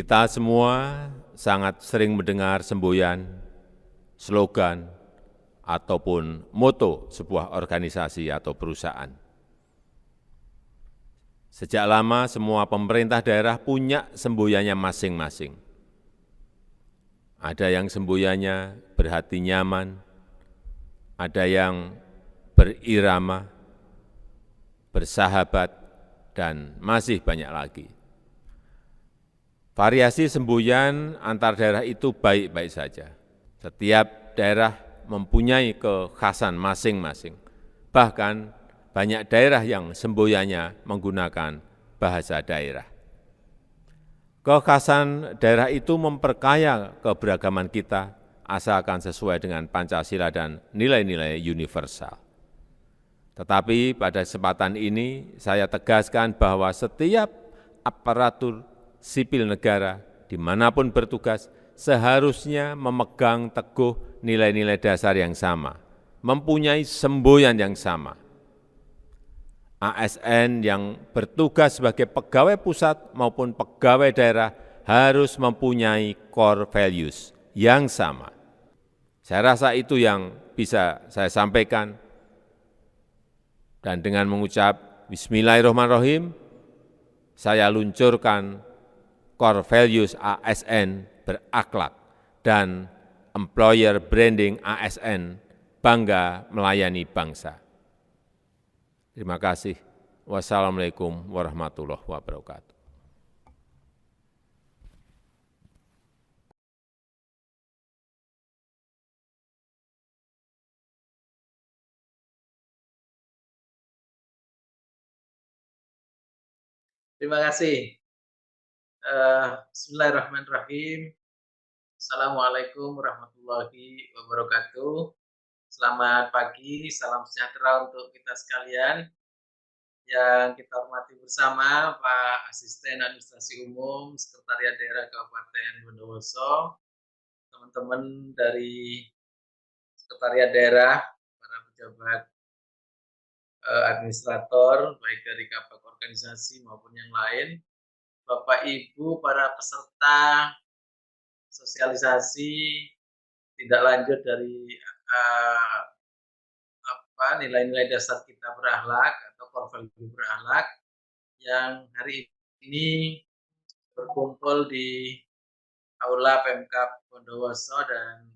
Kita semua sangat sering mendengar semboyan, slogan, ataupun moto sebuah organisasi atau perusahaan. Sejak lama semua pemerintah daerah punya semboyannya masing-masing. Ada yang semboyannya berhati nyaman, ada yang berirama, bersahabat, dan masih banyak lagi. Variasi semboyan antar daerah itu baik-baik saja. Setiap daerah mempunyai kekhasan masing-masing. Bahkan banyak daerah yang semboyannya menggunakan bahasa daerah. Kekhasan daerah itu memperkaya keberagaman kita, asalkan sesuai dengan Pancasila dan nilai-nilai universal. Tetapi pada kesempatan ini saya tegaskan bahwa setiap aparatur sipil negara dimanapun bertugas seharusnya memegang teguh nilai-nilai dasar yang sama, mempunyai semboyan yang sama. ASN yang bertugas sebagai pegawai pusat maupun pegawai daerah harus mempunyai core values yang sama. Saya rasa itu yang bisa saya sampaikan. Dan dengan mengucap Bismillahirrahmanirrahim, saya luncurkan core values ASN berakhlak dan employer branding ASN bangga melayani bangsa. Terima kasih. Wassalamualaikum warahmatullahi wabarakatuh. Terima kasih. Bismillahirrahmanirrahim. Assalamualaikum warahmatullahi wabarakatuh. Selamat pagi, salam sejahtera untuk kita sekalian. Yang kita hormati bersama Pak Asisten Administrasi Umum Sekretariat Daerah Kabupaten Bondowoso, teman-teman dari Sekretariat Daerah, para pejabat administrator, baik dari Kabak organisasi maupun yang lain, Bapak Ibu para peserta sosialisasi tidak lanjut dari nilai-nilai dasar kita berakhlak atau core value berakhlak yang hari ini berkumpul di Aula Pemkab Bondowoso dan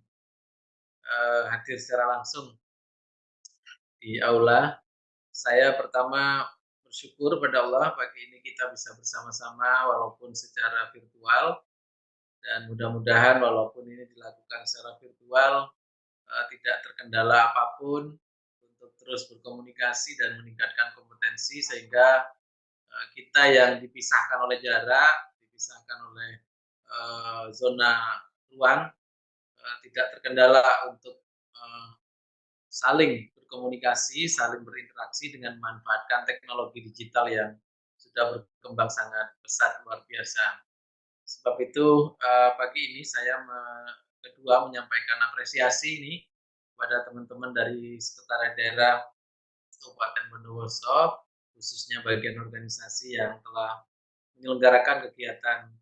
hadir secara langsung di aula. Saya pertama bersyukur pada Allah pagi ini kita bisa bersama-sama walaupun secara virtual, dan mudah-mudahan walaupun ini dilakukan secara virtual tidak terkendala apapun untuk terus berkomunikasi dan meningkatkan kompetensi sehingga kita yang dipisahkan oleh jarak, dipisahkan oleh zona ruang, tidak terkendala untuk saling berkomunikasi, saling berinteraksi dengan memanfaatkan teknologi digital yang sudah berkembang sangat pesat luar biasa. Sebab itu pagi ini saya kedua menyampaikan apresiasi ini kepada teman-teman dari Sekretariat Daerah Kabupaten Bondowoso, khususnya bagian organisasi yang telah menyelenggarakan kegiatan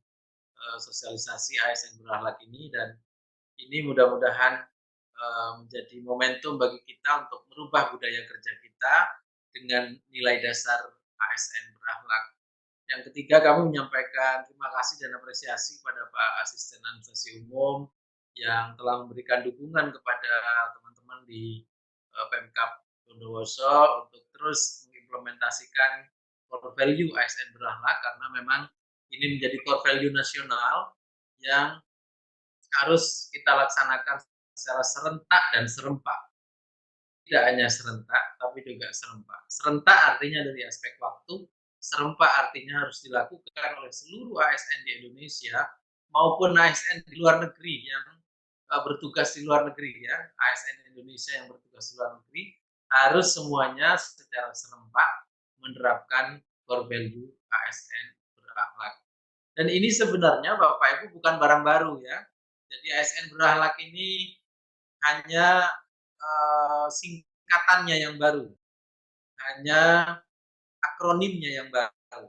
sosialisasi ASN berakhlak ini, dan ini mudah-mudahan menjadi momentum bagi kita untuk merubah budaya kerja kita dengan nilai dasar ASN berakhlak. Yang ketiga, kami menyampaikan terima kasih dan apresiasi kepada Pak Asisten Administrasi Umum yang telah memberikan dukungan kepada teman-teman di Pemkab Bondowoso untuk terus mengimplementasikan core value ASN berakhlak, karena memang ini menjadi core value nasional yang harus kita laksanakan secara serentak dan serempak. Tidak hanya serentak, tapi juga serempak. Serentak artinya dari aspek waktu, serempak artinya harus dilakukan oleh seluruh ASN di Indonesia maupun ASN di luar negeri yang bertugas di luar negeri, ya. ASN Indonesia yang bertugas di luar negeri harus semuanya secara serempak menerapkan core value ASN berakhlak. Dan ini sebenarnya Bapak Ibu bukan barang baru, ya. Jadi ASN berakhlak ini hanya singkatannya yang baru, hanya akronimnya yang baru.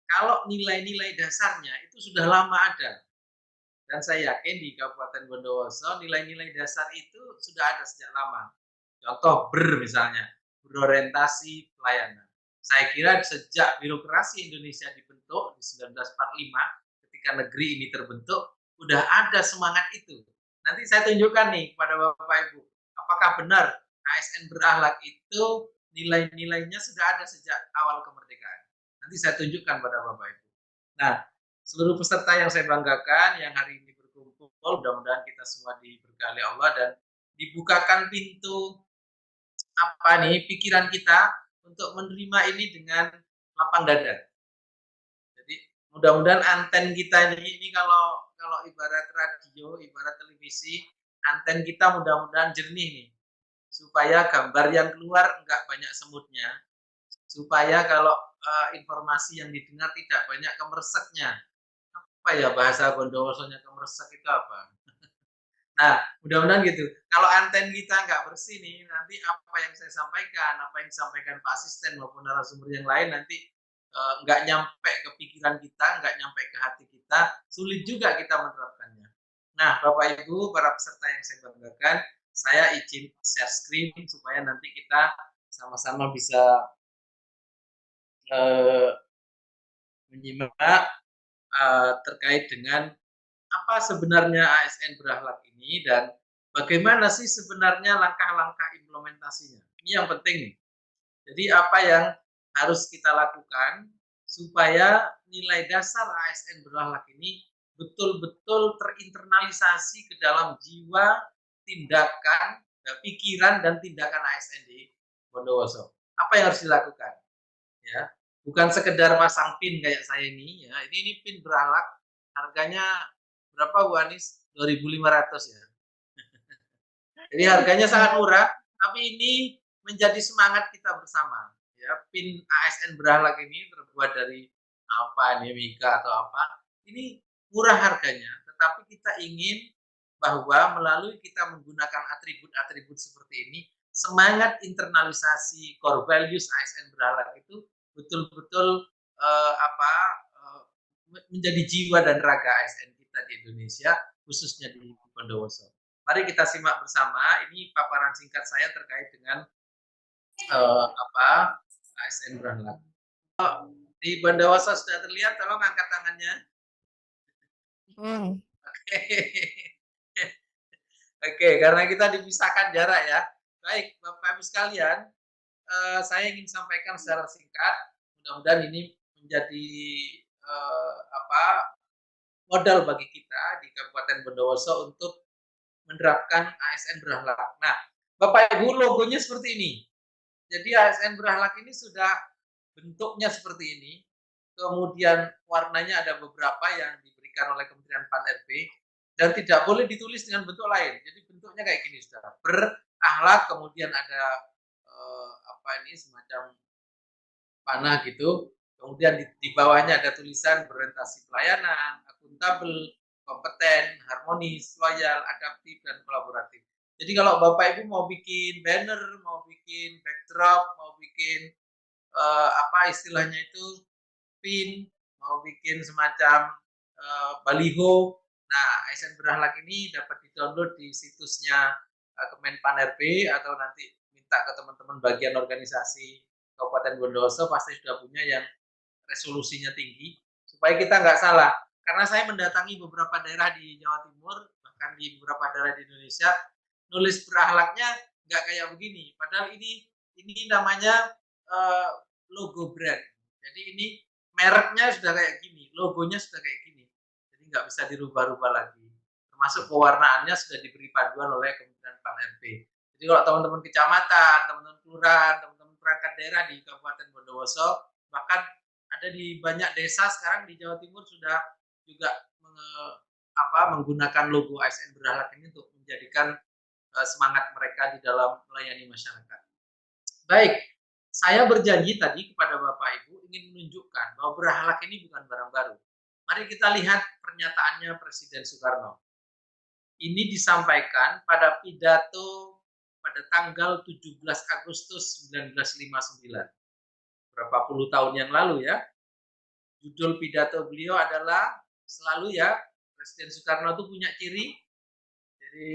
kalau nilai-nilai dasarnya itu sudah lama ada. Dan saya yakin di Kabupaten Bondowoso nilai-nilai dasar itu sudah ada sejak lama. Contoh misalnya, berorientasi pelayanan. Saya kira sejak birokrasi Indonesia dibentuk di 1945, ketika negeri ini terbentuk, udah ada semangat itu. Nanti saya tunjukkan nih kepada Bapak Ibu, apakah benar ASN berakhlak itu nilai-nilainya sudah ada sejak awal kemerdekaan. Nanti saya tunjukkan pada Bapak Ibu. Nah, seluruh peserta yang saya banggakan yang hari ini berkumpul, mudah-mudahan kita semua diberkahi Allah dan dibukakan pintu pikiran kita untuk menerima ini dengan lapang dada. Jadi mudah-mudahan anten kita ini kalau ibarat radio, ibarat televisi, anten kita mudah-mudahan jernih nih, supaya gambar yang keluar enggak banyak semutnya, supaya kalau informasi yang didengar tidak banyak kemerseknya. Apa ya bahasa Bondowosonya kemersek itu apa? Nah, mudah-mudahan gitu. Kalau anten kita nggak bersih nih, nanti apa yang saya sampaikan, apa yang disampaikan Pak Asisten maupun narasumber yang lain nanti nggak nyampe ke pikiran kita, nggak nyampe ke hati kita, sulit juga kita menerapkannya. Nah, Bapak Ibu, para peserta yang saya banggakan, saya izin share screen supaya nanti kita sama-sama bisa menyimak terkait dengan apa sebenarnya ASN berakhlak ini dan bagaimana sih sebenarnya langkah-langkah implementasinya. Ini yang penting. Jadi apa yang harus kita lakukan supaya nilai dasar ASN berakhlak ini betul-betul terinternalisasi ke dalam jiwa, tindakan, pikiran dan tindakan ASN di Bondowoso. Apa yang harus dilakukan? Ya, bukan sekedar pasang pin kayak saya ini ya. Ini pin berakhlak harganya berapa Bu Anis? 2.500 ya. Jadi harganya sangat murah, tapi ini menjadi semangat kita bersama. Ya, pin ASN berakhlak ini terbuat dari apa nih Mika atau apa? Ini murah harganya, tetapi kita ingin bahwa melalui kita menggunakan atribut-atribut seperti ini, semangat internalisasi core values ASN berakhlak itu betul-betul menjadi jiwa dan raga ASN kita di Indonesia, khususnya di Bondowoso. Mari kita simak bersama. Ini paparan singkat saya terkait dengan ASN berakhlak. Di Bondowoso sudah terlihat, tolong angkat tangannya. Oke. Oke, karena kita dipisahkan jarak ya. Baik, Bapak Ibu sekalian, saya ingin sampaikan secara singkat. Mudah-mudahan ini menjadi modal bagi kita di Kabupaten Bondowoso untuk menerapkan ASN berakhlak. Nah, Bapak Ibu, logonya seperti ini. Jadi ASN berakhlak ini sudah bentuknya seperti ini. Kemudian warnanya ada beberapa yang diberikan oleh Kementerian Pan-RB dan tidak boleh ditulis dengan bentuk lain. Jadi bentuknya kayak gini, Saudara. Berakhlak, kemudian ada semacam panah gitu. Kemudian di bawahnya ada tulisan berorientasi pelayanan, akuntabel, kompeten, harmonis, loyal, adaptif, dan kolaboratif. Jadi kalau Bapak Ibu mau bikin banner, mau bikin backdrop, mau bikin istilahnya itu pin, mau bikin semacam baliho. Nah, ASN berakhlak ini dapat di-download di situsnya Kemenpan RB atau nanti minta ke teman-teman bagian organisasi Kabupaten Bondowoso pasti sudah punya yang resolusinya tinggi supaya kita nggak salah. Karena saya mendatangi beberapa daerah di Jawa Timur, bahkan di beberapa daerah di Indonesia, nulis berakhlaknya nggak kayak begini. Padahal ini namanya logo brand. Jadi ini mereknya sudah kayak gini, logonya sudah kayak gini. Jadi nggak bisa dirubah-rubah lagi. Termasuk pewarnaannya sudah diberi panduan oleh Kementerian Pan-RB. Jadi kalau teman-teman kecamatan, teman-teman kelurahan, teman-teman perangkat daerah di Kabupaten Bondowoso, bahkan ada di banyak desa sekarang di Jawa Timur sudah juga menggunakan logo ASN berakhlak ini untuk menjadikan semangat mereka di dalam melayani masyarakat. Baik, saya berjanji tadi kepada Bapak Ibu ingin menunjukkan bahwa berakhlak ini bukan barang baru. Mari kita lihat pernyataannya Presiden Soekarno. Ini disampaikan pada pidato pada tanggal 17 Agustus 1959. Berapa puluh tahun yang lalu ya. judul pidato beliau adalah selalu ya, Presiden Soekarno itu punya ciri, jadi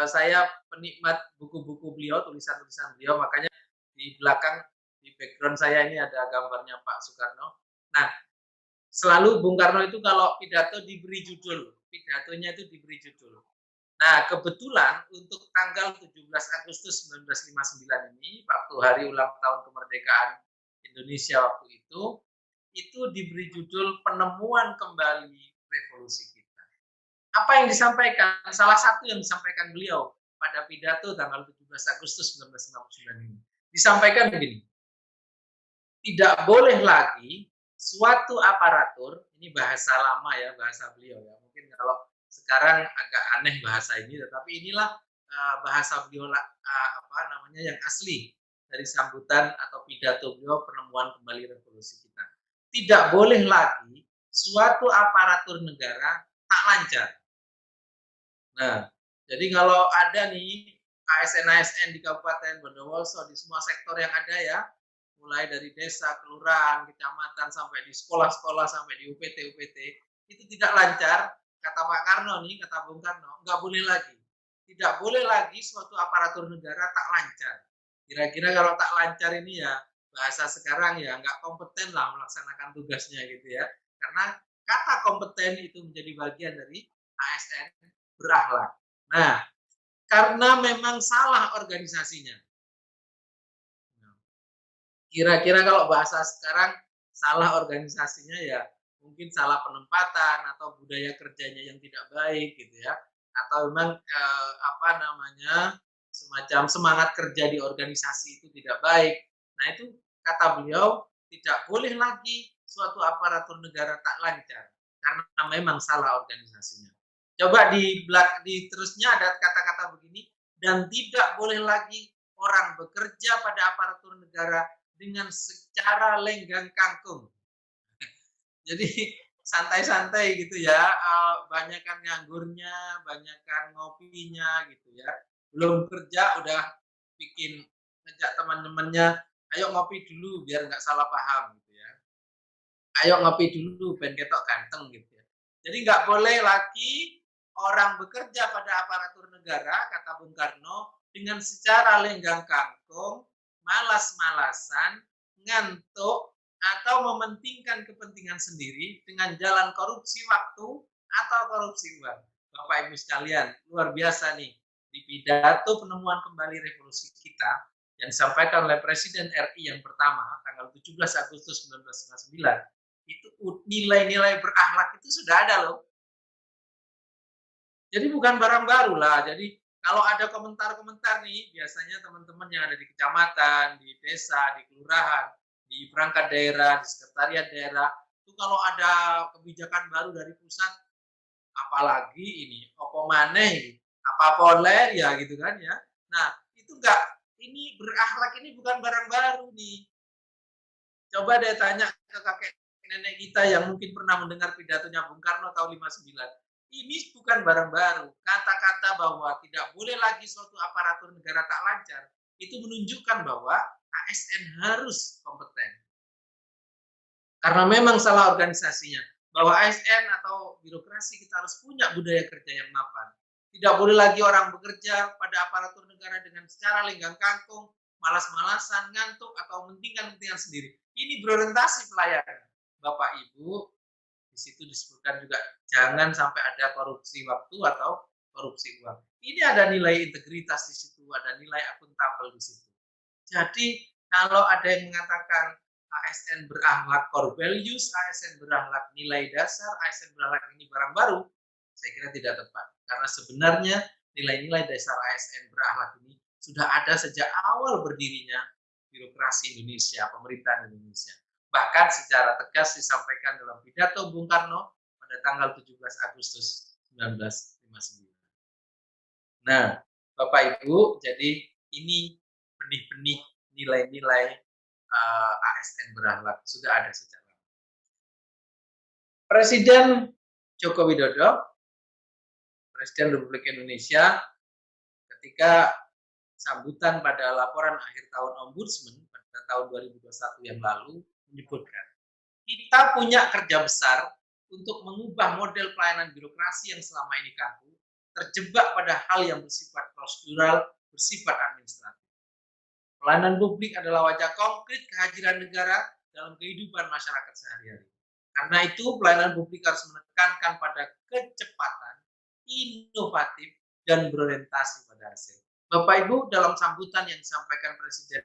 saya penikmat buku-buku beliau, tulisan-tulisan beliau, makanya di belakang, di background saya ini ada gambarnya Pak Soekarno. Nah, selalu Bung Karno itu kalau pidato diberi judul, pidatonya itu diberi judul. Nah, kebetulan untuk tanggal 17 Agustus 1959 ini, waktu hari ulang tahun kemerdekaan Indonesia waktu itu diberi judul Penemuan Kembali Revolusi Kita. Apa yang disampaikan? Salah satu yang disampaikan beliau pada pidato tanggal 17 Agustus 1959 ini. Disampaikan begini, tidak boleh lagi suatu aparatur, ini bahasa lama ya, bahasa beliau ya. Mungkin kalau sekarang agak aneh bahasa ini, tetapi inilah bahasa beliau apa namanya yang asli dari sambutan atau pidato beliau penemuan kembali revolusi kita. Tidak boleh lagi suatu aparatur negara tak lancar. Nah, jadi kalau ada nih ASN-ASN di Kabupaten Bondowoso di semua sektor yang ada ya, mulai dari desa, kelurahan, kecamatan, sampai di sekolah-sekolah, sampai di UPT-UPT, itu tidak lancar, kata Pak Karno nih, kata Bung Karno, nggak boleh lagi. Tidak boleh lagi suatu aparatur negara tak lancar. Kira-kira kalau tak lancar ini ya, bahasa sekarang ya nggak kompeten lah melaksanakan tugasnya gitu ya. Karena kata kompeten itu menjadi bagian dari ASN berakhlak. Nah, karena memang salah organisasinya. Kira-kira kalau bahasa sekarang salah organisasinya ya mungkin salah penempatan atau budaya kerjanya yang tidak baik gitu ya, atau memang apa namanya semacam semangat kerja di organisasi itu tidak baik. Nah itu kata beliau tidak boleh lagi suatu aparatur negara tak lancar karena memang salah organisasinya. Coba di terusnya ada kata-kata begini, dan tidak boleh lagi orang bekerja pada aparatur negara dengan secara lenggang kangkung. Jadi santai-santai gitu ya, banyakan nganggurnya, banyakan ngopinya gitu ya. Belum kerja udah bikin ngejak teman-temannya, ayo ngopi dulu biar nggak salah paham gitu ya. Ayo ngopi dulu ben ketok ganteng gitu ya. Jadi nggak boleh lagi orang bekerja pada aparatur negara, kata Bung Karno, dengan secara lenggang kangkung, malas-malasan, ngantuk, atau mementingkan kepentingan sendiri dengan jalan korupsi waktu atau korupsi uang. Bapak Ibu sekalian, luar biasa nih. Di pidato penemuan kembali revolusi kita yang disampaikan oleh Presiden RI yang pertama tanggal 17 Agustus 1959, itu nilai-nilai berakhlak itu sudah ada loh. Jadi bukan barang baru lah. Jadi kalau ada komentar-komentar nih, biasanya teman-teman yang ada di kecamatan, di desa, di kelurahan, di perangkat daerah, di sekretariat daerah, itu kalau ada kebijakan baru dari pusat, apalagi ini, opo maneh, apa boleh ya gitu kan ya. Nah, itu enggak, ini berakhlak ini bukan barang baru nih. Coba deh tanya ke kakek nenek kita yang mungkin pernah mendengar pidatonya Bung Karno tahun 59. Ini bukan barang baru. Kata-kata bahwa tidak boleh lagi suatu aparatur negara tak lancar, itu menunjukkan bahwa ASN harus kompeten. Karena memang salah organisasinya. Bahwa ASN atau birokrasi kita harus punya budaya kerja yang mapan. Tidak boleh lagi orang bekerja pada aparatur negara dengan secara lenggang kangkung, malas-malasan, ngantuk, atau mementingkan kepentingan sendiri. Ini berorientasi pelayanan. Bapak Ibu, di situ disebutkan juga jangan sampai ada korupsi waktu atau korupsi uang. Ini ada nilai integritas di situ, ada nilai akuntabel di situ. Jadi kalau ada yang mengatakan ASN berakhlak core values, ASN berakhlak nilai dasar, ASN berakhlak ini barang baru, saya kira tidak tepat. Karena sebenarnya nilai-nilai dasar ASN berakhlak ini sudah ada sejak awal berdirinya birokrasi Indonesia, pemerintahan Indonesia. Bahkan secara tegas disampaikan dalam pidato Bung Karno pada tanggal 17 Agustus 1959. Nah, Bapak Ibu, jadi ini benih-benih nilai-nilai ASN berakhlak sudah ada sejak lama. Presiden Joko Widodo, Presiden Republik Indonesia, ketika sambutan pada laporan akhir tahun Ombudsman pada tahun 2021 yang lalu menyebutkan kita punya kerja besar untuk mengubah model pelayanan birokrasi yang selama ini kaku, terjebak pada hal yang bersifat prosedural, bersifat administratif. Pelayanan publik adalah wajah konkret kehadiran negara dalam kehidupan masyarakat sehari-hari. Karena itu, pelayanan publik harus menekankan pada kecepatan, inovatif, dan berorientasi pada hasil. Bapak Ibu, dalam sambutan yang disampaikan Presiden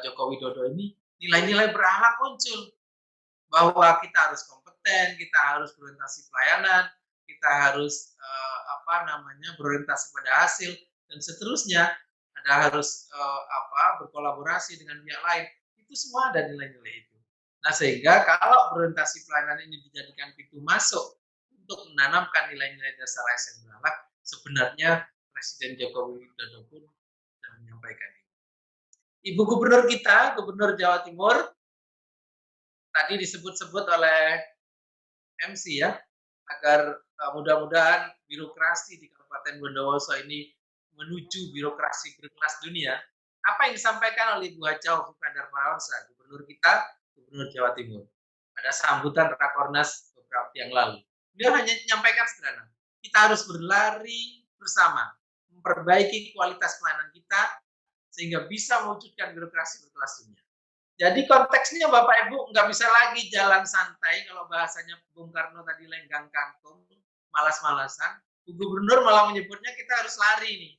Joko Widodo ini, nilai-nilai berakhlak muncul bahwa kita harus kompeten, kita harus berorientasi pelayanan, kita harus berorientasi pada hasil dan seterusnya. Ada harus berkolaborasi dengan pihak lain. Itu semua ada nilai-nilai itu. Nah, sehingga kalau berorientasi pelayanan ini dijadikan pintu masuk untuk menanamkan nilai-nilai dasar ASN berakhlak, sebenarnya Presiden Joko Widodo pun sudah menyampaikan itu. Ibu Gubernur kita, Gubernur Jawa Timur, tadi disebut-sebut oleh MC ya, agar mudah-mudahan birokrasi di Kabupaten Bondowoso ini menuju birokrasi berkelas dunia. Apa yang disampaikan oleh Ibu Haja Hovifa Parawansa, Gubernur kita, Gubernur Jawa Timur, pada sambutan Rakornas beberapa waktu yang lalu. Beliau hanya menyampaikan sederhana, kita harus berlari bersama, memperbaiki kualitas pelayanan kita, sehingga bisa mewujudkan birokrasi berkelas dunia. Jadi konteksnya Bapak Ibu nggak bisa lagi jalan santai, kalau bahasanya Bung Karno tadi lenggang kangkung, malas-malasan. Bu Gubernur malah menyebutnya kita harus lari nih.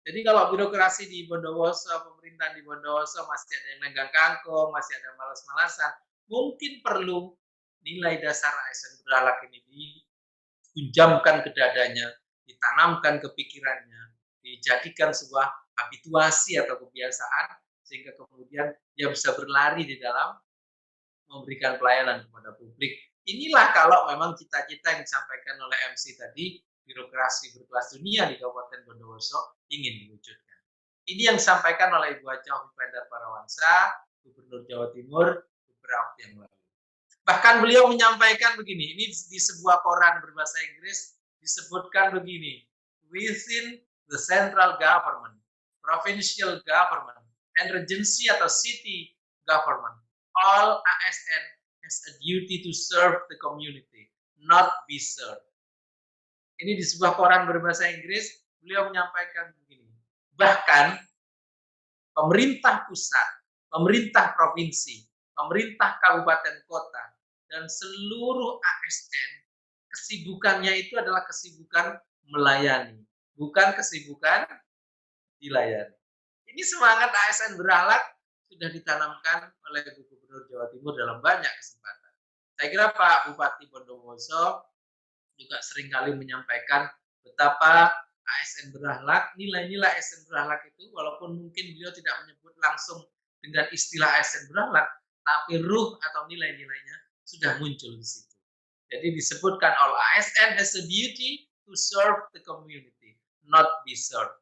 Jadi kalau birokrasi di Bondowoso, pemerintahan di Bondowoso masih ada yang lenggang kangkung, masih ada yang malas-malasan, mungkin perlu nilai dasar ASN berakhlak ini dikunjamkan ke dadanya, ditanamkan ke pikirannya, dijadikan sebuah habituasi atau kebiasaan, sehingga kemudian dia bisa berlari di dalam memberikan pelayanan kepada publik. Inilah kalau memang cita-cita yang disampaikan oleh MC tadi, birokrasi berkelas dunia di Kabupaten Bondowoso ingin diwujudkan. Ini yang disampaikan oleh Ibu Haja Hovifa Parawansa, Gubernur Jawa Timur, beberapa waktu yang lalu. Bahkan beliau menyampaikan begini, ini di sebuah koran berbahasa Inggris disebutkan begini, within the central government, provincial government, and regency atau city government, all ASN has a duty to serve the community, not be served. Ini di sebuah koran berbahasa Inggris, beliau menyampaikan begini, bahkan pemerintah pusat, pemerintah provinsi, pemerintah kabupaten kota, dan seluruh ASN, kesibukannya itu adalah kesibukan melayani, bukan kesibukan dilayani. Ini semangat ASN berakhlak sudah ditanamkan oleh Gubernur Jawa Timur dalam banyak kesempatan. Saya kira Pak Bupati Bondowoso juga seringkali menyampaikan betapa ASN berakhlak, nilai-nilai ASN berakhlak itu, walaupun mungkin beliau tidak menyebut langsung dengan istilah ASN berakhlak, tapi ruh atau nilai-nilainya sudah muncul di situ. Jadi disebutkan all ASN has a duty to serve the community, not be served.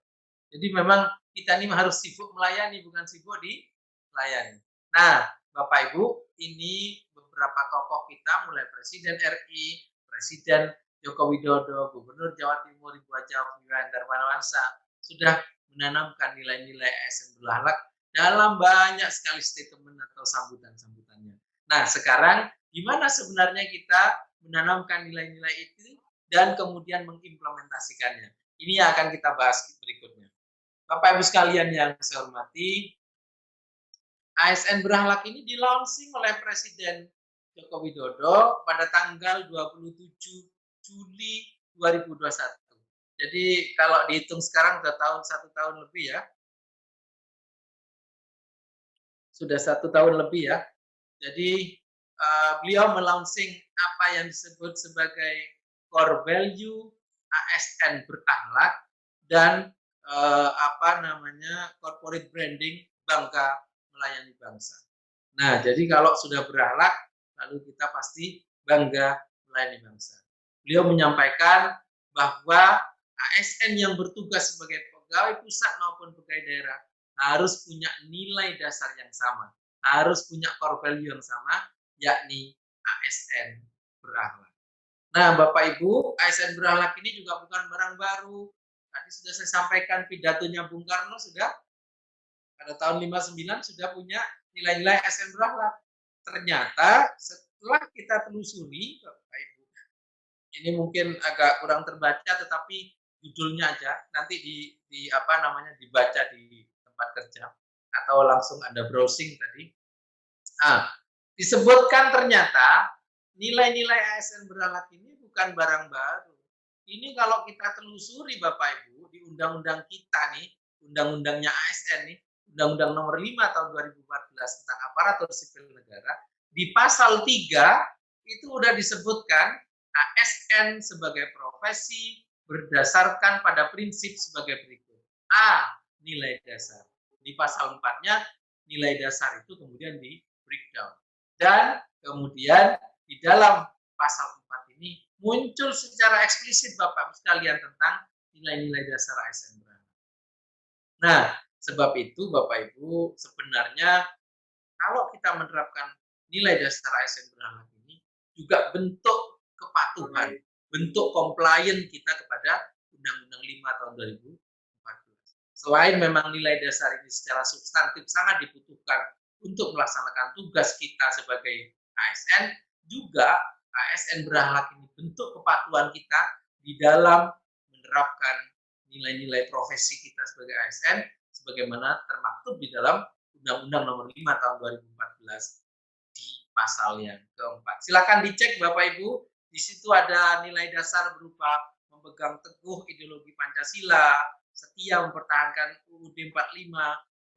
Jadi memang kita ini harus sibuk melayani, bukan sibuk dilayani. Nah, Bapak Ibu, ini beberapa tokoh kita, mulai Presiden RI, Presiden Joko Widodo, Gubernur Jawa Timur, Ibu Haja Hovifa Parawansa, sudah menanamkan nilai-nilai ASN berakhlak dalam banyak sekali statement atau sambutan-sambutannya. Nah, sekarang gimana sebenarnya kita menanamkan nilai-nilai itu dan kemudian mengimplementasikannya? Ini yang akan kita bahas berikutnya. Bapak Ibu sekalian yang saya hormati, ASN berakhlak ini di-launching oleh Presiden Joko Widodo pada tanggal 27 Juli 2021. Jadi kalau dihitung sekarang sudah 1 tahun lebih ya. Sudah 1 tahun lebih ya. Jadi beliau melaunching apa yang disebut sebagai core value ASN berakhlak dan corporate branding bangga melayani bangsa. Nah, jadi kalau sudah berakhlak, lalu kita pasti bangga melayani bangsa. Beliau menyampaikan bahwa ASN yang bertugas sebagai pegawai pusat maupun pegawai daerah harus punya nilai dasar yang sama, harus punya core value yang sama, yakni ASN berakhlak. Nah, Bapak Ibu, ASN berakhlak ini juga bukan barang baru. Tadi sudah saya sampaikan pidatonya Bung Karno sudah pada tahun 59 sudah punya nilai-nilai ASN berakhlak. ternyata setelah kita telusuri, Bapak Ibu, ini mungkin agak kurang terbaca, tetapi judulnya aja nanti di apa namanya dibaca di tempat kerja atau langsung Anda browsing tadi. Nah, disebutkan ternyata nilai-nilai ASN beralat ini bukan barang baru. Ini kalau kita telusuri Bapak Ibu di undang-undang kita nih, undang-undangnya ASN nih, Undang-Undang Nomor 5 Tahun 2014 tentang Aparatur Sipil Negara, di pasal 3 itu udah disebutkan ASN sebagai profesi berdasarkan pada prinsip sebagai berikut. A. Nilai dasar. Di pasal 4-nya nilai dasar itu kemudian di breakdown. Dan kemudian di dalam pasal 4 ini muncul secara eksplisit Bapak sekalian tentang nilai-nilai dasar ASN beralat. Nah, sebab itu Bapak Ibu sebenarnya kalau kita menerapkan nilai dasar ASN beralat ini juga bentuk kepatuhan, bentuk compliant kita kepada Undang-Undang 5 tahun 2014. Selain memang nilai dasar ini secara substantif sangat dibutuhkan untuk melaksanakan tugas kita sebagai ASN, juga ASN berakhlak ini bentuk kepatuhan kita di dalam menerapkan nilai-nilai profesi kita sebagai ASN sebagaimana termaktub di dalam Undang-Undang Nomor 5 Tahun 2014 di pasal yang keempat. Silakan dicek Bapak Ibu, di situ ada nilai dasar berupa memegang teguh ideologi Pancasila, setia mempertahankan UUD 45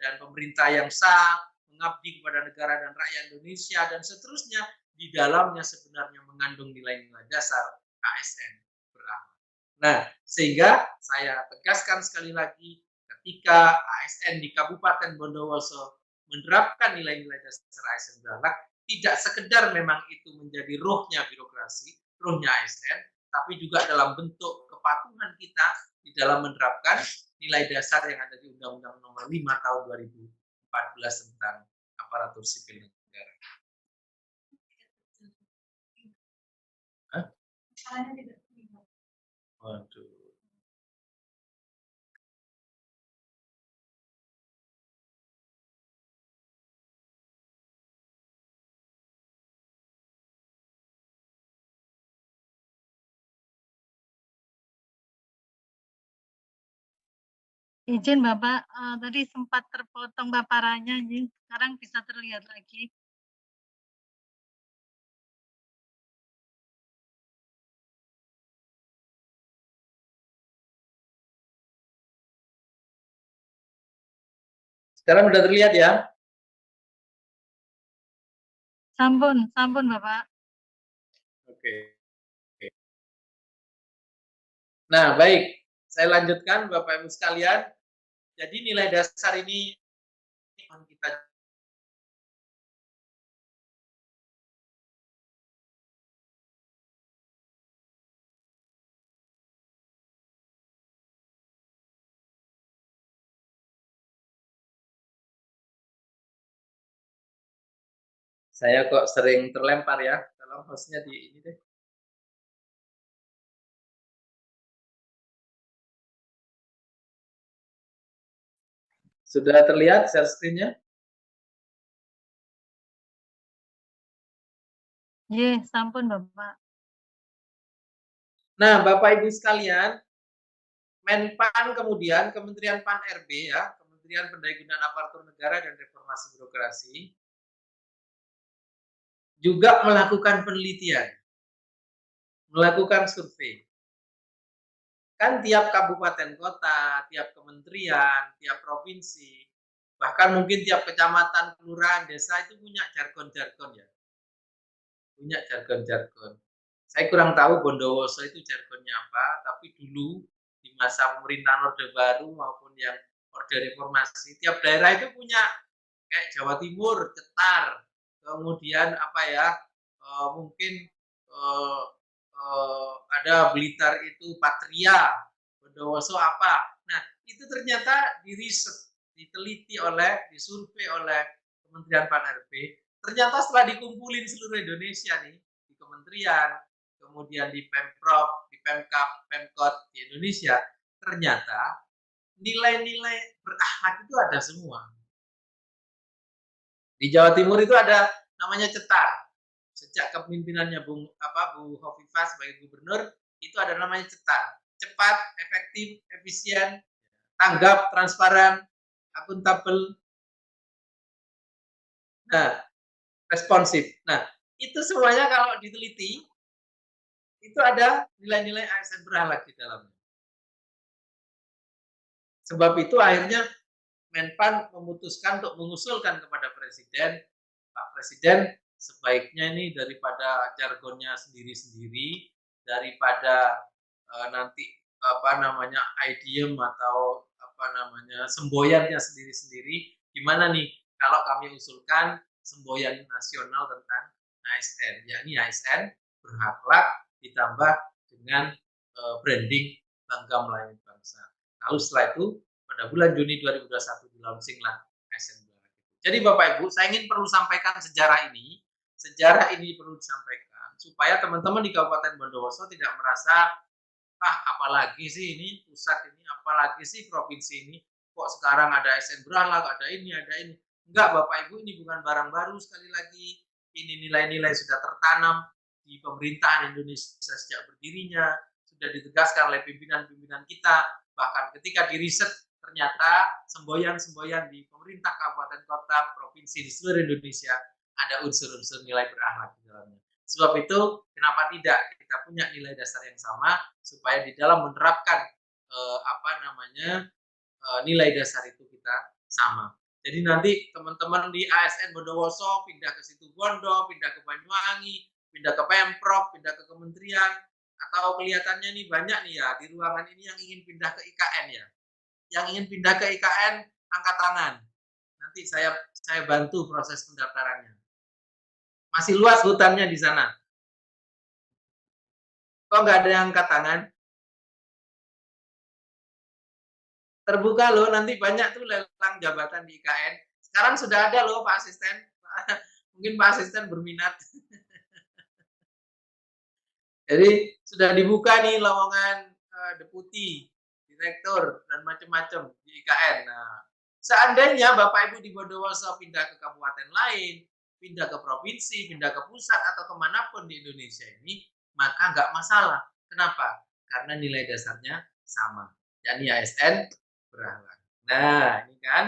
dan pemerintah yang sah, mengabdi kepada negara dan rakyat Indonesia dan seterusnya. Di dalamnya sebenarnya mengandung nilai-nilai dasar ASN berakhlak. Nah, sehingga saya tegaskan sekali lagi, ketika ASN di Kabupaten Bondowoso menerapkan nilai-nilai dasar ASN berakhlak, tidak sekedar memang itu menjadi ruhnya birokrasi, ruhnya ASN, tapi juga dalam bentuk kepatuhan kita di dalam menerapkan nilai dasar yang ada di Undang-Undang Nomor 5 Tahun 2014 tentang Aparatur Sipil Negara. Hah? Waduh. Izin Bapak, tadi sempat terpotong paparannya, sekarang bisa terlihat lagi. Sekarang sudah terlihat ya? Sampun, sampun Bapak. Oke. Nah, baik. Saya lanjutkan Bapak Ibu sekalian. Jadi nilai dasar ini kita Saya kok sering terlempar ya. Tolong hostnya di ini deh. Sudah terlihat share screen-nya? Iya, sampun Bapak. Nah, Bapak Ibu sekalian, Menpan kemudian Kementerian Pan-RB ya, Kementerian Pendayagunaan Aparatur Negara dan Reformasi Birokrasi juga melakukan penelitian, melakukan survei. Kan tiap kabupaten kota, tiap kementerian, tiap provinsi, bahkan mungkin tiap kecamatan, kelurahan, desa itu punya jargon-jargon ya. Punya jargon-jargon. Saya kurang tahu Bondowoso itu jargonnya apa, tapi dulu di masa pemerintahan Orde Baru maupun yang Orde Reformasi, tiap daerah itu punya kayak Jawa Timur, Cetar, kemudian apa ya, mungkin ada Blitar itu Patria, Bondowoso apa. Nah, itu ternyata diriset, diteliti oleh, disurvei oleh Kementerian Pan-RB. Ternyata setelah dikumpulin seluruh Indonesia nih, di kementerian, kemudian di Pemprov, di Pemkab, Pemkot di Indonesia, ternyata nilai-nilai berakhlak itu ada semua. Di Jawa Timur itu ada namanya cetar. Sejak kepemimpinannya Bu Hovifah sebagai gubernur, itu ada namanya cetar. Cepat, efektif, efisien, tanggap, transparan, akuntabel, nah, responsif. Nah, itu semuanya kalau diteliti, itu ada nilai-nilai ASN berhalak di dalamnya. Sebab itu akhirnya Menpan memutuskan untuk mengusulkan kepada Presiden, Pak Presiden, sebaiknya ini daripada jargonnya sendiri-sendiri, daripada nanti idiom atau semboyannya sendiri-sendiri, gimana nih kalau kami usulkan semboyan nasional tentang ASN, yakni ASN berakhlak ditambah dengan branding bangga melayani bangsa. Lalu setelah itu pada bulan Juni 2021 di-launching-lah ASN Berhalak. Jadi Bapak Ibu, saya ingin perlu sampaikan sejarah ini. Sejarah ini perlu disampaikan supaya teman-teman di Kabupaten Bondowoso tidak merasa apalagi sih ini pusat ini, apalagi sih provinsi ini, kok sekarang ada ASN Berhalak, ada ini. Enggak Bapak Ibu, ini bukan barang baru sekali lagi. Ini nilai-nilai sudah tertanam di pemerintahan Indonesia sejak berdirinya, sudah ditegaskan oleh pimpinan-pimpinan kita, bahkan ketika diriset ternyata semboyan-semboyan di pemerintah kabupaten kota, provinsi di seluruh Indonesia ada unsur-unsur nilai berakhlak di dalamnya. Sebab itu, kenapa tidak kita punya nilai dasar yang sama, supaya di dalam menerapkan nilai dasar itu kita sama. Jadi nanti teman-teman di ASN Bondowoso pindah ke Situbondo, pindah ke Banyuwangi, pindah ke Pemprov, pindah ke kementerian, atau kelihatannya nih banyak nih ya di ruangan ini yang ingin pindah ke IKN ya. Yang ingin pindah ke IKN, angkat tangan. Nanti saya bantu proses pendaftarannya. Masih luas hutannya di sana. Kok nggak ada yang angkat tangan? Terbuka loh, nanti banyak tuh lelang jabatan di IKN. Sekarang sudah ada loh Pak Asisten. Mungkin Pak Asisten berminat. Jadi sudah dibuka nih lowongan deputi, direktur, dan macam-macam di IKN. Nah, seandainya Bapak Ibu di Bondowoso pindah ke kabupaten lain, pindah ke provinsi, pindah ke pusat, atau kemanapun di Indonesia ini, maka nggak masalah. Kenapa? Karena nilai dasarnya sama, yakni ASN berakhlak. Nah, ini kan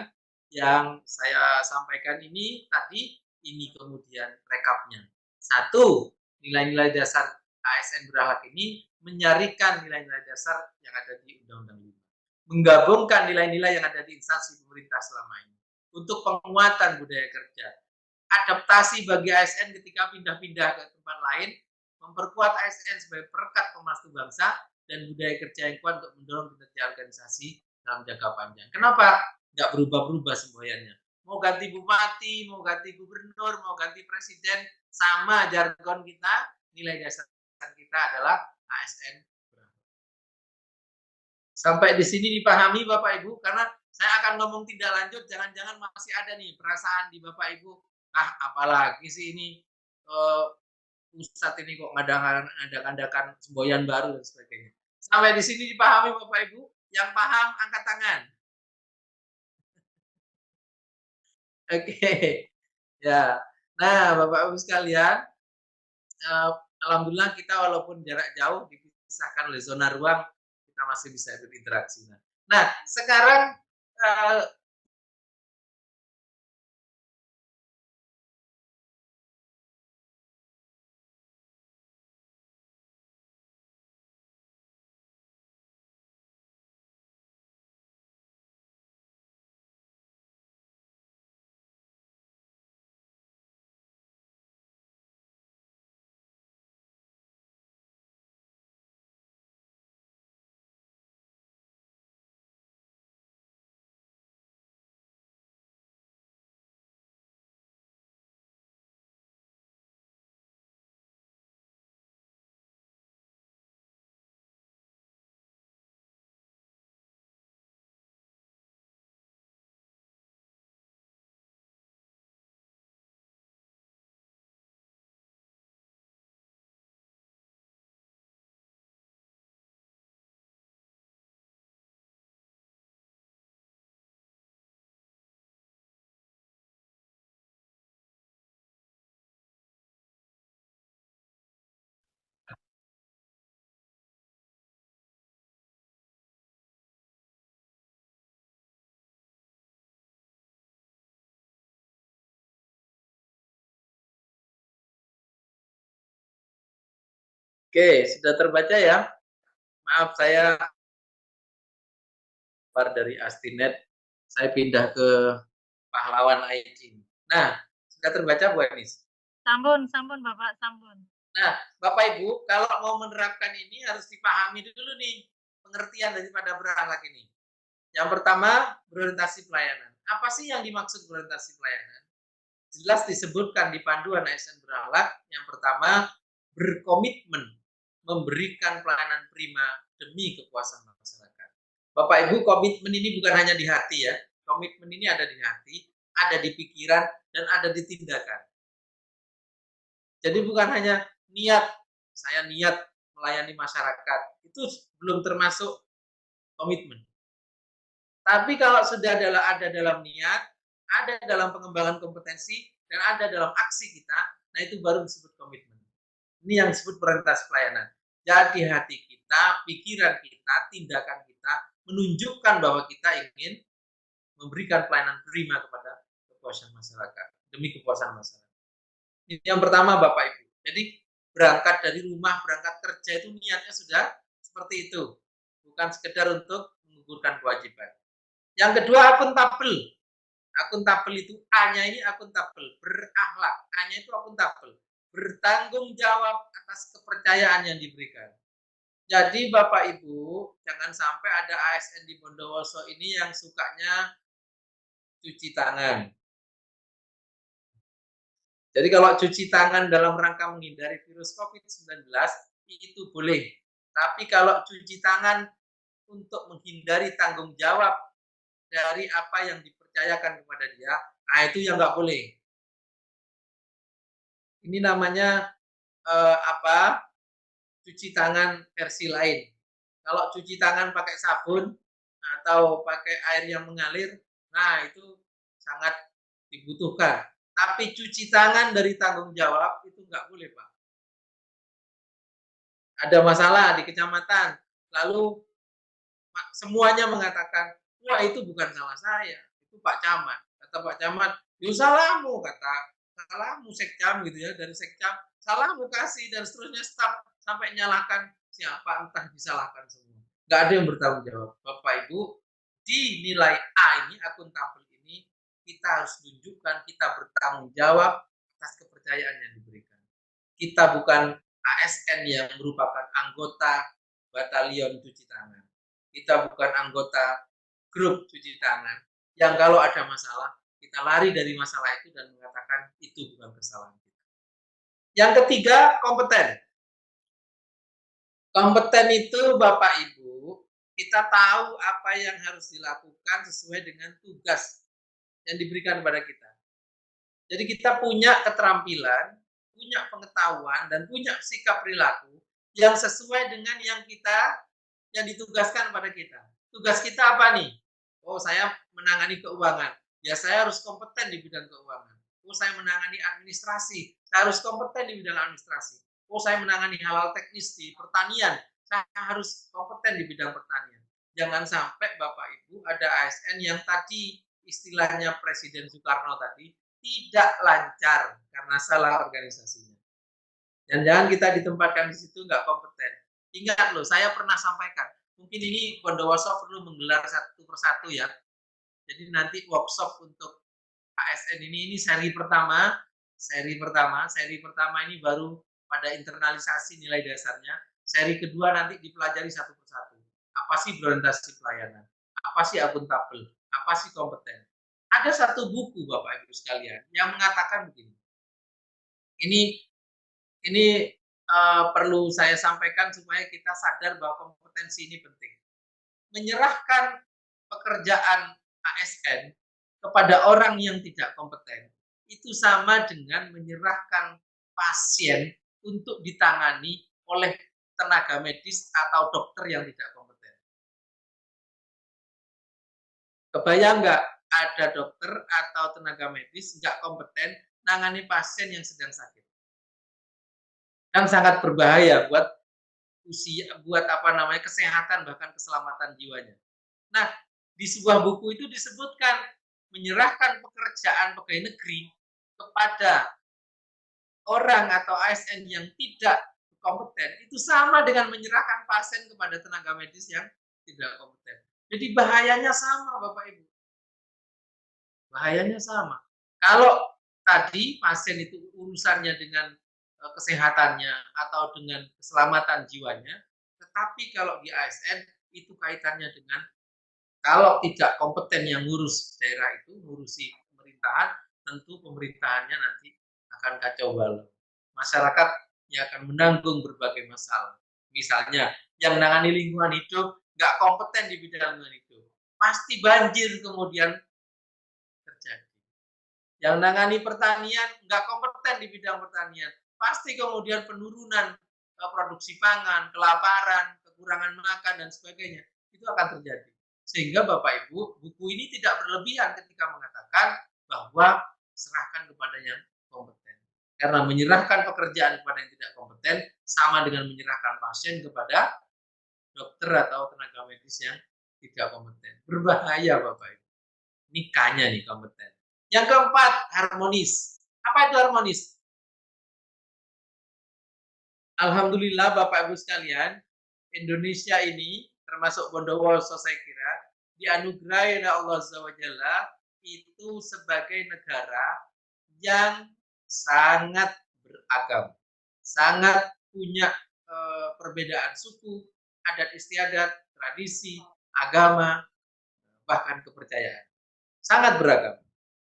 yang saya sampaikan ini tadi, ini kemudian rekapnya. Satu, nilai-nilai dasar ASN berakhlak ini menyarikan nilai-nilai dasar yang ada di Undang-Undang 5. Menggabungkan nilai-nilai yang ada di instansi pemerintah selama ini untuk penguatan budaya kerja. Adaptasi bagi ASN ketika pindah-pindah ke tempat lain, memperkuat ASN sebagai perekat pemersatu bangsa dan budaya kerja yang kuat untuk mendorong kinerja organisasi dalam jangka panjang. Kenapa nggak berubah-berubah semboyannya? Mau ganti bupati, mau ganti gubernur, mau ganti presiden, sama jargon kita, nilai dasar kita adalah ASN. Sampai di sini dipahami Bapak Ibu, karena saya akan ngomong tindak lanjut, jangan-jangan masih ada nih perasaan di Bapak Ibu, apalagi sih ini pusat ini kok ngadakan semboyan baru dan sebagainya. Sampai di sini dipahami Bapak Ibu, yang paham angkat tangan. Oke, ya. Nah, Bapak Ibu sekalian, alhamdulillah kita walaupun jarak jauh dipisahkan oleh zona ruang, kita masih bisa berinteraksi. Nah, sekarang Oke, sudah terbaca ya? Maaf, saya keluar dari Astinet, saya pindah ke Pahlawan IT. Nah, sudah terbaca Bu Enis? Sampun, sampun Bapak, sampun. Nah, Bapak Ibu, kalau mau menerapkan ini harus dipahami dulu nih pengertian daripada berakhlak ini. Yang pertama, berorientasi pelayanan. Apa sih yang dimaksud berorientasi pelayanan? Jelas disebutkan di panduan ASN berakhlak. Yang pertama, berkomitmen memberikan pelayanan prima demi kepuasan masyarakat. Bapak Ibu, komitmen ini bukan hanya di hati ya. Komitmen ini ada di hati, ada di pikiran, dan ada di tindakan. Jadi bukan hanya niat, saya niat melayani masyarakat, itu belum termasuk komitmen. Tapi kalau sudah ada dalam niat, ada dalam pengembangan kompetensi, dan ada dalam aksi kita, nah itu baru disebut komitmen. Ini yang disebut berorientasi pelayanan. Jadi hati kita, pikiran kita, tindakan kita menunjukkan bahwa kita ingin memberikan pelayanan prima kepada kepuasan masyarakat, demi kepuasan masyarakat. Ini yang pertama Bapak Ibu. Jadi berangkat dari rumah, berangkat kerja itu niatnya sudah seperti itu. Bukan sekedar untuk menggugurkan kewajiban. Yang kedua, akuntabel. Akuntabel itu A-nya ini akuntabel, berakhlak. A-nya itu akuntabel, bertanggung jawab atas kepercayaan yang diberikan. Jadi Bapak Ibu, jangan sampai ada ASN di Bondowoso ini yang sukanya cuci tangan. Jadi kalau cuci tangan dalam rangka menghindari virus COVID-19 itu boleh. Tapi kalau cuci tangan untuk menghindari tanggung jawab dari apa yang dipercayakan kepada dia, nah itu yang nggak boleh. Ini namanya cuci tangan versi lain. Kalau cuci tangan pakai sabun atau pakai air yang mengalir, nah itu sangat dibutuhkan. Tapi cuci tangan dari tanggung jawab itu nggak boleh, Pak. Ada masalah di kecamatan, lalu semuanya mengatakan, wah itu bukan salah saya, itu Pak Camat. Kata Pak Camat, yo salahmu, kata salahmu Sekcam gitu ya, dari Sekcam, salahmu kasih, dan seterusnya staf sampai nyalahkan siapa, entah disalahkan semua. Nggak ada yang bertanggung jawab. Bapak Ibu, di nilai A ini, akuntabel ini, kita harus tunjukkan kita bertanggung jawab atas kepercayaan yang diberikan. Kita bukan ASN yang merupakan anggota batalion cuci tangan. Kita bukan anggota grup cuci tangan yang kalau ada masalah, kita lari dari masalah itu dan mengatakan itu bukan kesalahan kita. Yang ketiga, kompeten. Kompeten itu Bapak Ibu, kita tahu apa yang harus dilakukan sesuai dengan tugas yang diberikan kepada kita. Jadi kita punya keterampilan, punya pengetahuan, dan punya sikap perilaku yang sesuai dengan yang ditugaskan pada kita. Tugas kita apa nih? Oh, saya menangani keuangan. Ya, saya harus kompeten di bidang keuangan. Oh, saya menangani administrasi. Saya harus kompeten di bidang administrasi. Oh, saya menangani hal-hal teknis di pertanian. Saya harus kompeten di bidang pertanian. Jangan sampai Bapak Ibu ada ASN yang tadi istilahnya Presiden Soekarno tadi tidak lancar karena salah organisasinya. Dan jangan kita ditempatkan di situ nggak kompeten. Ingat loh, saya pernah sampaikan, mungkin ini Bondowoso perlu menggelar satu persatu ya. Jadi nanti workshop untuk ASN ini seri pertama ini baru pada internalisasi nilai dasarnya. Seri kedua nanti dipelajari satu persatu. Apa sih berorientasi pelayanan? Apa sih akuntabel? Apa sih kompeten? Ada satu buku Bapak Ibu sekalian yang mengatakan begini. Ini perlu saya sampaikan supaya kita sadar bahwa kompetensi ini penting. Menyerahkan pekerjaan ASN kepada orang yang tidak kompeten itu sama dengan menyerahkan pasien untuk ditangani oleh tenaga medis atau dokter yang tidak kompeten. Kebayang nggak ada dokter atau tenaga medis nggak kompeten nangani pasien yang sedang sakit? Kan sangat berbahaya buat kesehatan bahkan keselamatan jiwanya. Nah, di sebuah buku itu disebutkan menyerahkan pekerjaan pegawai negeri kepada orang atau ASN yang tidak kompeten, itu sama dengan menyerahkan pasien kepada tenaga medis yang tidak kompeten. Jadi bahayanya sama, Bapak Ibu. Bahayanya sama. Kalau tadi pasien itu urusannya dengan kesehatannya atau dengan keselamatan jiwanya, tetapi kalau di ASN itu kaitannya dengan kalau tidak kompeten yang ngurus daerah itu, ngurusi pemerintahan, tentu pemerintahannya nanti akan kacau balau. Masyarakat yang akan menanggung berbagai masalah. Misalnya, yang menangani lingkungan hidup nggak kompeten di bidang lingkungan hidup, pasti banjir kemudian terjadi. Yang menangani pertanian nggak kompeten di bidang pertanian, pasti kemudian penurunan produksi pangan, kelaparan, kekurangan makan, dan sebagainya. Itu akan terjadi. Sehingga Bapak Ibu, buku ini tidak berlebihan ketika mengatakan bahwa serahkan kepada yang kompeten. Karena menyerahkan pekerjaan kepada yang tidak kompeten sama dengan menyerahkan pasien kepada dokter atau tenaga medis yang tidak kompeten. Berbahaya Bapak Ibu. Ini K-nya nih, kompeten. Yang keempat, harmonis. Apa itu harmonis? Alhamdulillah Bapak Ibu sekalian, Indonesia ini termasuk Bondowoso saya kira dianugerahi oleh Allah Azza wa Jalla itu sebagai negara yang sangat beragam, sangat punya perbedaan suku, adat istiadat, tradisi, agama, bahkan kepercayaan. Sangat beragam.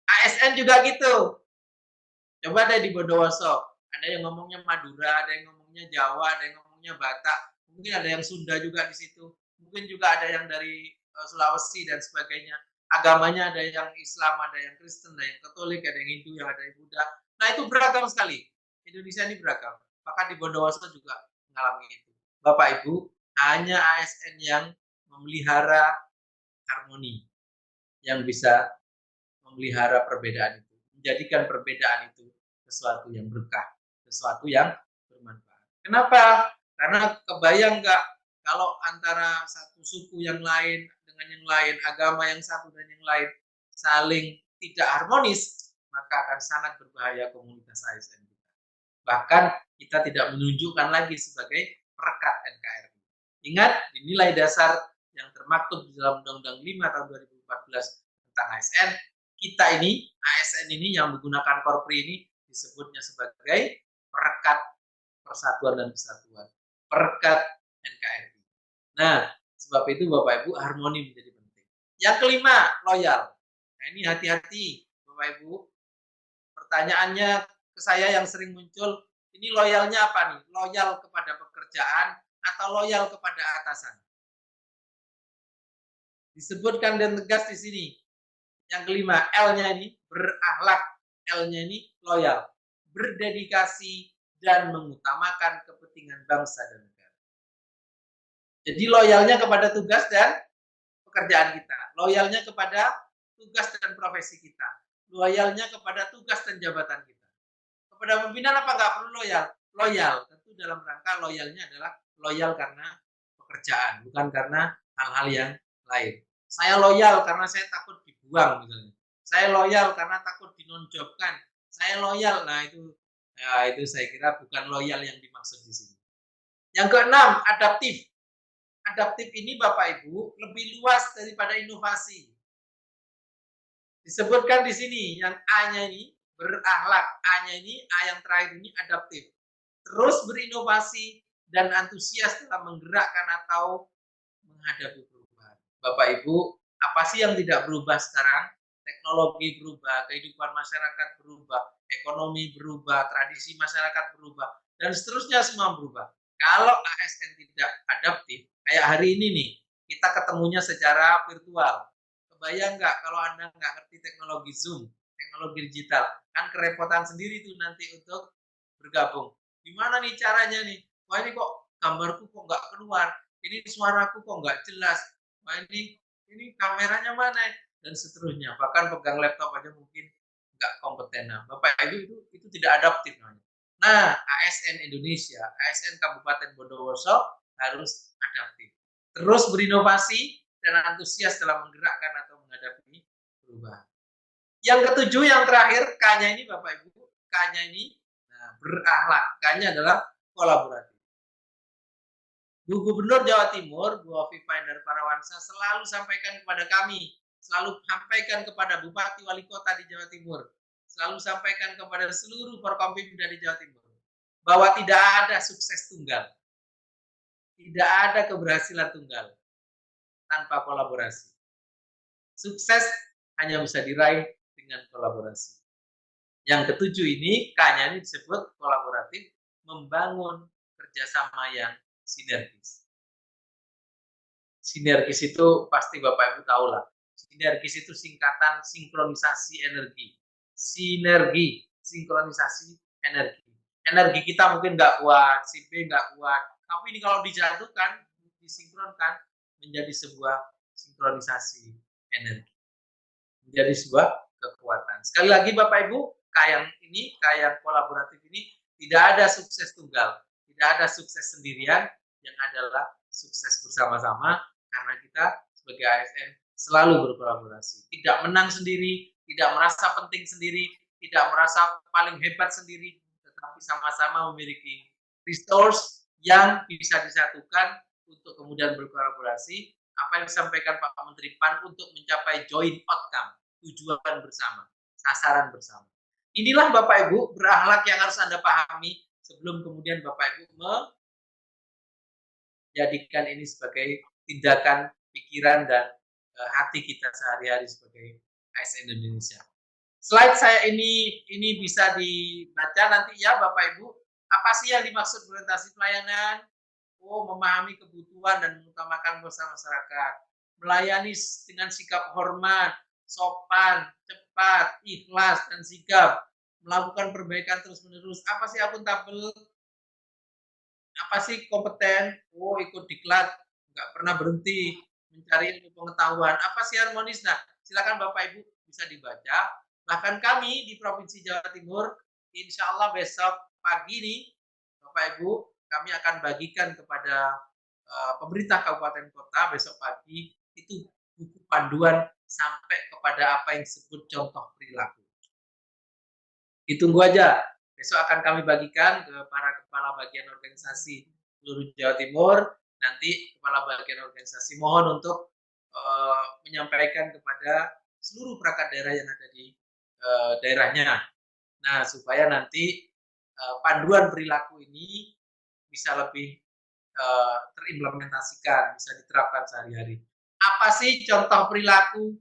ASN juga gitu. Coba deh di Bondowoso, ada yang ngomongnya Madura, ada yang ngomongnya Jawa, ada yang ngomongnya Batak, mungkin ada yang Sunda juga di situ, mungkin juga ada yang dari Sulawesi dan sebagainya. Agamanya ada yang Islam, ada yang Kristen, ada yang Katolik, ada yang Hindu, yang ada yang Buddha. Nah itu beragam sekali. Indonesia ini beragam. Bahkan di Bondowoso juga mengalami itu. Bapak Ibu, hanya ASN yang memelihara harmoni, yang bisa memelihara perbedaan itu, menjadikan perbedaan itu sesuatu yang berkah, sesuatu yang bermanfaat. Kenapa? Karena kebayang nggak kalau antara satu suku yang lain dengan yang lain, agama yang satu dan yang lain saling tidak harmonis, maka akan sangat berbahaya komunitas ASN kita. Bahkan kita tidak menunjukkan lagi sebagai perekat NKRI. Ingat, di nilai dasar yang termaktub di dalam Undang-Undang 5 tahun 2014 tentang ASN, kita ini, ASN ini yang menggunakan Korpri ini disebutnya sebagai perekat persatuan dan kesatuan, perekat NKRI. Nah, sebab itu Bapak Ibu harmoni menjadi penting. Yang kelima, loyal. Nah ini hati-hati Bapak Ibu. Pertanyaannya ke saya yang sering muncul, ini loyalnya apa nih? Loyal kepada pekerjaan atau loyal kepada atasan? Disebutkan dan tegas di sini. Yang kelima, L-nya ini berakhlak, L-nya ini loyal, berdedikasi, dan mengutamakan kepentingan bangsa dan negara. Jadi loyalnya kepada tugas dan pekerjaan kita, loyalnya kepada tugas dan profesi kita, loyalnya kepada tugas dan jabatan kita. Kepada pimpinan apa nggak perlu loyal? Loyal, tentu dalam rangka loyalnya adalah loyal karena pekerjaan, bukan karena hal-hal yang lain. Saya loyal karena saya takut dibuang misalnya. Saya loyal karena takut dinonjobkan. Saya loyal, nah itu saya kira bukan loyal yang dimaksud di sini. Yang keenam, adaptif. Adaptif ini Bapak Ibu lebih luas daripada inovasi. Disebutkan di sini yang A-nya ini berakhlak, A-nya ini, A yang terakhir ini adaptif. Terus berinovasi dan antusias dalam menggerakkan atau menghadapi perubahan. Bapak Ibu, apa sih yang tidak berubah sekarang? Teknologi berubah, kehidupan masyarakat berubah, ekonomi berubah, tradisi masyarakat berubah, dan seterusnya semua berubah. Kalau ASN tidak adaptif, kayak hari ini nih, kita ketemunya secara virtual. Kebayang nggak kalau Anda nggak ngerti teknologi Zoom, teknologi digital, kan kerepotan sendiri tuh nanti untuk bergabung. Gimana nih caranya nih? Wah ini kok gambarku kok nggak keluar, ini suaraku kok nggak jelas, wah ini kameranya mana, dan seterusnya. Bahkan pegang laptop aja mungkin nggak kompeten. Nah, Bapak Ibu itu tidak adaptif namanya. Nah, ASN Indonesia, ASN Kabupaten Bondowoso harus adaptif. Terus berinovasi dan antusias dalam menggerakkan atau menghadapi perubahan. Yang ketujuh, yang terakhir, K-nya ini Bapak Ibu, K-nya ini berakhlak. K-nya adalah kolaboratif. Bu Gubernur Jawa Timur, Bu Hovifah Indar Parawansa selalu sampaikan kepada kami, selalu sampaikan kepada Bupati Wali Kota di Jawa Timur, selalu sampaikan kepada seluruh Forkompimda di Jawa Timur, bahwa tidak ada sukses tunggal, tidak ada keberhasilan tunggal tanpa kolaborasi. Sukses hanya bisa diraih dengan kolaborasi. Yang ketujuh ini, K-nya ini disebut kolaboratif, membangun kerjasama yang sinergis. Sinergis itu pasti Bapak Ibu tahu lah. Sinergis itu singkatan sinkronisasi energi. Sinergi, sinkronisasi energi. Energi kita mungkin nggak kuat, si B nggak kuat. Tapi ini kalau dijatuhkan, disinkronkan, menjadi sebuah sinkronisasi energi. Menjadi sebuah kekuatan. Sekali lagi Bapak Ibu, kayak kolaboratif ini tidak ada sukses tunggal, tidak ada sukses sendirian, yang adalah sukses bersama-sama karena kita sebagai ASN selalu berkolaborasi. Tidak menang sendiri, tidak merasa penting sendiri, tidak merasa paling hebat sendiri, tetapi sama-sama memiliki resource yang bisa disatukan untuk kemudian berkolaborasi. Apa yang disampaikan Pak Menteri PAN untuk mencapai joint outcome, tujuan bersama, sasaran bersama. Inilah Bapak Ibu berakhlak yang harus Anda pahami sebelum kemudian Bapak Ibu menjadikan ini sebagai tindakan, pikiran, dan hati kita sehari-hari sebagai ASN Indonesia. Slide saya ini bisa dibaca nanti ya Bapak Ibu. Apa sih yang dimaksud orientasi pelayanan? Memahami kebutuhan dan mengutamakan masyarakat. Melayani dengan sikap hormat, sopan, cepat, ikhlas, dan sigap. Melakukan perbaikan terus-menerus. Apa sih akuntabel? Apa sih kompeten? Ikut diklat, nggak pernah berhenti mencari ilmu pengetahuan. Apa sih harmonis? Nah, silakan Bapak Ibu bisa dibaca. Bahkan kami di Provinsi Jawa Timur, insya Allah besok pagi nih, Bapak Ibu, kami akan bagikan kepada pemerintah kabupaten kota besok pagi itu buku panduan sampai kepada apa yang disebut contoh perilaku. Ditunggu aja, besok akan kami bagikan ke para kepala bagian organisasi seluruh Jawa Timur. Nanti kepala bagian organisasi mohon untuk menyampaikan kepada seluruh perangkat daerah yang ada di daerahnya. Nah, supaya nanti panduan perilaku ini bisa lebih terimplementasikan, bisa diterapkan sehari-hari. Apa sih contoh perilaku?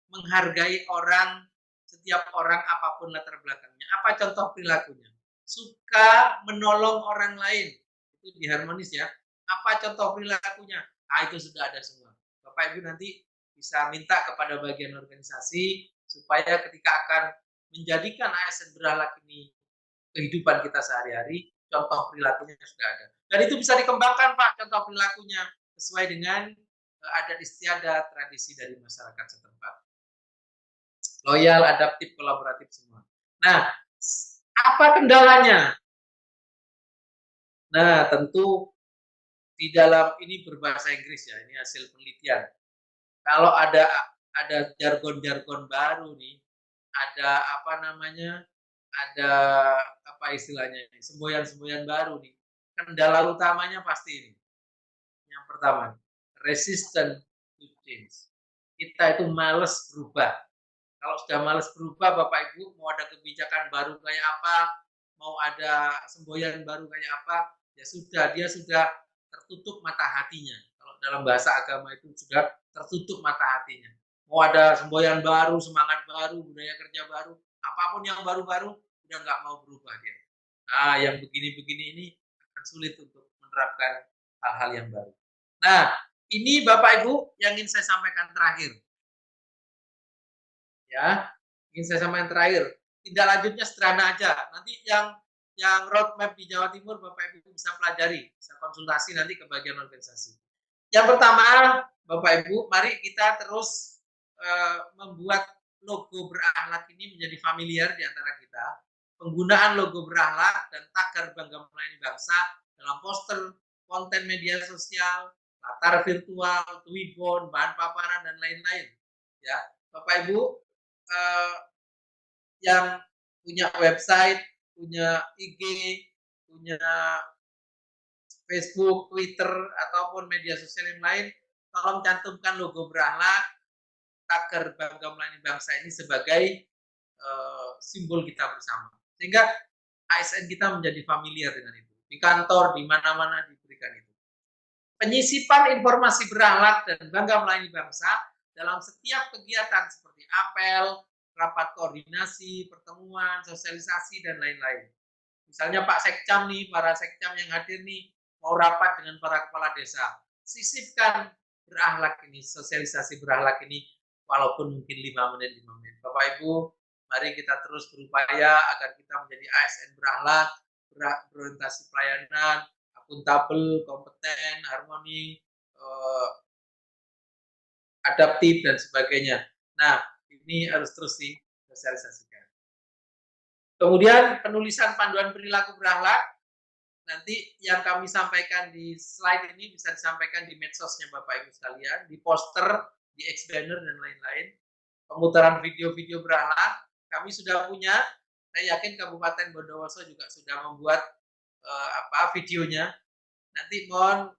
Menghargai orang, setiap orang apapun latar belakangnya. Apa contoh perilakunya? Suka menolong orang lain. Itu diharmonis ya. Apa contoh perilakunya? Itu sudah ada semua. Bapak Ibu nanti bisa minta kepada bagian organisasi supaya ketika akan menjadikan ASN berakhlak ini kehidupan kita sehari-hari, contoh perilakunya sudah ada. Dan itu bisa dikembangkan Pak, contoh perilakunya sesuai dengan adat istiadat, tradisi dari masyarakat setempat. Loyal, adaptif, kolaboratif semua. Nah, apa kendalanya? Nah, tentu di dalam ini berbahasa Inggris ya, ini hasil penelitian. Kalau ada jargon-jargon baru nih, ada ada apa istilahnya ini, semboyan-semboyan baru nih. Kendala utamanya pasti ini. Yang pertama, resistant to change. Kita itu males berubah. Kalau sudah males berubah, Bapak Ibu mau ada kebijakan baru kayak apa, mau ada semboyan baru kayak apa, ya sudah, dia sudah tertutup mata hatinya. Kalau dalam bahasa agama itu sudah tertutup mata hatinya. Mau ada semboyan baru, semangat baru, budaya kerja baru, apapun yang baru-baru, udah nggak mau berubah dia. Nah, yang begini-begini ini akan sulit untuk menerapkan hal-hal yang baru. Nah, ini Bapak Ibu yang ingin saya sampaikan terakhir. Ya, ingin saya sampaikan terakhir. Tindak lanjutnya sederhana aja. Nanti yang roadmap di Jawa Timur Bapak Ibu bisa pelajari, bisa konsultasi nanti ke bagian organisasi. Yang pertama, Bapak Ibu, mari kita terus membuat logo berakhlak ini menjadi familiar di antara kita. Penggunaan logo berakhlak dan tagar bangga melayani bangsa dalam poster, konten media sosial, latar virtual, Twibbon, bahan paparan dan lain-lain. Ya, Bapak Ibu yang punya website, punya IG, punya Facebook, Twitter, ataupun media sosial yang lain, tolong cantumkan logo berakhlak, tagar Bangga Melayani Bangsa ini sebagai simbol kita bersama. Sehingga ASN kita menjadi familiar dengan itu. Di kantor, di mana-mana diberikan itu. Penyisipan informasi berakhlak dan bangga melayani bangsa dalam setiap kegiatan seperti apel, rapat koordinasi, pertemuan, sosialisasi, dan lain-lain. Misalnya Pak Sekcam nih, para Sekcam yang hadir nih, mau rapat dengan para kepala desa. Sisipkan berakhlak ini, sosialisasi berakhlak ini, walaupun mungkin 5 menit. Bapak Ibu, mari kita terus berupaya agar kita menjadi ASN berakhlak, berorientasi pelayanan, akuntabel, kompeten, harmoni, adaptif, dan sebagainya. Nah, ini harus terus disosialisasikan. Kemudian penulisan panduan perilaku berakhlak, nanti yang kami sampaikan di slide ini bisa disampaikan di medsosnya Bapak Ibu sekalian, di poster, di X-banner, dan lain-lain. Pemutaran video-video berakhlak, kami sudah punya, saya yakin Kabupaten Bondowoso juga sudah membuat videonya. Nanti mohon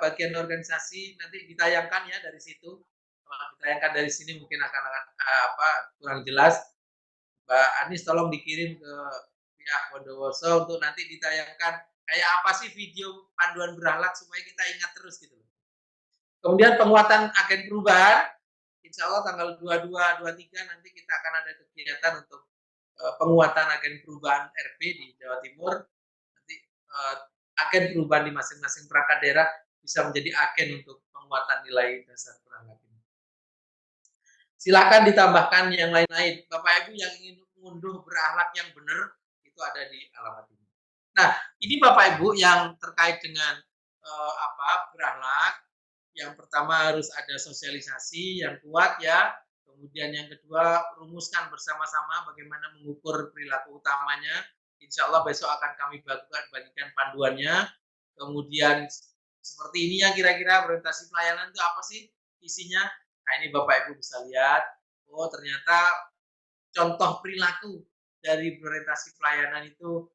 bagian organisasi nanti ditayangkan ya dari situ. Kalau ditayangkan dari sini mungkin akan kurang jelas. Mbak Anis tolong dikirim ke pihak Bondowoso untuk nanti ditayangkan kayak apa sih video panduan berakhlak supaya kita ingat terus gitu. Kemudian penguatan agen perubahan, insya Allah tanggal 22, 23 nanti kita akan ada kegiatan untuk penguatan agen perubahan RP di Jawa Timur. Nanti agen perubahan di masing-masing perangkat daerah bisa menjadi agen untuk penguatan nilai dasar berakhlak ini. Silakan ditambahkan yang lain-lain. Bapak Ibu yang ingin mengunduh berakhlak yang benar itu ada di alamat ini. Nah, ini Bapak Ibu yang terkait dengan berakhlak. Yang pertama harus ada sosialisasi yang kuat ya. Kemudian yang kedua rumuskan bersama-sama bagaimana mengukur perilaku utamanya. Insya Allah besok akan kami bagikan panduannya. Kemudian seperti ini ya kira-kira orientasi pelayanan itu apa sih isinya? Nah ini Bapak Ibu bisa lihat, oh ternyata contoh perilaku dari berorientasi pelayanan itu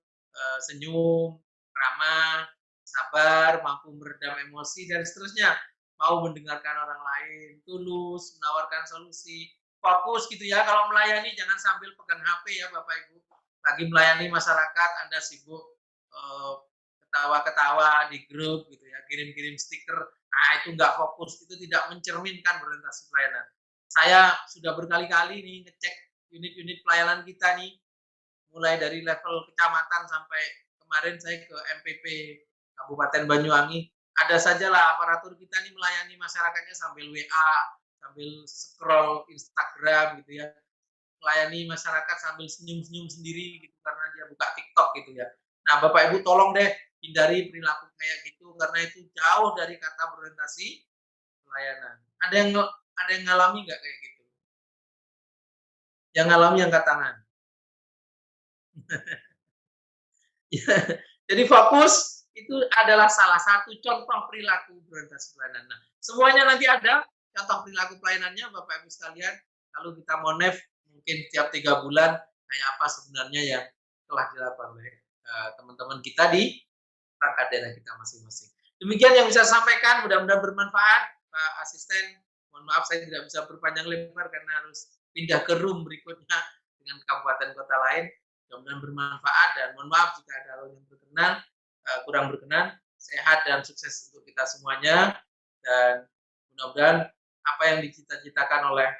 senyum, ramah, sabar, mampu meredam emosi, dan seterusnya. Mau mendengarkan orang lain, tulus, menawarkan solusi, fokus gitu ya. Kalau melayani jangan sambil pegang HP ya Bapak Ibu. Lagi melayani masyarakat, Anda sibuk ketawa-ketawa di grup gitu ya, kirim-kirim stiker. Nah itu nggak fokus, itu tidak mencerminkan berorientasi pelayanan. Saya sudah berkali-kali nih ngecek unit-unit pelayanan kita nih, mulai dari level kecamatan sampai kemarin saya ke MPP Kabupaten Banyuwangi, ada sajalah aparatur kita nih melayani masyarakatnya sambil WA, sambil scroll Instagram gitu ya, melayani masyarakat sambil senyum-senyum sendiri gitu karena dia buka TikTok gitu ya. Nah, Bapak Ibu tolong deh hindari perilaku kayak gitu karena itu jauh dari kata berorientasi pelayanan. Ada yang ngalami nggak kayak gitu? Yang ngalami angkat tangan. Jadi fokus itu adalah salah satu contoh perilaku berorientasi pelayanan. Nah, semuanya nanti ada contoh perilaku pelayanannya Bapak Ibu sekalian. Lalu kita monef mungkin tiap 3 bulan kayak apa sebenarnya yang telah dilakukan oleh teman-teman kita di perangkat daerah kita masing-masing. Demikian yang bisa saya sampaikan, mudah-mudahan bermanfaat. Pak Asisten, mohon maaf saya tidak bisa berpanjang lebar karena harus pindah ke room berikutnya dengan kabupaten kota lain. Mudah-mudahan bermanfaat dan mohon maaf jika ada hal yang berkenan, kurang berkenan. Sehat dan sukses untuk kita semuanya dan mudah-mudahan apa yang dicita-citakan oleh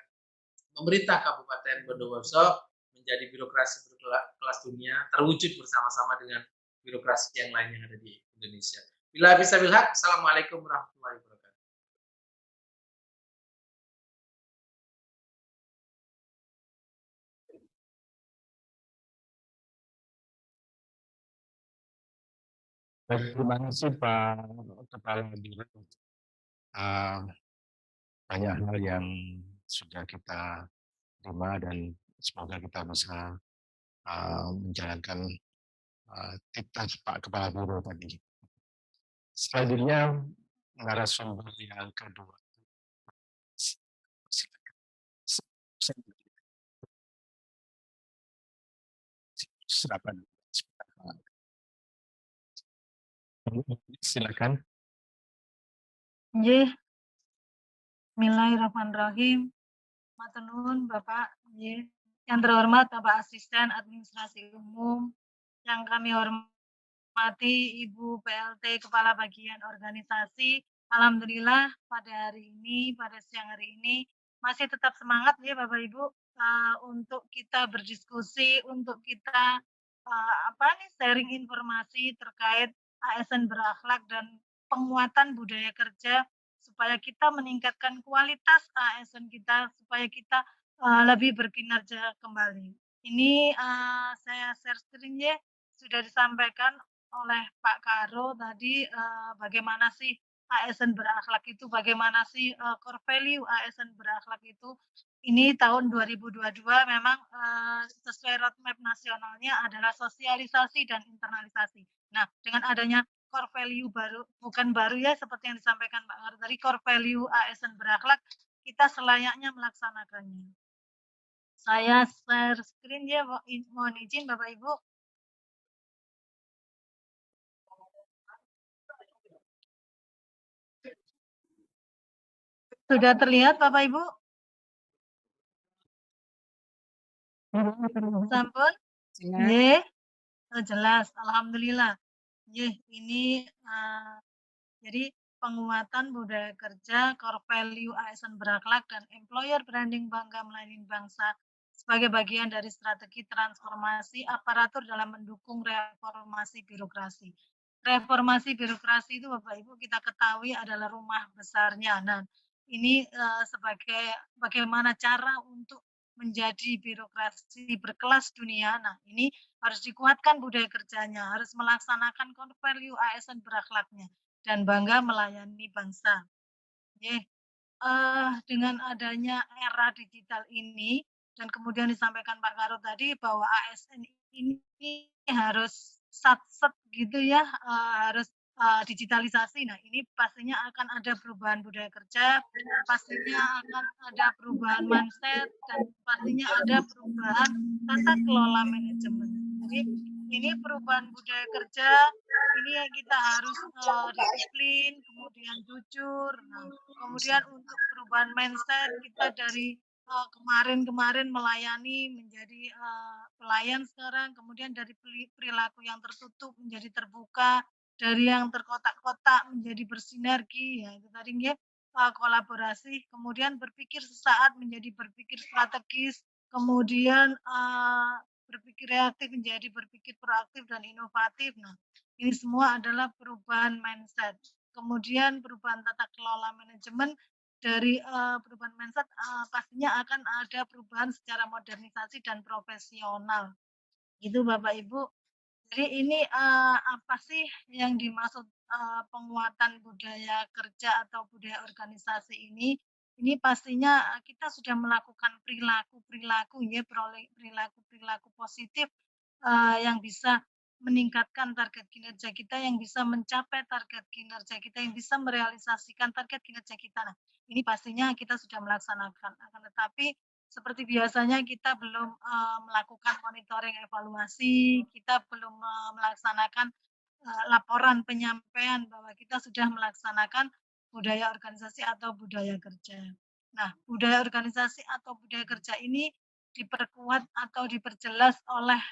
pemerintah Kabupaten Bondowoso menjadi birokrasi berkelas dunia terwujud bersama-sama dengan birokrasi yang lain yang ada di Indonesia. Bila bisa bilhak, Assalamualaikum warahmatullahi wabarakatuh. Terima kasih Pak Kepala Biro. Banyak hal yang sudah kita terima dan semoga kita bisa menjalankan tips Pak Kepala Biro tadi. Selanjutnya narasumber yang kedua. Silakan. Silakan. Nggih, bismillahirrahmanirrahim. Matur nuwun Bapak, nggih. Yang terhormat Bapak Asisten Administrasi Umum, yang kami hormati Ibu PLT Kepala Bagian Organisasi. Alhamdulillah pada hari ini, pada siang hari ini masih tetap semangat ya Bapak Ibu, untuk kita berdiskusi, untuk kita, sharing informasi terkait ASN berakhlak dan penguatan budaya kerja supaya kita meningkatkan kualitas ASN kita, supaya kita, lebih berkinerja kembali. Ini, saya share screen ya, sudah disampaikan oleh Pak Karo tadi, bagaimana sih ASN berakhlak itu, bagaimana sih, core value ASN berakhlak itu. Ini tahun 2022 memang, sesuai roadmap nasionalnya adalah sosialisasi dan internalisasi. Nah, dengan adanya core value baru, bukan baru ya seperti yang disampaikan Pak Karo tadi, core value ASN berakhlak, kita selayaknya melaksanakannya. Saya share screen ya, mohon izin Bapak Ibu. Sudah terlihat Bapak Ibu? Sampun? Nggih? Oh jelas, alhamdulillah. Nggih, ini, jadi penguatan budaya kerja, core value ASN berakhlak, dan employer branding bangga melayani bangsa sebagai bagian dari strategi transformasi aparatur dalam mendukung reformasi birokrasi. Reformasi birokrasi itu Bapak Ibu kita ketahui adalah rumah besarnya. Nah, ini, sebagai bagaimana cara untuk menjadi birokrasi berkelas dunia. Nah, ini harus dikuatkan budaya kerjanya, harus melaksanakan core value ASN berakhlaknya, dan bangga melayani bangsa. Nggih, dengan adanya era digital ini dan kemudian disampaikan Pak Karo tadi bahwa ASN ini harus sat-set gitu ya, harus, digitalisasi. Nah, ini pastinya akan ada perubahan budaya kerja, pastinya akan ada perubahan mindset, dan pastinya ada perubahan tata kelola manajemen. Jadi ini perubahan budaya kerja, ini kita harus, disiplin, kemudian jujur. Nah, kemudian untuk perubahan mindset kita dari, kemarin-kemarin melayani menjadi, pelayan sekarang, kemudian dari perilaku yang tertutup menjadi terbuka, dari yang terkotak-kotak menjadi bersinergi, ya itu tadi nggih, kolaborasi, kemudian berpikir sesaat menjadi berpikir strategis, kemudian, berpikir reaktif menjadi berpikir proaktif dan inovatif. Nah, ini semua adalah perubahan mindset. Kemudian perubahan tata kelola manajemen, dari, perubahan mindset, pastinya akan ada perubahan secara modernisasi dan profesional. Gitu Bapak Ibu. Jadi ini, apa sih yang dimaksud, penguatan budaya kerja atau budaya organisasi ini? Ini pastinya, kita sudah melakukan perilaku-perilaku ya, perilaku-perilaku positif, yang bisa meningkatkan target kinerja kita, yang bisa mencapai target kinerja kita, yang bisa merealisasikan target kinerja kita. Nah, ini pastinya kita sudah melaksanakan, akan tetapi seperti biasanya kita belum, melakukan monitoring evaluasi, kita belum, melaksanakan, laporan penyampaian bahwa kita sudah melaksanakan budaya organisasi atau budaya kerja. Nah, budaya organisasi atau budaya kerja ini diperkuat atau diperjelas oleh,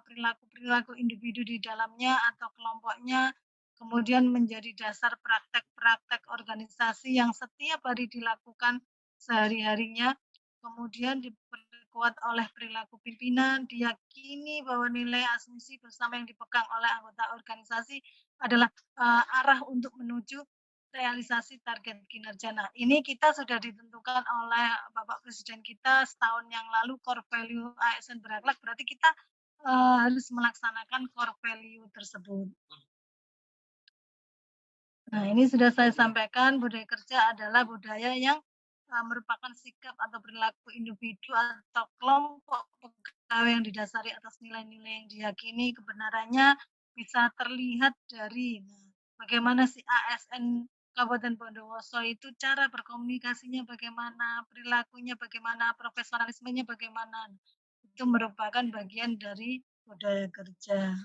perilaku-perilaku individu di dalamnya atau kelompoknya, kemudian menjadi dasar praktek-praktek organisasi yang setiap hari dilakukan sehari-harinya. Kemudian diperkuat oleh perilaku pimpinan, diyakini bahwa nilai asumsi bersama yang dipegang oleh anggota organisasi adalah, arah untuk menuju realisasi target kinerja. Nah, ini kita sudah ditentukan oleh Bapak Presiden kita setahun yang lalu core value ASN berakhlak, berarti kita, harus melaksanakan core value tersebut. Nah, ini sudah saya sampaikan, budaya kerja adalah budaya yang, merupakan sikap atau perilaku individu atau kelompok pegawai yang didasari atas nilai-nilai yang diyakini kebenarannya bisa terlihat dari, nah, bagaimana si ASN Kabupaten Bondowoso itu cara berkomunikasinya bagaimana, perilakunya bagaimana, profesionalismenya bagaimana. Itu merupakan bagian dari budaya kerja.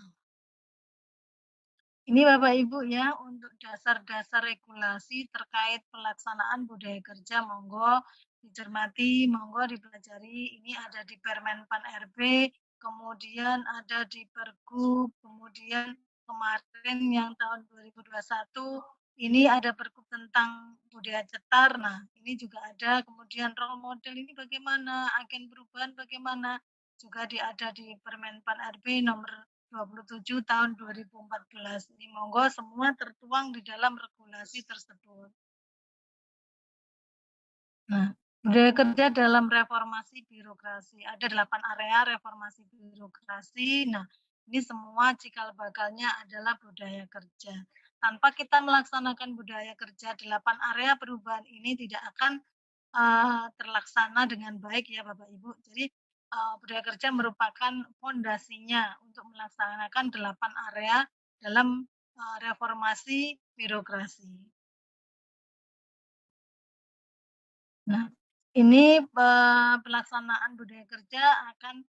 Ini Bapak Ibu ya, untuk dasar-dasar regulasi terkait pelaksanaan budaya kerja, monggo dicermati, monggo dipelajari. Ini ada di Permen Pan RB, kemudian ada di Pergub, kemudian kemarin yang tahun 2021 ini ada Pergub tentang budaya cetar. Nah, ini juga ada. Kemudian role model ini bagaimana, agen perubahan bagaimana, juga ada di Permen Pan RB nomor 27 tahun 2014. Ini monggo semua tertuang di dalam regulasi tersebut. Nah, budaya kerja dalam reformasi birokrasi. Ada 8 area reformasi birokrasi. Nah, ini semua cikal bakalnya adalah budaya kerja. Tanpa kita melaksanakan budaya kerja, 8 area perubahan ini tidak akan terlaksana dengan baik ya Bapak Ibu. Jadi, budaya kerja merupakan fondasinya untuk melaksanakan 8 area dalam, reformasi birokrasi. Nah, ini, pelaksanaan budaya kerja akan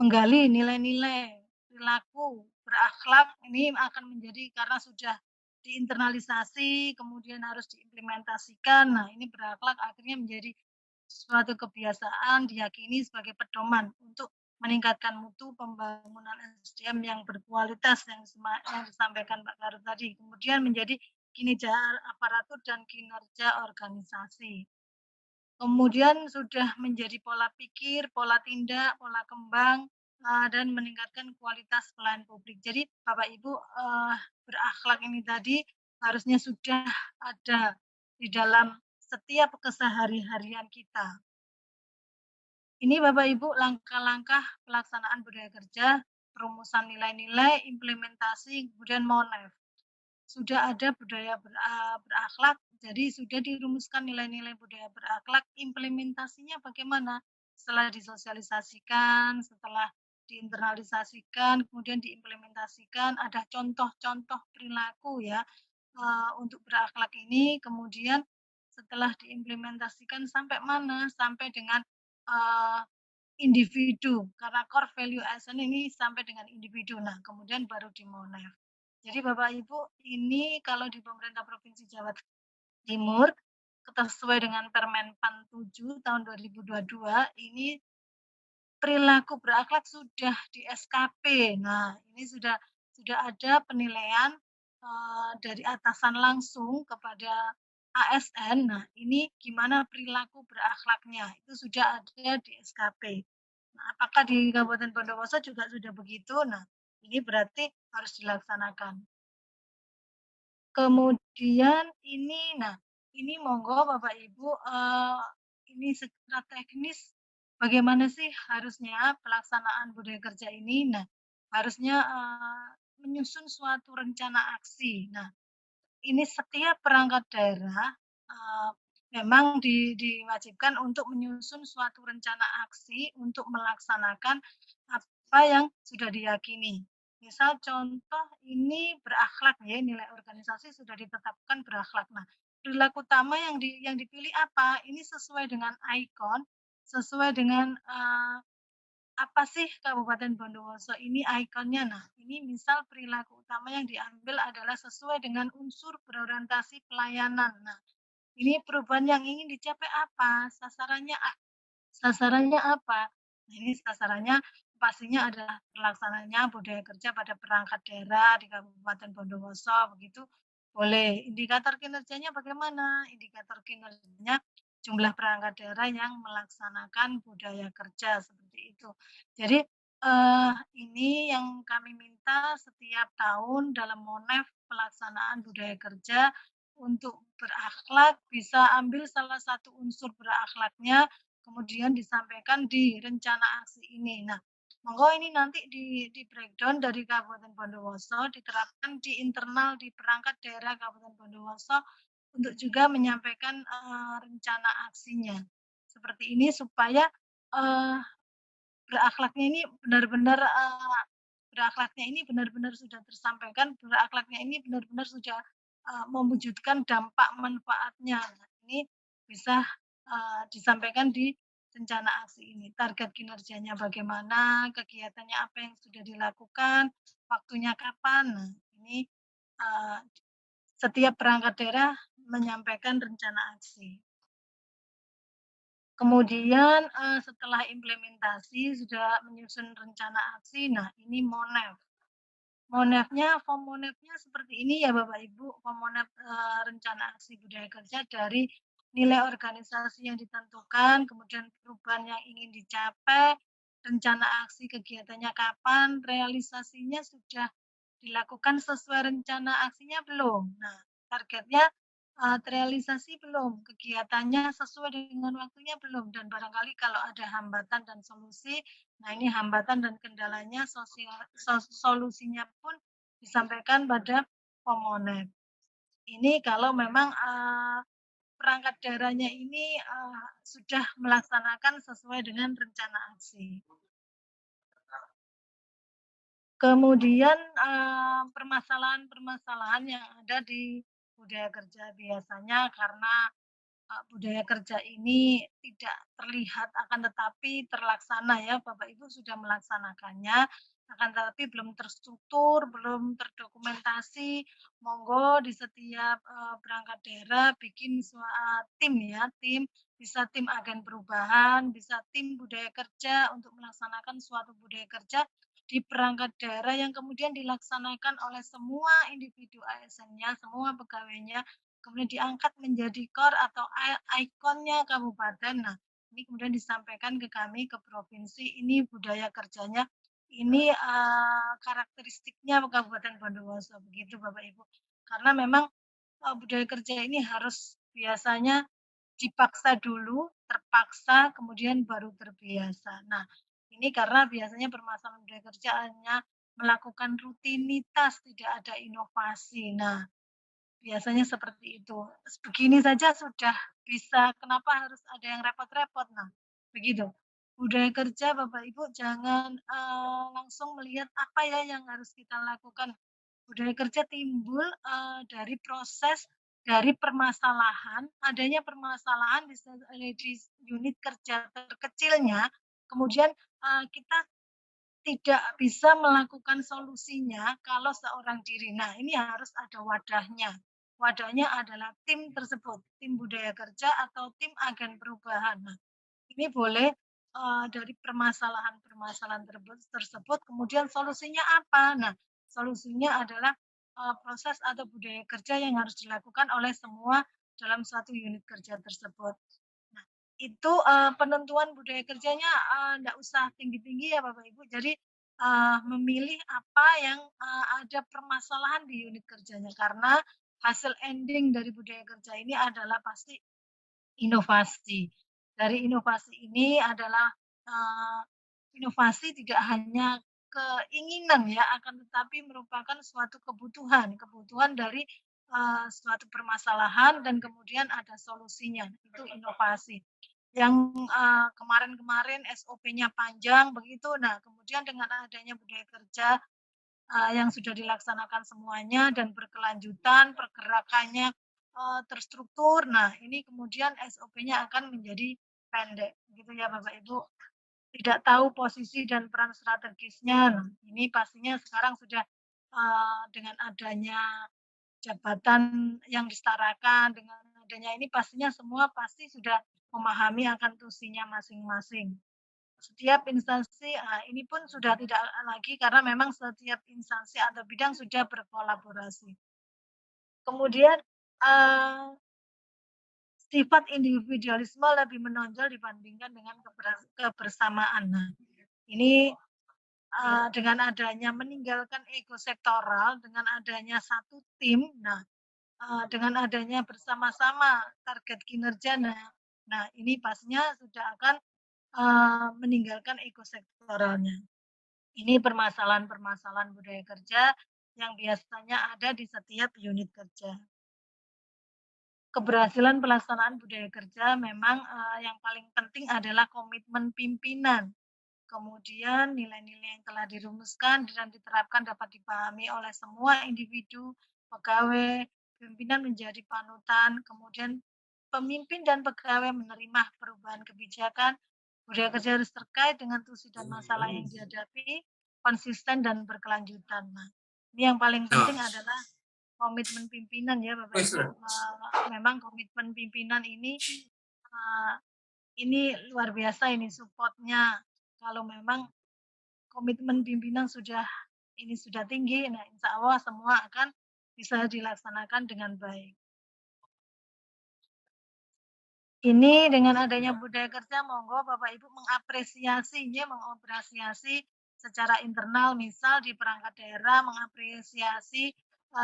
menggali nilai-nilai, perilaku, berakhlak, ini akan menjadi karena sudah diinternalisasi, kemudian harus diimplementasikan. Nah, ini berakhlak akhirnya menjadi suatu kebiasaan, diyakini sebagai pedoman untuk meningkatkan mutu pembangunan SDM yang berkualitas yang disampaikan Pak Karut tadi. Kemudian menjadi kinerja aparatur dan kinerja organisasi. Kemudian sudah menjadi pola pikir, pola tindak, pola kembang, dan meningkatkan kualitas pelayanan publik. Jadi Bapak Ibu, berakhlak ini tadi harusnya sudah ada di dalam setiap kesehari-harian kita. Ini Bapak Ibu langkah-langkah pelaksanaan budaya kerja, perumusan nilai-nilai, implementasi, kemudian monef. Sudah ada budaya berakhlak, jadi sudah dirumuskan nilai-nilai budaya berakhlak, implementasinya bagaimana? Setelah disosialisasikan, setelah diinternalisasikan, kemudian diimplementasikan, ada contoh-contoh perilaku ya, untuk berakhlak ini, kemudian setelah diimplementasikan sampai mana? Sampai dengan, eee, individu, karena core value ASN ini sampai dengan individu. Nah, kemudian baru di-monef. Jadi Bapak Ibu, ini kalau di pemerintah Provinsi Jawa Timur, sesuai dengan Permen Pan 7 tahun 2022, ini perilaku berakhlak sudah di SKP. Nah, ini sudah ada penilaian, dari atasan langsung kepada ASN. Nah, ini gimana perilaku berakhlaknya, itu sudah ada di SKP. Nah, apakah di Kabupaten Bondowoso juga sudah begitu? Nah, ini berarti harus dilaksanakan. Kemudian ini monggo Bapak Ibu, ini secara teknis bagaimana sih harusnya pelaksanaan budaya kerja ini? Nah, harusnya, menyusun suatu rencana aksi. Nah, ini setiap perangkat daerah, eee, memang diwajibkan untuk menyusun suatu rencana aksi untuk melaksanakan apa yang sudah diyakini. Misal contoh ini berakhlak ya, nilai organisasi sudah ditetapkan berakhlak. Nah, perilaku utama yang dipilih apa? Ini sesuai dengan ikon, sesuai dengan, apa sih Kabupaten Bondowoso ini ikonnya? Nah, ini misal perilaku utama yang diambil adalah sesuai dengan unsur berorientasi pelayanan. Nah, ini perubahan yang ingin dicapai apa? Sasarannya apa? Nah, ini sasarannya pastinya adalah pelaksananya budaya kerja pada perangkat daerah di Kabupaten Bondowoso, begitu boleh. Indikator kinerjanya bagaimana? Indikator kinerjanya jumlah perangkat daerah yang melaksanakan budaya kerja, seperti itu. Jadi, ini yang kami minta setiap tahun dalam monef pelaksanaan budaya kerja untuk berakhlak, bisa ambil salah satu unsur berakhlaknya, kemudian disampaikan di rencana aksi ini. Nah, monggo ini nanti di-breakdown dari Kabupaten Bondowoso, diterapkan di internal di perangkat daerah Kabupaten Bondowoso untuk juga menyampaikan, rencana aksinya. Seperti ini supaya, eee, berakhlaknya ini benar-benar, berakhlaknya ini benar-benar sudah tersampaikan, berakhlaknya ini benar-benar sudah, mewujudkan dampak manfaatnya. Nah, ini bisa, disampaikan di rencana aksi ini. Target kinerjanya bagaimana, kegiatannya apa yang sudah dilakukan, waktunya kapan. Nah, ini eee, setiap perangkat daerah menyampaikan rencana aksi. Kemudian, setelah implementasi sudah menyusun rencana aksi, nah ini Monef. Form Monef-nya seperti ini ya Bapak Ibu, form Monef, rencana aksi budaya kerja dari nilai organisasi yang ditentukan, kemudian perubahan yang ingin dicapai, rencana aksi kegiatannya kapan, realisasinya sudah dilakukan sesuai rencana aksinya belum? Nah, targetnya, terrealisasi belum? Kegiatannya sesuai dengan waktunya belum? Dan barangkali kalau ada hambatan dan solusi, nah ini hambatan dan kendalanya solusinya pun disampaikan pada pemohon. Ini kalau memang, perangkat daerahnya ini, sudah melaksanakan sesuai dengan rencana aksi. Kemudian, permasalahan-permasalahan yang ada di budaya kerja biasanya karena, budaya kerja ini tidak terlihat akan tetapi terlaksana ya, Bapak Ibu sudah melaksanakannya, akan tetapi belum terstruktur, belum terdokumentasi. Monggo di setiap, perangkat daerah bikin tim ya, bisa tim agen perubahan, bisa tim budaya kerja untuk melaksanakan suatu budaya kerja di perangkat daerah yang kemudian dilaksanakan oleh semua individu ASN-nya, semua pegawainya, kemudian diangkat menjadi core atau ikonnya kabupaten. Nah, ini kemudian disampaikan ke kami, ke provinsi, ini budaya kerjanya, ini karakteristiknya Kabupaten Bondowoso, begitu Bapak Ibu. Karena memang budaya kerja ini harus biasanya dipaksa dulu, terpaksa, kemudian baru terbiasa. Nah, ini karena biasanya permasalahan budaya kerja hanya melakukan rutinitas, tidak ada inovasi. Nah, biasanya seperti itu. Begini saja sudah bisa, kenapa harus ada yang repot-repot? Nah, begitu. Budaya kerja Bapak Ibu jangan, langsung melihat apa ya yang harus kita lakukan. Budaya kerja timbul, dari proses, dari permasalahan, adanya permasalahan di unit kerja terkecilnya, kemudian, kita tidak bisa melakukan solusinya kalau seorang diri. Nah, ini harus ada wadahnya. Wadahnya adalah tim tersebut, tim budaya kerja atau tim agen perubahan. Nah, ini boleh, dari permasalahan-permasalahan tersebut kemudian solusinya apa? Nah, solusinya adalah, proses atau budaya kerja yang harus dilakukan oleh semua dalam satu unit kerja tersebut. Nah, itu, penentuan budaya kerjanya, ndak usah tinggi-tinggi ya Bapak Ibu. Jadi, memilih apa yang, ada permasalahan di unit kerjanya. Karena hasil ending dari budaya kerja ini adalah pasti inovasi. Dari inovasi ini adalah, inovasi tidak hanya keinginan ya, akan tetapi merupakan suatu kebutuhan, kebutuhan dari, suatu permasalahan dan kemudian ada solusinya, itu inovasi. Yang, kemarin-kemarin SOP-nya panjang begitu, nah kemudian dengan adanya budaya kerja, yang sudah dilaksanakan semuanya dan berkelanjutan, pergerakannya, terstruktur. Nah, ini kemudian SOP-nya akan menjadi pendek, gitu ya Bapak Ibu. Tidak tahu posisi dan peran strategisnya. Nah, ini pastinya sekarang sudah, dengan adanya jabatan yang disetarakan, dengan adanya ini pastinya semua pasti sudah memahami akan tusinya masing-masing. Setiap instansi, ini pun sudah tidak lagi karena memang setiap instansi atau bidang sudah berkolaborasi. Kemudian, eee, sifat individualisme lebih menonjol dibandingkan dengan kebersamaan. Nah, ini, dengan adanya meninggalkan ego sektoral, dengan adanya satu tim, nah, dengan adanya bersama-sama target kinerja, nah ini pastinya sudah akan, meninggalkan ego sektoralnya. Ini permasalahan-permasalahan budaya kerja yang biasanya ada di setiap unit kerja. Keberhasilan pelaksanaan budaya kerja memang, yang paling penting adalah komitmen pimpinan. Kemudian nilai-nilai yang telah dirumuskan dan diterapkan dapat dipahami oleh semua individu, pegawai, pimpinan menjadi panutan, kemudian pemimpin dan pegawai menerima perubahan kebijakan, budaya kerja harus terkait dengan tusi dan masalah yang dihadapi, konsisten dan berkelanjutan. Nah, ini yang paling penting adalah komitmen pimpinan ya Bapak Ibu. Memang komitmen pimpinan ini luar biasa ini support-nya. Kalau memang komitmen pimpinan sudah tinggi, nah insya Allah semua akan bisa dilaksanakan dengan baik. Ini dengan adanya budaya kerja, monggo Bapak Ibu mengapresiasi secara internal, misal di perangkat daerah mengapresiasi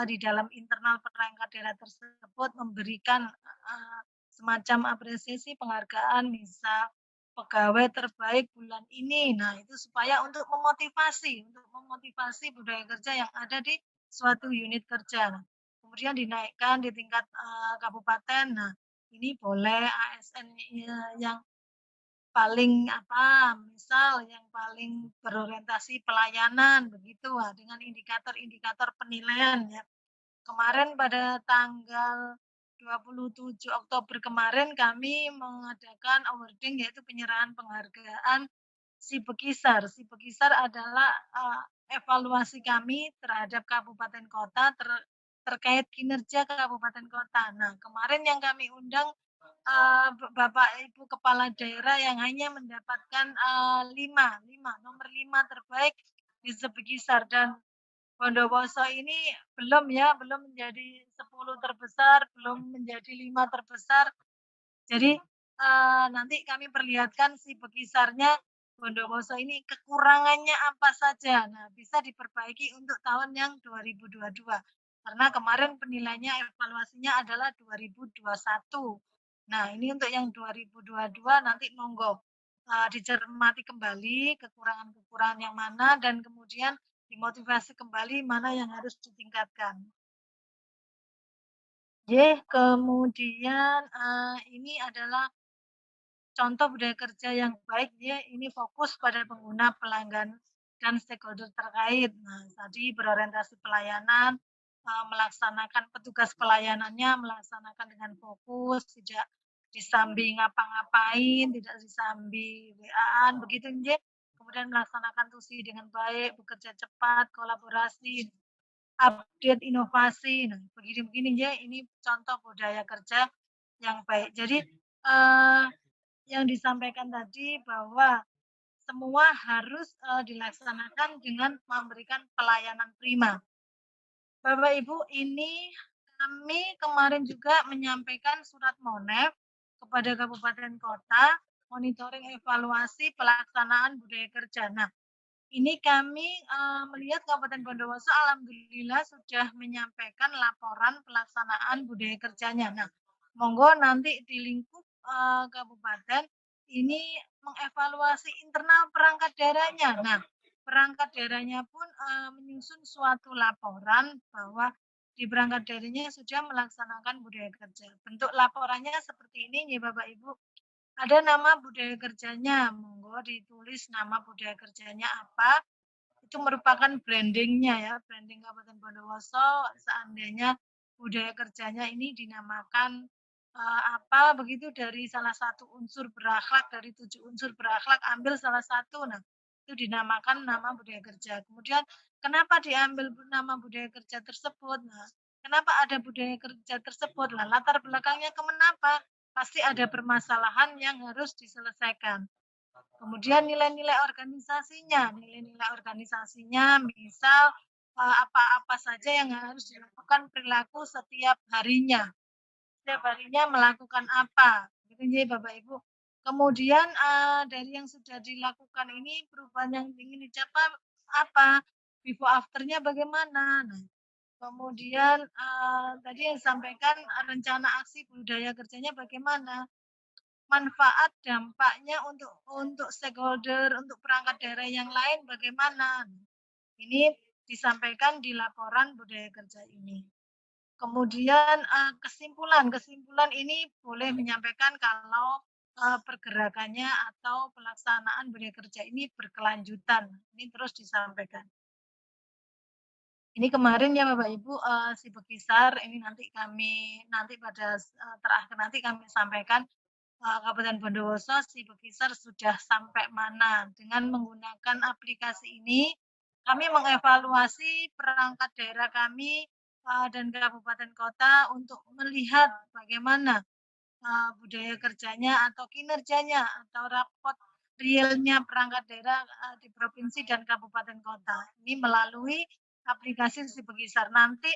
di dalam internal perangkat daerah tersebut memberikan semacam apresiasi penghargaan, misal pegawai terbaik bulan ini. Nah, itu supaya untuk memotivasi budaya kerja yang ada di suatu unit kerja. Nah, kemudian dinaikkan di tingkat kabupaten. Nah, ini boleh ASN yang paling misal yang paling berorientasi pelayanan begitu, dengan indikator-indikator penilaian ya. Kemarin pada tanggal 27 Oktober kemarin kami mengadakan awarding yaitu penyerahan penghargaan Si Bekisar. Si Bekisar adalah evaluasi kami terhadap kabupaten kota terkait kinerja kabupaten kota. Nah, kemarin yang kami undang Bapak Ibu kepala daerah yang hanya mendapatkan 5 nomor 5 terbaik di Sebekisar, dan Bondowoso ini belum menjadi 10 terbesar, belum menjadi 5 terbesar. Jadi nanti kami perlihatkan si Bekisarnya Bondowoso ini kekurangannya apa saja. Nah, bisa diperbaiki untuk tahun yang 2022. Karena kemarin penilaiannya evaluasinya adalah 2021. Nah, ini untuk yang 2022 nanti monggo dicermati kembali kekurangan-kekurangan yang mana dan kemudian dimotivasi kembali mana yang harus ditingkatkan. Kemudian ini adalah contoh budaya kerja yang baik ya, ini fokus pada pengguna, pelanggan, dan stakeholder terkait. Nah, tadi berorientasi pelayanan, melaksanakan petugas pelayanannya, melaksanakan dengan fokus, tidak disambi ngapa-ngapain, tidak disambi WA-an, begitu ya. Kemudian melaksanakan tusi dengan baik, bekerja cepat, kolaborasi, update inovasi. Nah, begini-begini ya, ini contoh budaya kerja yang baik. Jadi yang disampaikan tadi bahwa semua harus dilaksanakan dengan memberikan pelayanan prima. Bapak Ibu, ini kami kemarin juga menyampaikan surat monef kepada kabupaten kota monitoring evaluasi pelaksanaan budaya kerja. Nah, ini kami melihat Kabupaten Bondowoso alhamdulillah sudah menyampaikan laporan pelaksanaan budaya kerjanya. Nah, monggo nanti di lingkup kabupaten ini mengevaluasi internal perangkat daerahnya. Nah, perangkat daerahnya pun menyusun suatu laporan bahwa di perangkat daerahnya sudah melaksanakan budaya kerja. Bentuk laporannya seperti ini ya Bapak Ibu. Ada nama budaya kerjanya, monggo ditulis nama budaya kerjanya apa. Itu merupakan brandingnya ya, branding Kabupaten Bondowoso. Seandainya budaya kerjanya ini dinamakan apa begitu dari salah satu unsur berakhlak, dari 7 unsur berakhlak ambil salah satu. Nah, itu dinamakan nama budaya kerja. Kemudian kenapa diambil nama budaya kerja tersebut? Nah, kenapa ada budaya kerja tersebut? Lah, latar belakangnya kenapa? Pasti ada permasalahan yang harus diselesaikan. Kemudian nilai-nilai organisasinya misal apa-apa saja yang harus dilakukan perilaku setiap harinya. Setiap harinya melakukan apa, gitu ya Bapak Ibu. Kemudian dari yang sudah dilakukan ini perubahan yang ingin dicapai apa, before afternya bagaimana. Nah, kemudian tadi yang disampaikan rencana aksi budaya kerjanya bagaimana, manfaat dampaknya untuk stakeholder, untuk perangkat daerah yang lain bagaimana. Ini disampaikan di laporan budaya kerja ini. Kemudian kesimpulan ini boleh menyampaikan kalau pergerakannya atau pelaksanaan budaya kerja ini berkelanjutan. Ini terus disampaikan. Ini kemarin ya Bapak Ibu si Bekisar ini nanti pada terakhir nanti kami sampaikan Kabupaten Bondowoso si Bekisar sudah sampai mana dengan menggunakan aplikasi ini. kami mengevaluasi perangkat daerah kami dan kabupaten kota untuk melihat bagaimana budaya kerjanya atau kinerjanya atau rapot realnya perangkat daerah di provinsi dan kabupaten kota. Ini melalui aplikasi Sibegistar. Nanti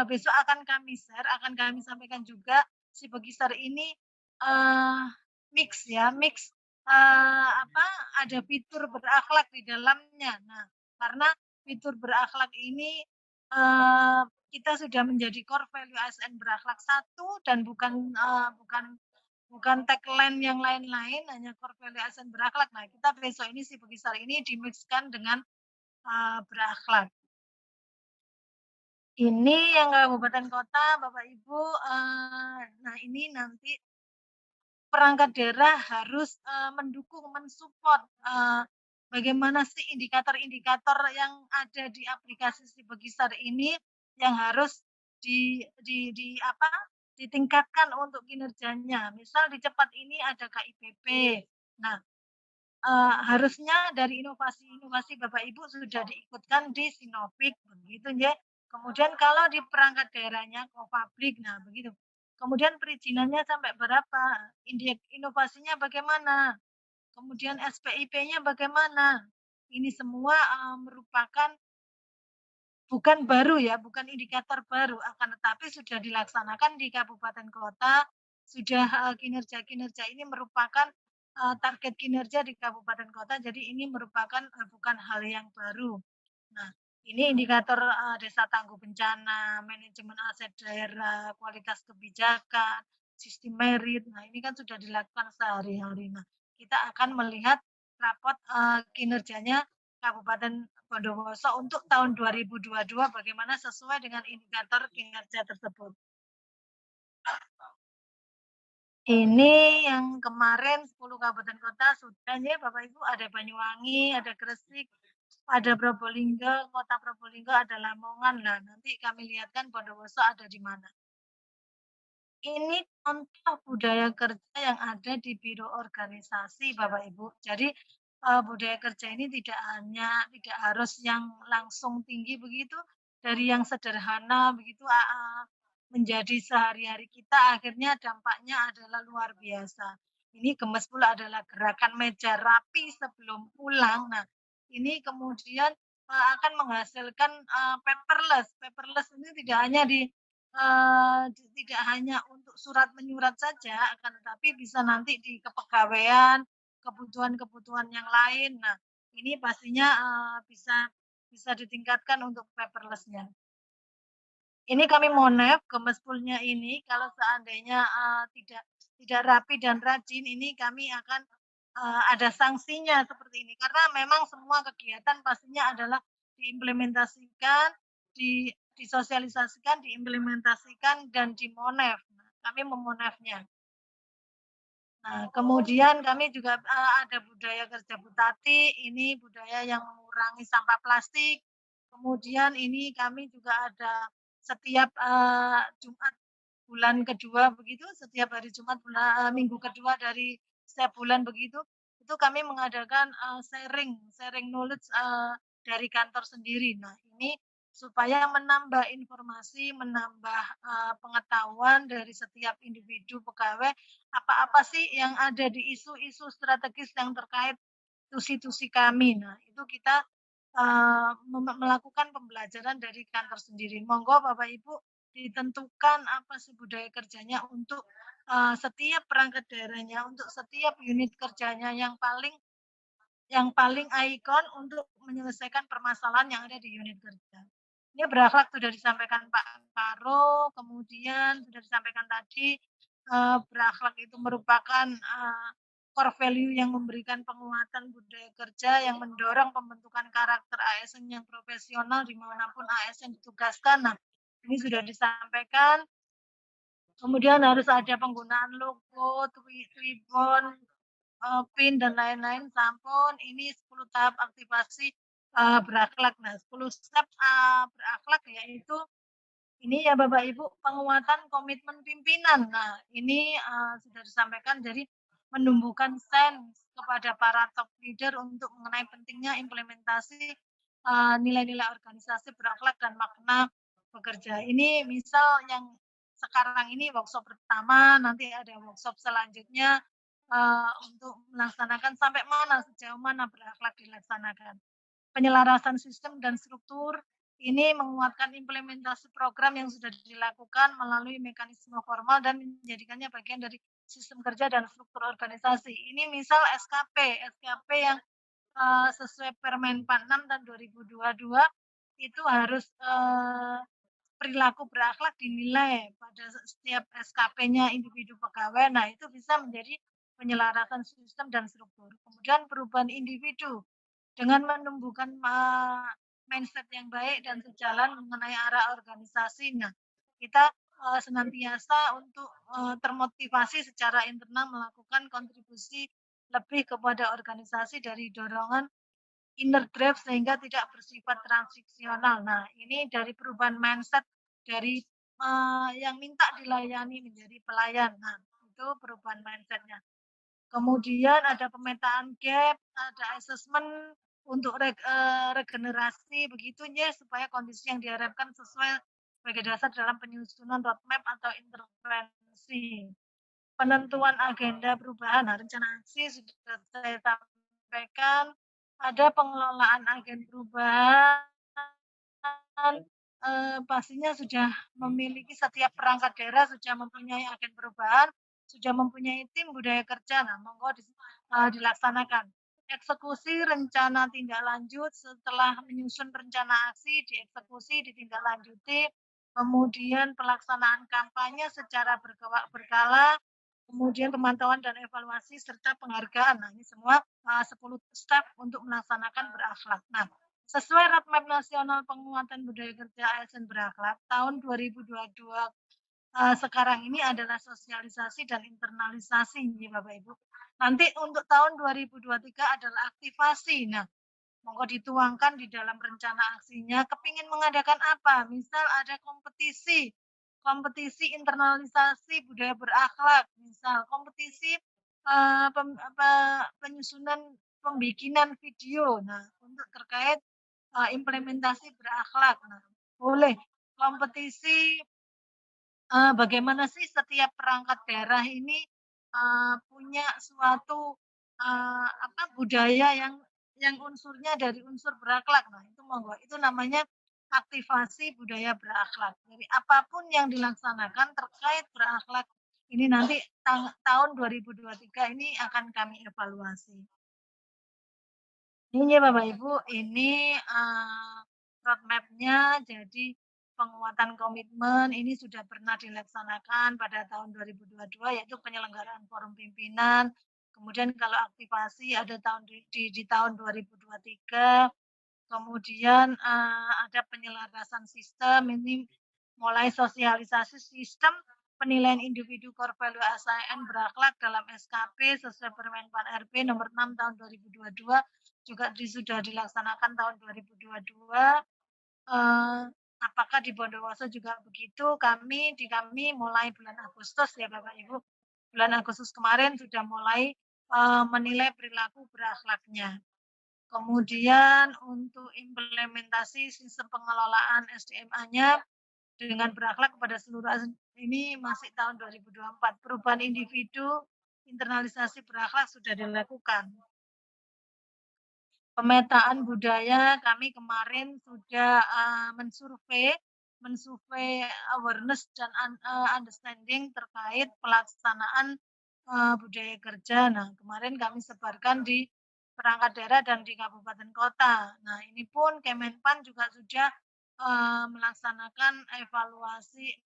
besok akan kami share, akan kami sampaikan juga Sibegistar ini mix ya, mix ada fitur berakhlak di dalamnya. Nah, karena fitur berakhlak ini kita sudah menjadi core value ASN berakhlak satu dan bukan tagline yang lain-lain, hanya core value ASN berakhlak. Nah, kita besok ini Sibegistar ini dimixkan dengan berakhlak. Ini yang kabupaten kota, Bapak Ibu, nah ini nanti perangkat daerah harus mendukung, mensupport bagaimana sih indikator-indikator yang ada di aplikasi Sibegistar ini yang harus ditingkatkan untuk kinerjanya. Misal di Cepat ini ada KIPP. Nah, harusnya dari inovasi-inovasi Bapak Ibu sudah diikutkan di Sinovik begitu ya. Kemudian kalau di perangkat daerahnya Publik, nah begitu. Kemudian perizinannya sampai berapa? Inovasinya bagaimana? Kemudian SPIP-nya bagaimana? Ini semua merupakan bukan baru ya, bukan indikator baru, akan tetapi sudah dilaksanakan di kabupaten kota, sudah kinerja-kinerja ini merupakan target kinerja di kabupaten kota, jadi ini merupakan bukan hal yang baru. Nah, ini indikator desa tangguh bencana, manajemen aset daerah, kualitas kebijakan, sistem merit. Nah, ini kan sudah dilakukan sehari-hari. Nah, kita akan melihat rapot kinerjanya Kabupaten Bondowoso untuk tahun 2022 bagaimana sesuai dengan indikator kinerja tersebut. Ini yang kemarin 10 kabupaten kota sudah ya Bapak Ibu, ada Banyuwangi, ada Gresik, ada Probolinggo, Kota Probolinggo, ada Lamongan. Nah, nanti kami lihatkan Bondowoso ada di mana. Ini contoh budaya kerja yang ada di biro organisasi Bapak Ibu. Jadi budaya kerja ini tidak harus yang langsung tinggi begitu, dari yang sederhana begitu menjadi sehari-hari kita akhirnya dampaknya adalah luar biasa. Ini gemes pula adalah gerakan meja rapi sebelum pulang. Nah, ini kemudian akan menghasilkan paperless. Paperless ini tidak hanya untuk surat menyurat saja, akan tetapi bisa nanti di kepegawaian, kebutuhan-kebutuhan yang lain. Nah, ini pastinya bisa ditingkatkan untuk paperless-nya. Ini kami monef Gemespulnya ini kalau seandainya tidak rapi dan rajin, ini kami akan ada sanksinya seperti ini. Karena memang semua kegiatan pastinya adalah diimplementasikan, disosialisasikan, diimplementasikan dan dimonef. Nah, kami memonefnya. Nah, kemudian kami juga ada budaya kerja Butati, ini budaya yang mengurangi sampah plastik. Kemudian ini kami juga ada setiap Jumat bulan kedua begitu, setiap hari Jumat minggu kedua dari setiap bulan begitu, itu kami mengadakan sharing knowledge dari kantor sendiri. Nah, ini supaya menambah informasi, menambah pengetahuan dari setiap individu pegawai, apa-apa sih yang ada di isu-isu strategis yang terkait tusi-tusi kami. Nah, itu kita melakukan pembelajaran dari kantor sendiri. Monggo Bapak Ibu ditentukan apa sih budaya kerjanya untuk setiap perangkat daerahnya, untuk setiap unit kerjanya yang paling ikon untuk menyelesaikan permasalahan yang ada di unit kerja. Ini berakhlak sudah disampaikan Pak Karo, kemudian sudah disampaikan tadi berakhlak itu merupakan core value yang memberikan penguatan budaya kerja yang mendorong pembentukan karakter ASN yang profesional dimanapun ASN ditugaskan. Nah, ini sudah disampaikan. Kemudian harus ada penggunaan logo, Twibbon, PIN dan lain-lain. Sampun ini 10 tahap aktivasi berakhlak. Nah, 10 step berakhlak yaitu ini ya Bapak Ibu, penguatan komitmen pimpinan. Nah, ini sudah disampaikan, jadi menumbuhkan sense kepada para top leader untuk mengenai pentingnya implementasi nilai-nilai organisasi berakhlak dan makna bekerja. Ini misal yang sekarang ini workshop pertama, nanti ada workshop selanjutnya, untuk melaksanakan sampai mana, sejauh mana berakhlak dilaksanakan. Penyelarasan sistem dan struktur ini menguatkan implementasi program yang sudah dilakukan melalui mekanisme formal dan menjadikannya bagian dari sistem kerja dan struktur organisasi. Ini misal SKP yang sesuai Permen 46 tahun 2022 itu harus perilaku berakhlak dinilai pada setiap SKP-nya individu pegawai. Nah, itu bisa menjadi penyelarasan sistem dan struktur. Kemudian perubahan individu dengan menumbuhkan mindset yang baik dan sejalan mengenai arah organisasi. Nah, kita senantiasa untuk termotivasi secara internal melakukan kontribusi lebih kepada organisasi dari dorongan inner drive sehingga tidak bersifat transisional. Nah, ini dari perubahan mindset dari yang minta dilayani menjadi pelayan. Nah, itu perubahan mindsetnya. Kemudian ada pemetaan gap, ada assessment untuk regenerasi begitu ya supaya kondisi yang diharapkan sesuai sebagai dasar dalam penyusunan roadmap atau intervensi. Penentuan agenda perubahan, nah, rencana aksi sudah saya sampaikan, ada pengelolaan agen perubahan, pastinya sudah memiliki setiap perangkat daerah sudah mempunyai agen perubahan, sudah mempunyai tim budaya kerja, nah monggo dilaksanakan. Eksekusi rencana tindak lanjut setelah menyusun rencana aksi, dieksekusi, ditindaklanjuti, kemudian pelaksanaan kampanye secara berkala, kemudian pemantauan dan evaluasi serta penghargaan. Nah, ini semua 10 step untuk melaksanakan berakhlak. Nah, sesuai roadmap nasional penguatan budaya kerja ASN berakhlak tahun 2022 sekarang ini adalah sosialisasi dan internalisasi nih Bapak Ibu. Nanti untuk tahun 2023 adalah aktivasi. Nah, monggo dituangkan di dalam rencana aksinya. Kepingin mengadakan apa? Misal ada kompetisi internalisasi budaya berakhlak, misal kompetisi penyusunan pembikinan video. Nah, untuk terkait implementasi berakhlak. Nah, boleh kompetisi bagaimana sih setiap perangkat daerah ini punya suatu budaya yang unsurnya dari unsur berakhlak. Nah, itu monggo. Itu namanya aktivasi budaya berakhlak. Jadi apapun yang dilaksanakan terkait berakhlak ini nanti tahun 2023 ini akan kami evaluasi. Ini Bapak Ibu, ini roadmap-nya jadi penguatan komitmen ini sudah pernah dilaksanakan pada tahun 2022 yaitu penyelenggaraan forum pimpinan. Kemudian kalau aktivasi ada di tahun 2023. Kemudian ada penyelarasan sistem ini mulai sosialisasi sistem penilaian individu core value ASN berakhlak dalam SKP sesuai Permen 4 RB nomor 6 tahun 2022 juga sudah dilaksanakan tahun 2022. Apakah di Bondowoso juga begitu? Kami mulai bulan Agustus ya Bapak Ibu. Bulan Agustus kemarin sudah mulai menilai perilaku berakhlaknya. Kemudian untuk implementasi sistem pengelolaan SDM-nya dengan berakhlak kepada seluruh ini masih tahun 2024. Perubahan individu, internalisasi berakhlak sudah dilakukan. Pemetaan budaya kami kemarin sudah mensurvei awareness dan understanding terkait pelaksanaan budaya kerja. Nah, kemarin kami sebarkan di perangkat daerah dan di kabupaten kota. Nah, ini pun Kemenpan juga sudah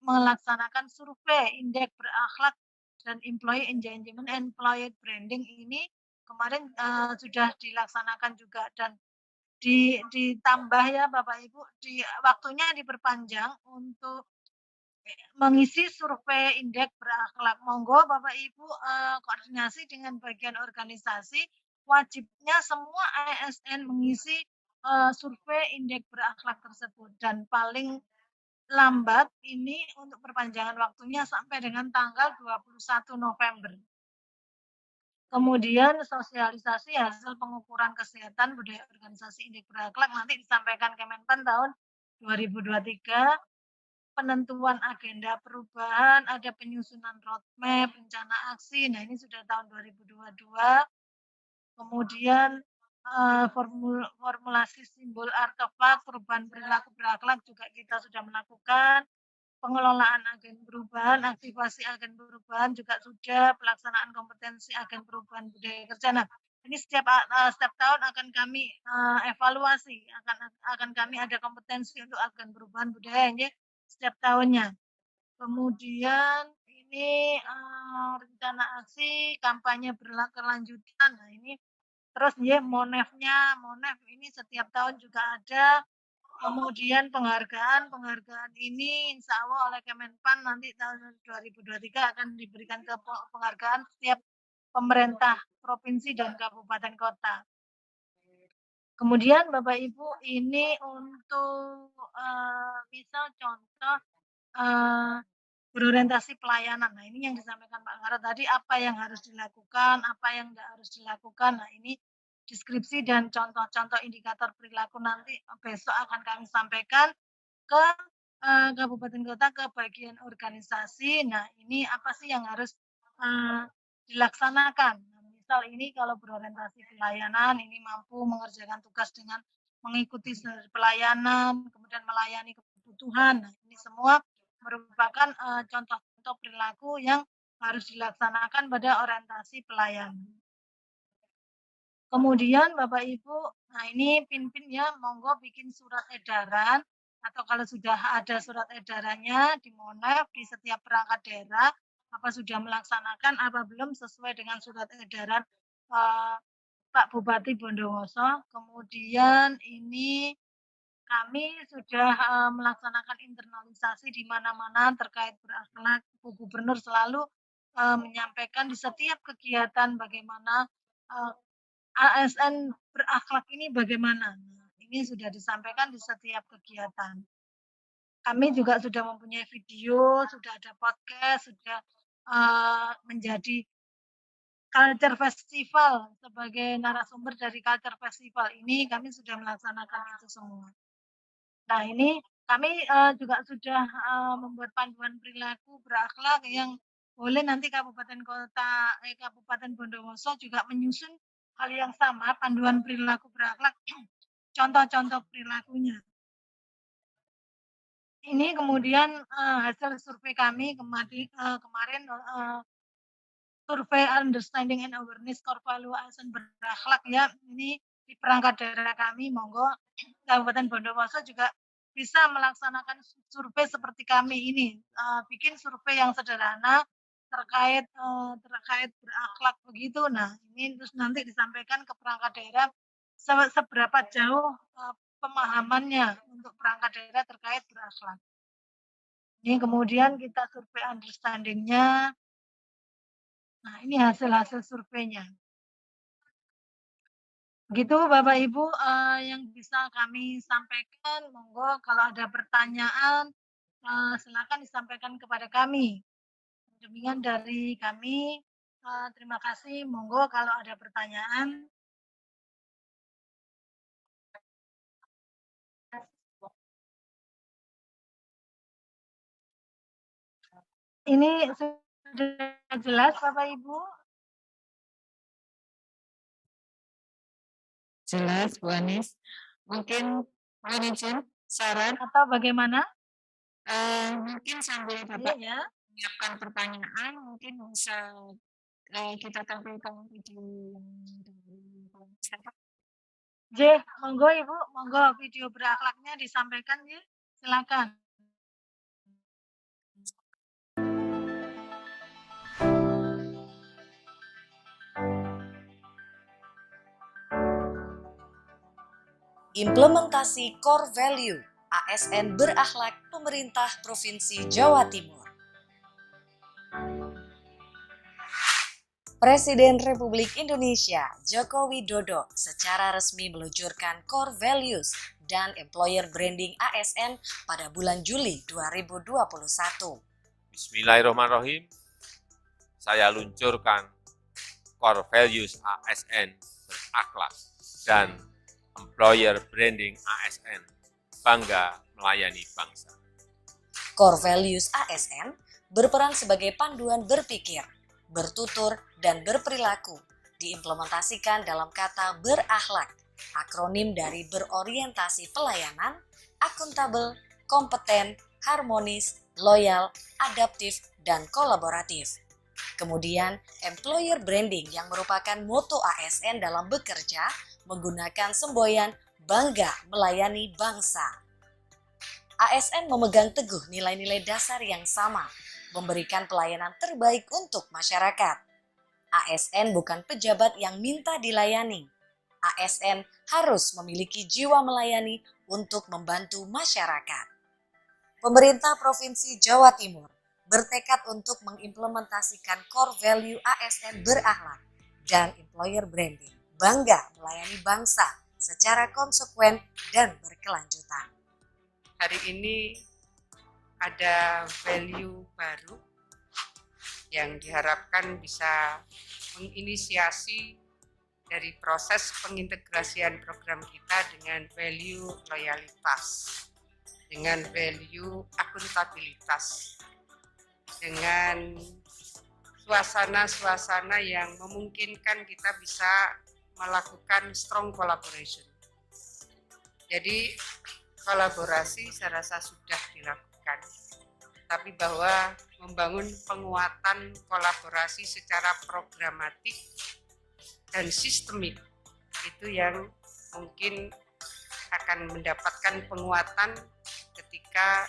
melaksanakan survei indeks berakhlak dan employee engagement and employee branding ini kemarin sudah dilaksanakan juga dan ditambah ya Bapak Ibu, waktunya diperpanjang untuk mengisi survei indeks berakhlak. Monggo Bapak Ibu koordinasi dengan bagian organisasi, wajibnya semua ASN mengisi survei indeks berakhlak tersebut dan paling lambat ini untuk perpanjangan waktunya sampai dengan tanggal 21 November. Kemudian sosialisasi hasil pengukuran kesehatan budaya organisasi indeks berakhlak nanti disampaikan Kemenpan tahun 2023. Penentuan agenda perubahan, ada penyusunan roadmap, rencana aksi. Nah, ini sudah tahun 2022. Kemudian formulasi simbol artefak perubahan perilaku berakhlak juga kita sudah melakukan. Pengelolaan agen perubahan, aktivasi agen perubahan juga sudah, pelaksanaan kompetensi agen perubahan budaya kerja. Nah, ini setiap tahun akan kami evaluasi, akan kami ada kompetensi untuk agen perubahan budaya ini setiap tahunnya. Kemudian ini rencana aksi kampanye berkelanjutan. Nah, ini terus ya Monef ini setiap tahun juga ada. Kemudian penghargaan ini insya Allah oleh Kemenpan nanti tahun 2023 akan diberikan ke penghargaan setiap pemerintah provinsi dan kabupaten kota. Kemudian Bapak Ibu ini untuk misal contoh berorientasi pelayanan. Nah, ini yang disampaikan Pak Ngara tadi, apa yang harus dilakukan, apa yang tidak harus dilakukan. Nah, ini deskripsi dan contoh-contoh indikator perilaku nanti besok akan kami sampaikan ke kabupaten kota, ke bagian organisasi. Nah, ini apa sih yang harus dilaksanakan. Nah, misal ini kalau berorientasi pelayanan, ini mampu mengerjakan tugas dengan mengikuti pelayanan, kemudian melayani kebutuhan. Nah, ini semua merupakan contoh-contoh perilaku yang harus dilaksanakan pada orientasi pelayanan. Kemudian Bapak Ibu, nah ini Pinpin ya, monggo bikin surat edaran atau kalau sudah ada surat edarannya di Monef di setiap perangkat daerah, apa sudah melaksanakan, apa belum sesuai dengan surat edaran Pak Bupati Bondowoso. Kemudian ini kami sudah melaksanakan internalisasi di mana-mana terkait berakhlak. Bu Gubernur selalu menyampaikan di setiap kegiatan bagaimana ASN berakhlak ini bagaimana. Nah, ini sudah disampaikan di setiap kegiatan. Kami juga sudah mempunyai video, sudah ada podcast, sudah menjadi Culture Festival sebagai narasumber dari Culture Festival ini kami sudah melaksanakan itu semua. Nah, ini kami juga sudah membuat panduan perilaku berakhlak yang boleh nanti Kabupaten Bondowoso juga menyusun hal yang sama, panduan perilaku berakhlak, contoh-contoh perilakunya. Ini kemudian hasil survei kami kemarin survei understanding and awareness core value ASN berakhlak ya. Ini di perangkat daerah kami, monggo Kabupaten Bondowoso juga bisa melaksanakan survei seperti kami ini, bikin survei yang sederhana terkait berakhlak begitu. Nah, ini terus nanti disampaikan ke perangkat daerah seberapa jauh pemahamannya untuk perangkat daerah terkait berakhlak. Ini kemudian kita survei understanding-nya. Nah, ini hasil-hasil surveinya. Begitu Bapak Ibu yang bisa kami sampaikan, monggo kalau ada pertanyaan silakan disampaikan kepada kami. Demikian dari kami, terima kasih, monggo kalau ada pertanyaan. Ini sudah jelas Bapak Ibu? Jelas, Bu Anis. Mungkin mohon izin saran Atau bagaimana? mungkin sambil Bapak Iya ya. menyiapkan pertanyaan, mungkin bisa kita tampilkan video dari Bapak. Monggo Ibu, monggo video berakhlaknya disampaikan ya. Silakan. Implementasi core value ASN berakhlak pemerintah Provinsi Jawa Timur. Presiden Republik Indonesia Joko Widodo secara resmi meluncurkan core values dan employer branding ASN pada bulan Juli 2021. Bismillahirrahmanirrahim. Saya luncurkan core values ASN berakhlak dan employer branding ASN bangga melayani bangsa. Core values ASN berperan sebagai panduan berpikir, bertutur, dan berperilaku, diimplementasikan dalam kata berakhlak, akronim dari berorientasi pelayanan, akuntabel, kompeten, harmonis, loyal, adaptif, dan kolaboratif. Kemudian, employer branding yang merupakan moto ASN dalam bekerja menggunakan semboyan bangga melayani bangsa. ASN memegang teguh nilai-nilai dasar yang sama, memberikan pelayanan terbaik untuk masyarakat. ASN bukan pejabat yang minta dilayani. ASN harus memiliki jiwa melayani untuk membantu masyarakat. Pemerintah Provinsi Jawa Timur bertekad untuk mengimplementasikan core value ASN berakhlak dan employer branding, bangga melayani bangsa secara konsekuen dan berkelanjutan. Hari ini ada value baru yang diharapkan bisa menginisiasi dari proses pengintegrasian program kita dengan value loyalitas, dengan value akuntabilitas, dengan suasana-suasana yang memungkinkan kita bisa melakukan strong collaboration. Jadi kolaborasi saya rasa sudah dilakukan, tapi bahwa membangun penguatan kolaborasi secara programatik dan sistemik itu yang mungkin akan mendapatkan penguatan ketika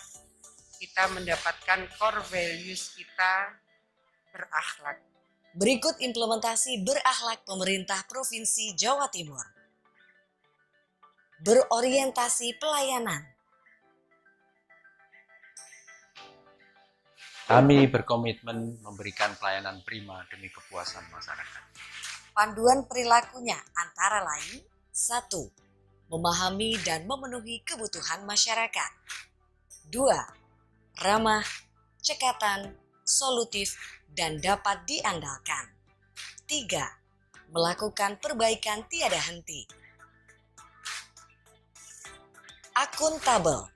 kita mendapatkan core values kita berakhlak. Berikut implementasi berakhlak pemerintah Provinsi Jawa Timur. Berorientasi pelayanan. Kami berkomitmen memberikan pelayanan prima demi kepuasan masyarakat. Panduan perilakunya antara lain 1. Memahami dan memenuhi kebutuhan masyarakat. 2. Ramah, cekatan, solutif, dan dapat diandalkan. 3. Melakukan perbaikan tiada henti. Akuntabel.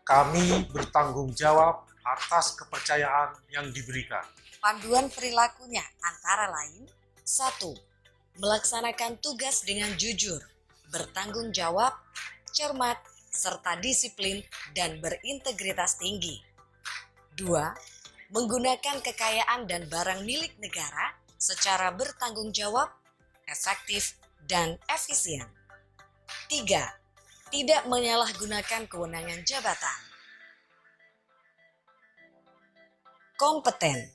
Kami bertanggung jawab atas kepercayaan yang diberikan. Panduan perilakunya antara lain 1. Melaksanakan tugas dengan jujur, bertanggung jawab, cermat, serta disiplin dan berintegritas tinggi. 2. Menggunakan kekayaan dan barang milik negara secara bertanggung jawab, efektif, dan efisien. 3. Tidak menyalahgunakan kewenangan jabatan. Kompeten.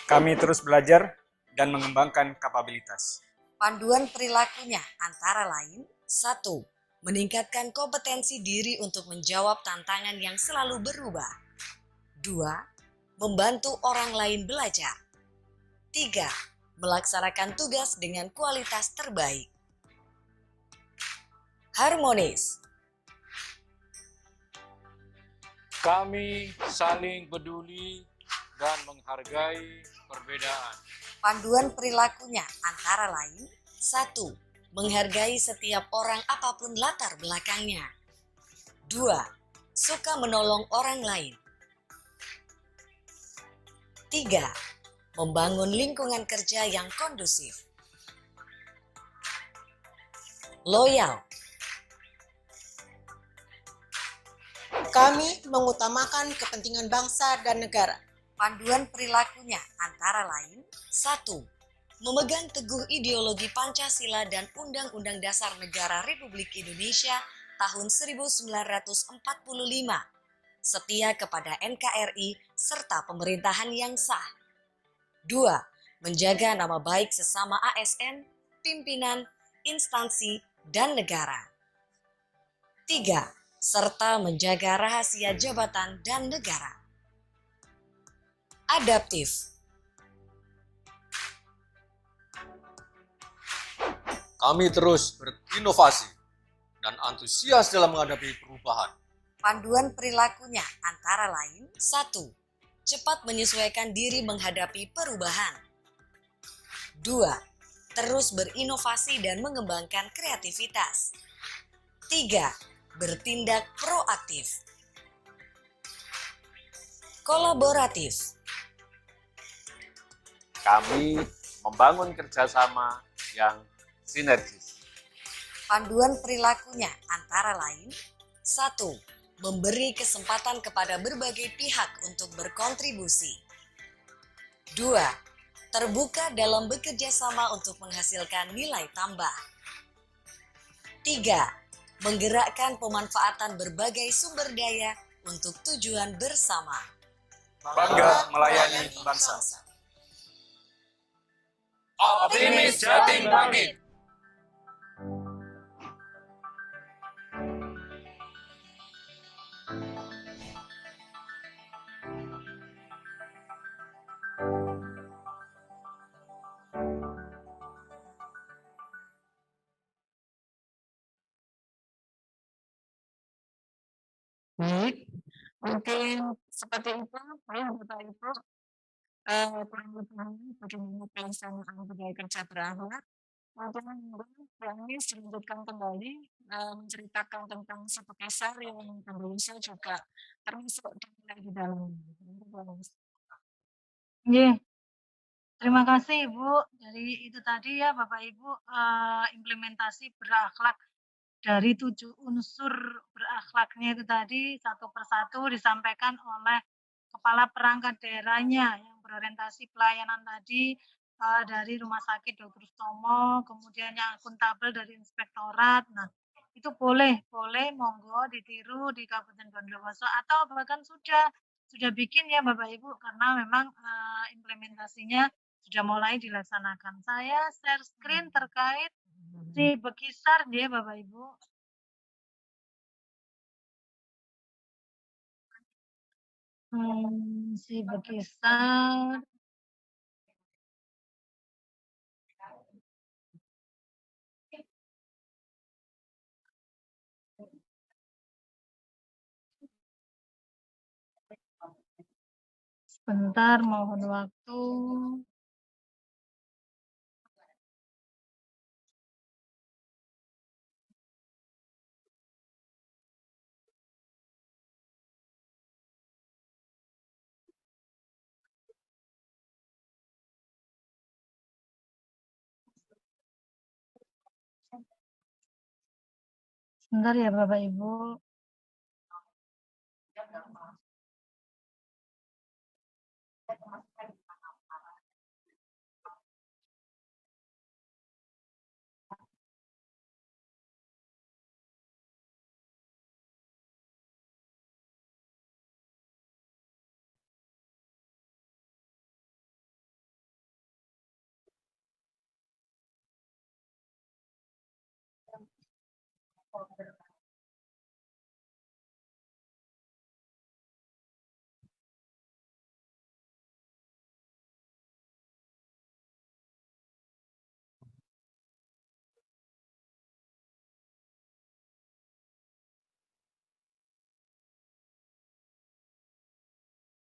Kami terus belajar dan mengembangkan kapabilitas. Panduan perilakunya antara lain 1. Meningkatkan kompetensi diri untuk menjawab tantangan yang selalu berubah. 2. Membantu orang lain belajar. 3. Melaksanakan tugas dengan kualitas terbaik. Harmonis. Kami saling peduli dan menghargai perbedaan. Panduan perilakunya antara lain 1. Menghargai setiap orang apapun latar belakangnya. 2. Suka menolong orang lain. 3. Membangun lingkungan kerja yang kondusif. Loyal. Kami mengutamakan kepentingan bangsa dan negara. Panduan perilakunya antara lain 1. Memegang teguh ideologi Pancasila dan Undang-Undang Dasar Negara Republik Indonesia tahun 1945. Setia kepada NKRI serta pemerintahan yang sah. 2. Menjaga nama baik sesama ASN, pimpinan, instansi, dan negara. 3. Serta menjaga rahasia jabatan dan negara. Adaptif. Kami terus berinovasi dan antusias dalam menghadapi perubahan. Panduan perilakunya antara lain 1. Cepat menyesuaikan diri menghadapi perubahan. 2. Terus berinovasi dan mengembangkan kreativitas. 3. Bertindak proaktif. Kolaboratif. Kami membangun kerjasama yang sinergis. Panduan perilakunya antara lain 1. Memberi kesempatan kepada berbagai pihak untuk berkontribusi. 2. Terbuka dalam bekerja sama untuk menghasilkan nilai tambah. 3. Menggerakkan pemanfaatan berbagai sumber daya untuk tujuan bersama. Bangga melayani bangsa. Optimis Jatim Bangkit. Baik, mungkin seperti itu ya Bapak Ibu, kurang lebihnya bagaimana pelaksanaan budaya kerja berakhlak. Mungkin kami dilanjutkan kembali menceritakan tentang satu kisah yang tentunya juga termasuk dinilai di dalamnya. Nggih. Terima kasih Ibu. Dari itu tadi ya Bapak Ibu, implementasi berakhlak dari 7 unsur berakhlaknya itu tadi satu persatu disampaikan oleh kepala perangkat daerahnya yang berorientasi pelayanan tadi, dari Rumah Sakit Dr. Sutomo, kemudian yang akuntabel dari inspektorat. Nah, itu boleh boleh monggo ditiru di Kabupaten Bondowoso atau bahkan sudah bikin ya Bapak Ibu karena memang, implementasinya sudah mulai dilaksanakan. Saya share screen terkait si Bekisar ya Bapak Ibu. Si Bekisar. Sebentar mohon waktu. Sebentar ya Bapak Ibu.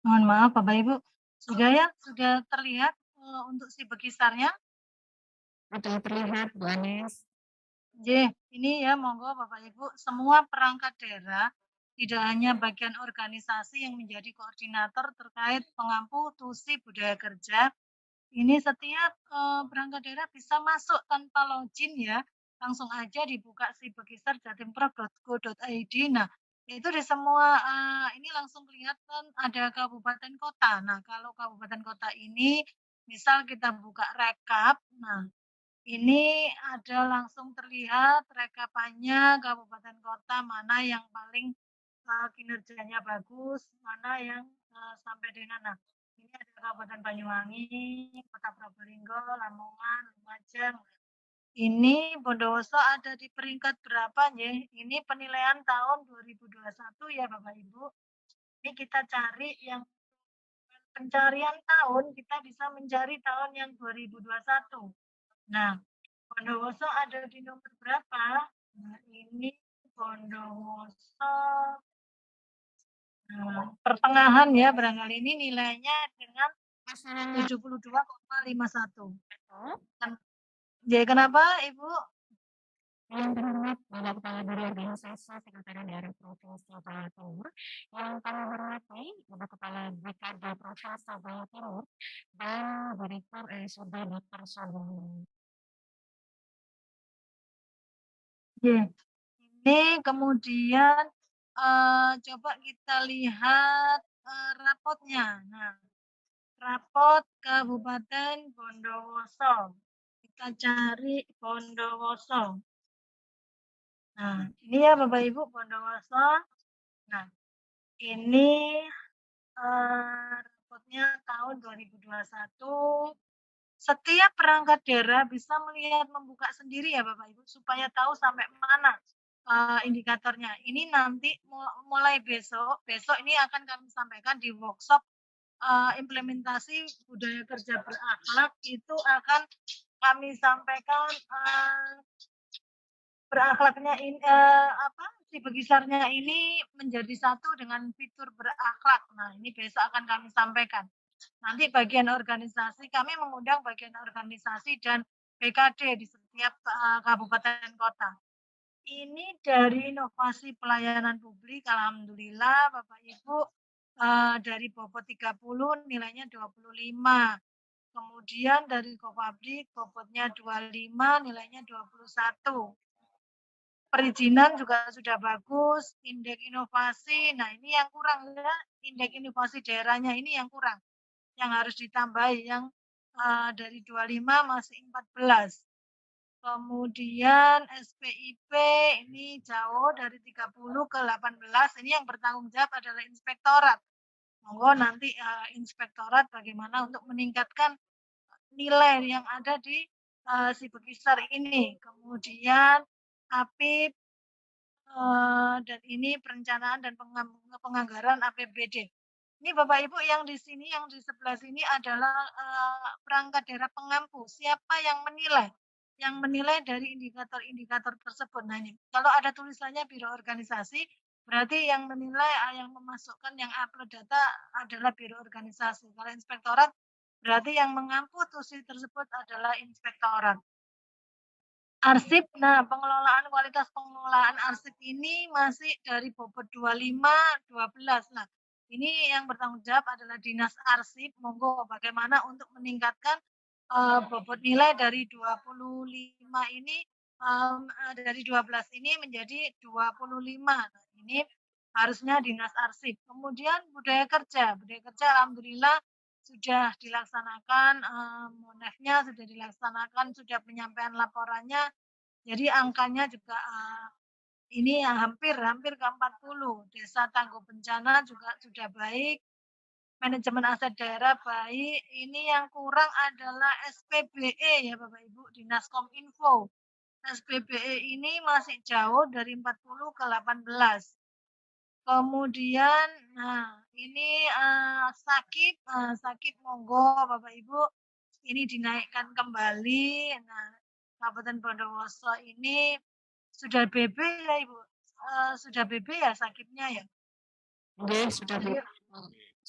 Mohon maaf Bapak Ibu, sudah ya? Sudah terlihat, untuk si Bekisarnya? Sudah terlihat Bu Anis. Ini ya monggo Bapak Ibu, semua perangkat daerah, tidak hanya bagian organisasi yang menjadi koordinator terkait pengampu tusi budaya kerja, ini setiap, perangkat daerah bisa masuk tanpa login ya, langsung aja dibuka si Bekisar jatimprov.go.id. Nah, itu di semua, ini langsung kelihatan ada kabupaten kota. Nah, kalau kabupaten kota ini misal kita buka rekap, nah ini ada langsung terlihat rekapannya kabupaten kota mana yang paling, kinerjanya bagus, mana yang, sampai dengan nah, ini ada Kabupaten Banyuwangi, Kota Probolinggo, Lamongan, Lumajang. Ini Bondowoso ada di peringkat berapa nggih? Ini penilaian tahun 2021 ya Bapak Ibu. Ini kita cari yang pencarian tahun, kita bisa mencari tahun yang 2021. Nah, Bondowoso ada di nomor berapa? Nah, ini Bondowoso Pertengahan ya barangkali ini nilainya dengan 72,51. Kan ya kenapa Ibu? Yang terhormat Bapak Kepala Biro Organisasi Sekretariat Daerah Provinsi Jawa Timur, yang kami hormati Bapak Kepala BKD Provinsi Jawa Timur dan Direktur RSUD Dr. Sugeng. Ini kemudian coba kita lihat rapotnya. Nah, rapot Kabupaten Bondowoso. Kita cari Bondowoso. Nah, ini ya Bapak Ibu Bondowoso. Nah, ini rapotnya tahun 2021. Setiap perangkat daerah bisa melihat membuka sendiri ya Bapak Ibu supaya tahu sampai mana indikatornya. Ini nanti mulai besok ini akan kami sampaikan di workshop implementasi budaya kerja berakhlak, itu akan kami sampaikan berakhlaknya ini si Bekisarnya ini menjadi satu dengan fitur berakhlak. Nah, ini besok akan kami sampaikan. Nanti bagian organisasi, kami mengundang bagian organisasi dan BKD di setiap kabupaten kota. Ini dari inovasi pelayanan publik, alhamdulillah Bapak Ibu, dari bobot 30 nilainya 25. Kemudian dari Kopabrik bobotnya 25 nilainya 21. Perizinan juga sudah bagus, indeks inovasi, nah ini yang kurang ya, indeks inovasi daerahnya ini yang kurang. Yang harus ditambahi yang dari 25 masih 14. Kemudian SPIP ini jauh dari 30 ke 18. Ini yang bertanggung jawab adalah inspektorat. Monggo nanti inspektorat bagaimana untuk meningkatkan nilai yang ada di si Bekisar ini. Kemudian APIP dan ini perencanaan dan penganggaran APBD. Ini Bapak Ibu yang di sini, yang di sebelah sini adalah perangkat daerah pengampu. Siapa yang menilai? Yang menilai dari indikator-indikator tersebut. Nah ini, kalau ada tulisannya biro organisasi, berarti yang menilai, yang memasukkan, yang upload data adalah biro organisasi. Kalau inspektorat, berarti yang mengampu tulis tersebut adalah inspektorat. Arsip, nah pengelolaan kualitas pengelolaan arsip ini masih dari bobot 25, 12. Nah, ini yang bertanggung jawab adalah Dinas Arsip. Monggo bagaimana untuk meningkatkan bobot nilai dari 25 ini dari 12 ini menjadi 25. Nah, ini harusnya Dinas Arsip. Kemudian budaya kerja alhamdulillah sudah dilaksanakan, monefnya sudah dilaksanakan, sudah penyampaian laporannya. Jadi angkanya juga ini yang hampir ke 40. Desa tangguh bencana juga sudah baik. Manajemen aset daerah baik. Ini yang kurang adalah SPBE ya Bapak Ibu, Dinas Kominfo. SPBE ini masih jauh dari 40 ke 18. Kemudian, nah ini sakit monggo Bapak Ibu, ini dinaikkan kembali. Nah, Kabupaten Bondowoso ini sudah BB ya Ibu, sudah BB ya sakitnya ya? Sudah BB.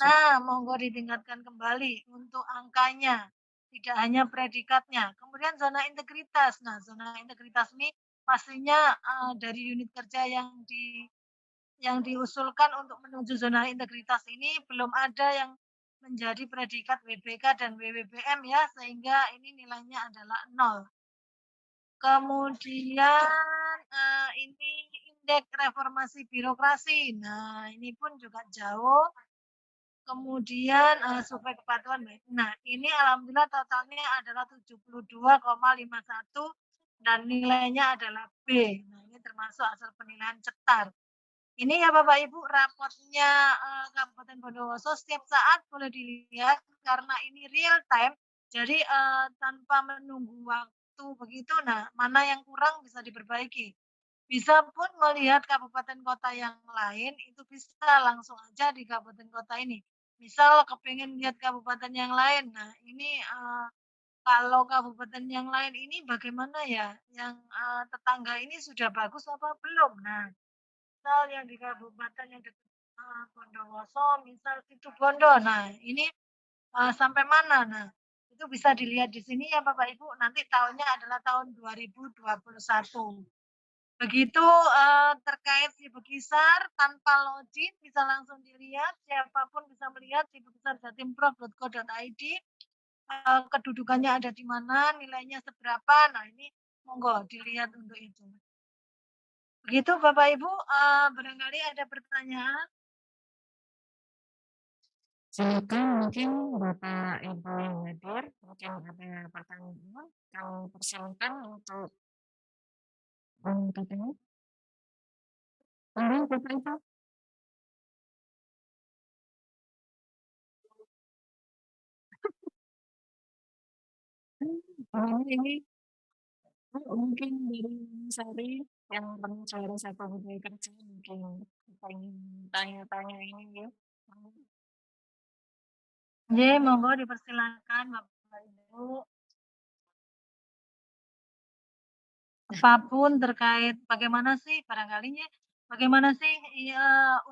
Nah, monggo ditingkatkan kembali untuk angkanya, tidak hanya predikatnya. Kemudian zona integritas. Nah, zona integritas ini pastinya dari unit kerja yang diusulkan untuk menuju zona integritas ini belum ada yang menjadi predikat WBK dan WWBM ya, sehingga ini nilainya adalah 0. Kemudian ini indeks reformasi birokrasi. Nah, ini pun juga jauh. Kemudian survei kepatuhan baik. Nah, ini alhamdulillah totalnya adalah 72,51 dan nilainya adalah B. Nah, ini termasuk hasil penilaian cetar. Ini ya Bapak Ibu rapotnya Kabupaten Bondowoso, setiap saat boleh dilihat karena ini real time. Jadi tanpa menunggu waktu begitu, nah mana yang kurang bisa diperbaiki. Bisa pun melihat kabupaten kota yang lain, itu bisa langsung aja di kabupaten kota ini. Misal kepengen lihat kabupaten yang lain, nah ini kalau kabupaten yang lain ini bagaimana ya, yang tetangga ini sudah bagus apa belum? Nah, misal yang di kabupaten yang dekat Bondowoso, misal Situbondo. Nah, ini sampai mana? Nah, itu bisa dilihat di sini ya Bapak Ibu, nanti tahunnya adalah tahun 2021. Begitu terkait si Bekisar tanpa login bisa langsung dilihat, siapapun bisa melihat di bekisarjatimprof.co.id, kedudukannya ada di mana, nilainya seberapa. Nah, ini monggo dilihat untuk itu. Begitu Bapak Ibu, barangkali ada pertanyaan. Silakan mungkin Bapak Ibu yang hadir, mungkin ada pertanyaan, kami persilakan untuk bertanya. Monggo Bapak Ibu. Ini mungkin dari Sari yang pernah juara satu budaya kerja mungkin pengen tanya-tanya ini ya. Monggo dipersilakan Bapak Ibu. Apapun terkait bagaimana sih barangkalinya, bagaimana sih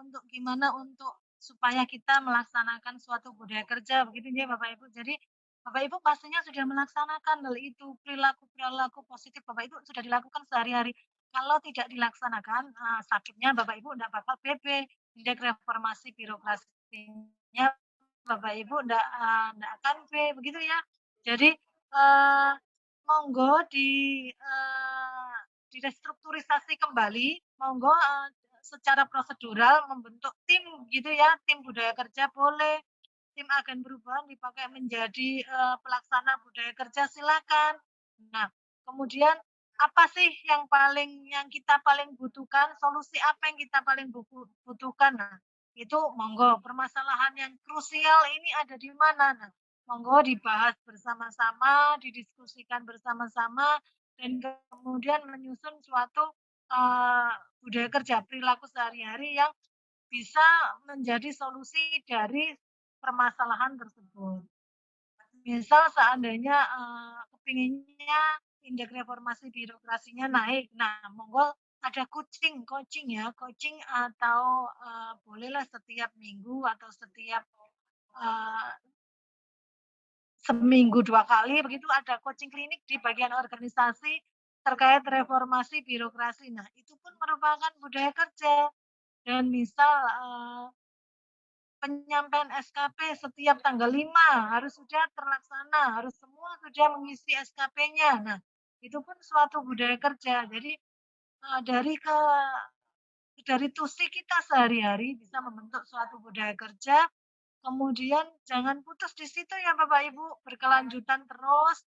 untuk gimana untuk supaya kita melaksanakan suatu budaya kerja begitu ya Bapak Ibu. Jadi Bapak Ibu pastinya sudah melaksanakan hal itu, perilaku-perilaku positif Bapak Ibu sudah dilakukan sehari-hari. Kalau tidak dilaksanakan, sakitnya Bapak Ibu enggak bakal BB, indeks reformasi birokrasinya Bapak Ibu enggak akan B, begitu ya. Jadi, monggo direstrukturisasi kembali, monggo secara prosedural membentuk tim gitu ya, tim budaya kerja boleh, tim agen perubahan dipakai menjadi pelaksana budaya kerja silakan. Nah, kemudian apa sih yang kita paling butuhkan, solusi apa yang kita paling butuhkan. Nah, itu monggo permasalahan yang krusial ini ada di mana. Nah, monggo dibahas bersama-sama, didiskusikan bersama-sama, dan kemudian menyusun suatu budaya kerja, perilaku sehari-hari yang bisa menjadi solusi dari permasalahan tersebut. Misal seandainya kepinginnya indeks reformasi birokrasinya naik, nah monggo ada coaching atau bolehlah setiap minggu atau setiap seminggu 2 kali begitu ada coaching klinik di bagian organisasi terkait reformasi birokrasi. Nah, itu pun merupakan budaya kerja. Dan misal penyampaian SKP setiap tanggal 5 harus sudah terlaksana, harus semua sudah mengisi SKP-nya. Nah, itu pun suatu budaya kerja. Jadi dari tusi kita sehari-hari bisa membentuk suatu budaya kerja. Kemudian jangan putus di situ ya Bapak Ibu, berkelanjutan terus.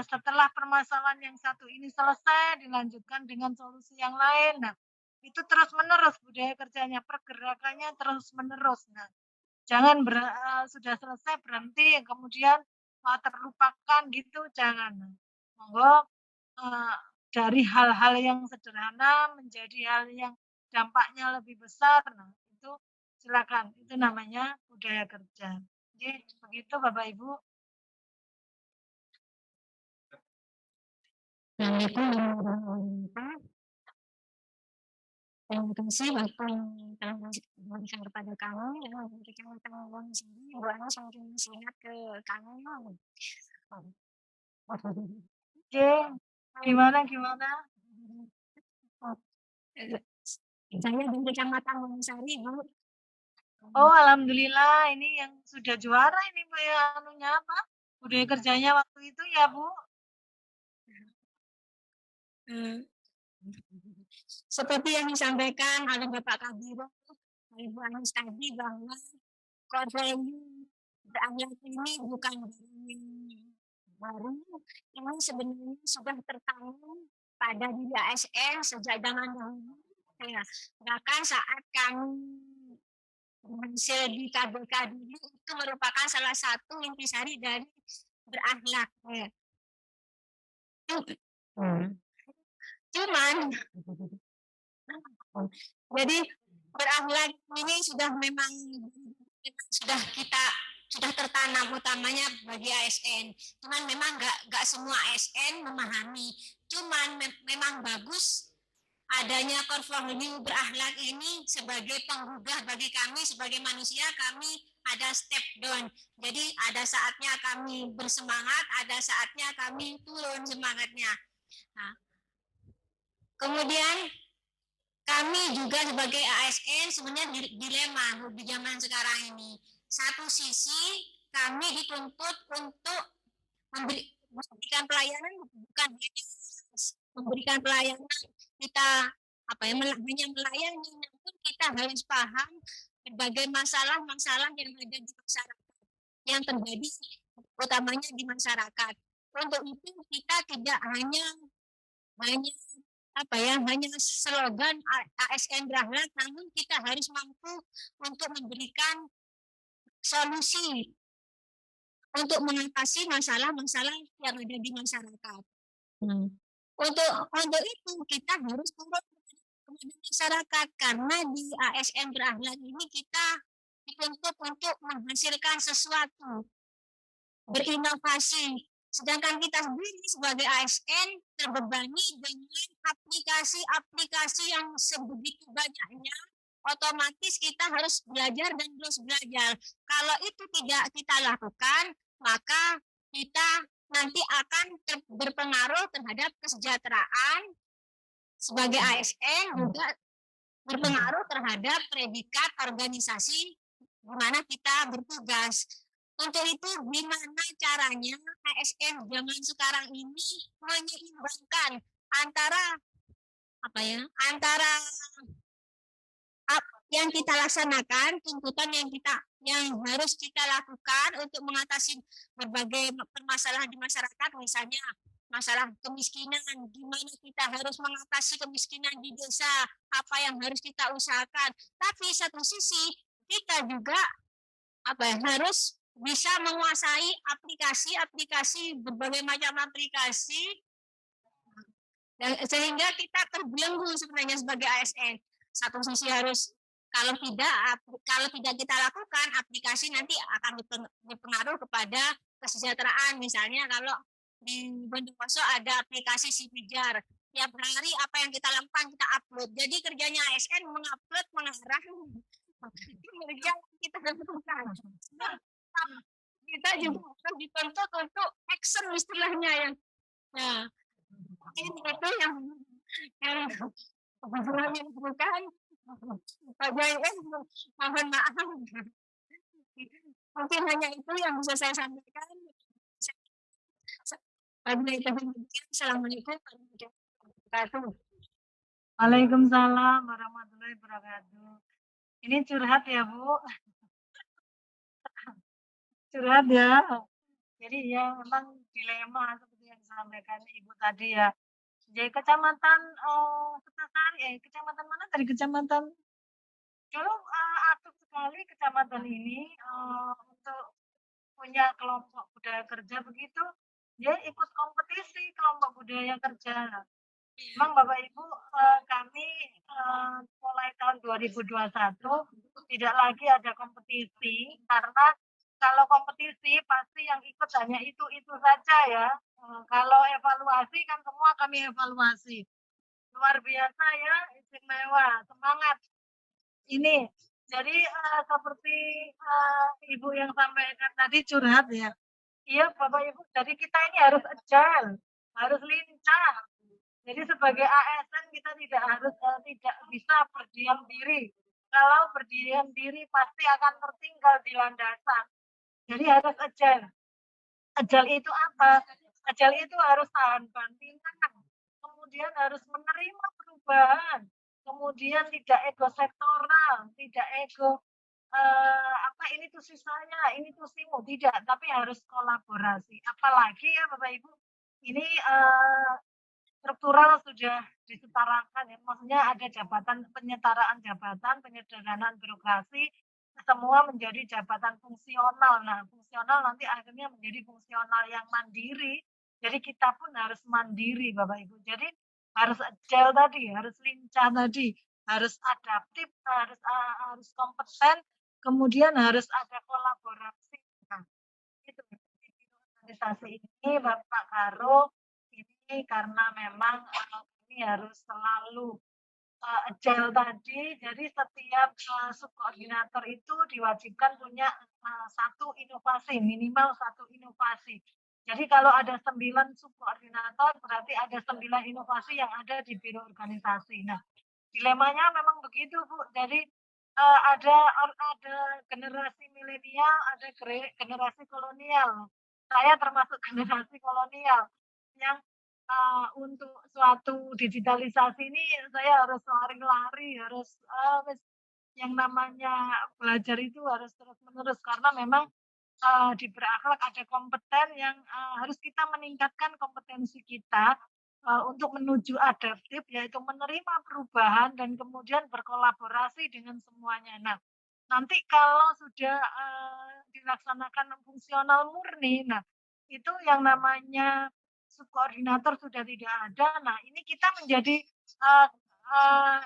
Setelah permasalahan yang satu ini selesai, dilanjutkan dengan solusi yang lain. Nah, itu terus-menerus budaya kerjanya, pergerakannya terus-menerus. Nah, jangan sudah selesai berhenti, kemudian terlupakan gitu, jangan. Monggo dari hal-hal yang sederhana menjadi hal yang dampaknya lebih besar. Nah, itu silakan, itu namanya budaya kerja. Jadi begitu Bapak Ibu. Terima kasih Bapak yang telah memberikan kepada kami yang memberikan tanggung sendiri. Bu Ana semakin sehat ke kami. Gimana? Saya dari Kecamatan Wonosari, Bu. Oh, alhamdulillah ini yang sudah juara ini Bu ya, anunya apa? Budaya kerjanya waktu itu ya, Bu. Seperti yang disampaikan oleh Bapak Kabiro, Ibu Anus tadi bahwa core value berakhlak ini bukan baru, ini sebenarnya sudah tertanam pada diri ASN sejak zaman dahulu. Ya, bahkan saat kami berhasil di KBK dulu itu merupakan salah satu intisari dari berakhlak. Ya. Cuman jadi berakhlak ini sudah memang sudah tertanam utamanya bagi ASN. Cuman memang nggak semua ASN memahami. Cuman memang bagus adanya core value berakhlak ini sebagai penggugah bagi kami sebagai manusia, kami ada step down. Jadi ada saatnya kami bersemangat, ada saatnya kami turun semangatnya. Nah, kemudian kami juga sebagai ASN sebenarnya dilema di zaman sekarang ini. Satu sisi kami dituntut untuk memberikan pelayanan, bukan hanya memberikan pelayanan kita hanya melayani, namun kita harus paham berbagai masalah-masalah yang ada di masyarakat, yang terjadi utamanya di masyarakat. Untuk itu kita tidak hanya slogan ASN berakhlak, namun kita harus mampu untuk memberikan solusi untuk mengatasi masalah-masalah yang ada di masyarakat. Untuk itu kita harus turun kepada masyarakat, karena di ASN berakhlak ini kita dituntut untuk menghasilkan sesuatu, berinovasi. Sedangkan kita sendiri sebagai ASN terbebani dengan aplikasi-aplikasi yang sebegitu banyaknya, otomatis kita harus belajar dan terus belajar. Kalau itu tidak kita lakukan, maka kita nanti akan berpengaruh terhadap kesejahteraan sebagai ASN, juga berpengaruh terhadap predikat organisasi di mana kita bertugas. Untuk itu, gimana caranya ASN zaman sekarang ini menyeimbangkan antara yang kita laksanakan, tuntutan yang harus kita lakukan untuk mengatasi berbagai permasalahan di masyarakat, misalnya masalah kemiskinan, gimana kita harus mengatasi kemiskinan di desa, apa yang harus kita usahakan. Tapi satu sisi kita juga harus bisa menguasai aplikasi berbagai macam aplikasi, sehingga kita terbelenggu sebenarnya sebagai ASN. Satu sisi harus, kalau tidak kita lakukan, aplikasi nanti akan berpengaruh kepada kesejahteraan. Misalnya kalau di Bondowoso ada aplikasi si Pijar, tiap hari apa yang kita lakukan kita upload. Jadi kerjanya ASN mengupload, mengarah kerja kita lakukan. Kita juga harus dituntut untuk action istilahnya yang itu yang bukan Pak JN, mohon maaf. Mungkin hanya itu yang bisa saya sampaikan. Assalamualaikum warahmatullahi wabarakatuh. Waalaikumsalam warahmatullahi wabarakatuh. Ini curhat ya, Bu. Curhat ya. Jadi ya memang dilema seperti yang disampaikan Ibu tadi ya. Jadi kecamatan kecamatan mana tadi? Kecamatan dulu aktif sekali kecamatan ini untuk punya kelompok budaya kerja begitu. Dia ikut kompetisi kelompok budaya kerja. Memang Bapak Ibu kami mulai tahun 2021 tidak lagi ada kompetisi, karena kalau kompetisi pasti yang ikut hanya itu saja ya. Kalau evaluasi kan semua kami evaluasi. Luar biasa ya, istimewa, semangat. Ini jadi seperti Ibu yang sampaikan tadi curhat ya. Iya Bapak Ibu, jadi kita ini harus agile, harus lincah. Jadi sebagai ASN kita tidak bisa berdiam diri. Kalau berdiam diri pasti akan tertinggal di landasan. Jadi harus agile. Agile itu apa? Agile itu harus tahan bantingan, kemudian harus menerima perubahan, kemudian tidak ego sektoral, tidak ego ini tuh sisanya, ini tuh simu, tidak, tapi harus kolaborasi. Apalagi ya Bapak Ibu, ini struktural sudah disetarakan ya, maksudnya ada penyetaraan jabatan, penyederhanaan birokrasi, semua menjadi jabatan fungsional. Nah, fungsional nanti akhirnya menjadi fungsional yang mandiri. Jadi kita pun harus mandiri, Bapak Ibu. Jadi harus agile tadi, harus lincah tadi, harus adaptif, harus kompeten, kemudian harus ada kolaborasi. Nah, itu organisasi ini Bapak Karo ini karena memang ini harus selalu agile tadi, jadi setiap subkoordinator itu diwajibkan punya 1 inovasi, minimal 1 inovasi. Jadi kalau ada 9 subkoordinator, berarti ada 9 inovasi yang ada di biro organisasi. Nah, dilemanya memang begitu, Bu. Jadi, ada generasi milenial, ada generasi kolonial. Saya termasuk generasi kolonial yang, untuk suatu digitalisasi ini saya harus lari-lari, harus, yang namanya belajar itu harus terus-menerus karena memang, di berakhlak ada kompeten yang, harus kita meningkatkan kompetensi kita, untuk menuju adaptif, yaitu menerima perubahan dan kemudian berkolaborasi dengan semuanya. Nah, nanti kalau sudah, dilaksanakan fungsional murni, nah itu yang namanya subkoordinator sudah tidak ada. Nah, ini kita menjadi, eee eee,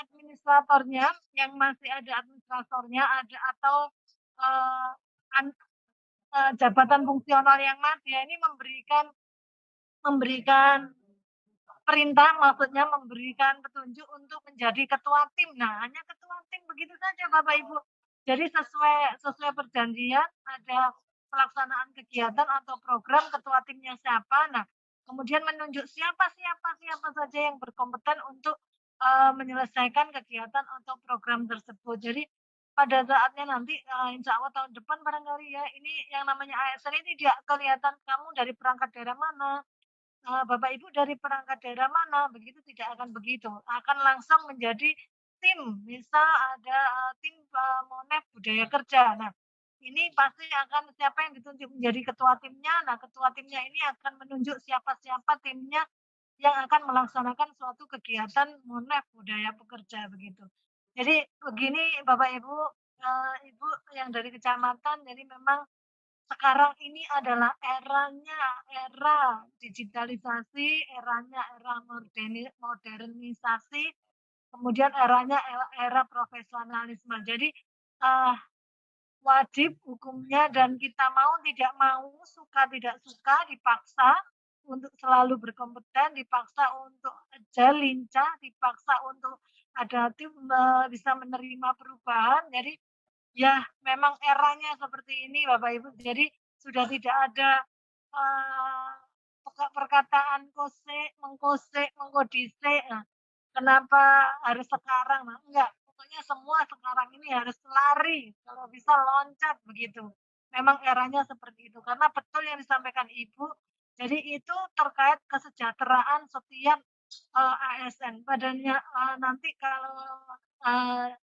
administratornya yang masih ada administratornya ada atau, eee, an jabatan fungsional yang masih ini memberikan memberikan perintah, maksudnya memberikan petunjuk untuk menjadi ketua tim. Nah, hanya ketua tim begitu saja Bapak Ibu. Jadi sesuai sesuai perjanjian ada pelaksanaan kegiatan atau program ketua timnya siapa. Nah, kemudian menunjuk siapa saja yang berkompeten untuk, menyelesaikan kegiatan atau program tersebut. Jadi pada saatnya nanti, insya Allah tahun depan barangkali ya, ini yang namanya ASN ini tidak kelihatan kamu dari perangkat daerah mana, Bapak Ibu dari perangkat daerah mana, begitu tidak akan begitu, akan langsung menjadi tim. Misal ada, tim, Monef Budaya Kerja. Nah, ini pasti akan siapa yang ditunjuk menjadi ketua timnya, nah ketua timnya ini akan menunjuk siapa-siapa timnya yang akan melaksanakan suatu kegiatan Monef Budaya Pekerja, begitu. Jadi begini Bapak Ibu, Ibu yang dari kecamatan, jadi memang sekarang ini adalah era digitalisasi, era modernisasi, kemudian era profesionalisme. Jadi, eee, wajib hukumnya dan kita mau tidak mau, suka tidak suka, dipaksa untuk selalu berkompeten, dipaksa untuk agile, lincah, dipaksa untuk adaptif, bisa menerima perubahan. Jadi ya, memang eranya seperti ini Bapak Ibu. Jadi sudah tidak ada, eee, perkataan mengkose, mengkodise, kenapa harus sekarang? Nah, enggak, pokoknya semua sekarang ini harus lari, kalau bisa loncat begitu. Memang eranya seperti itu, karena betul yang disampaikan Ibu, jadi itu terkait kesejahteraan setiap, ASN. Padanya, nanti kalau,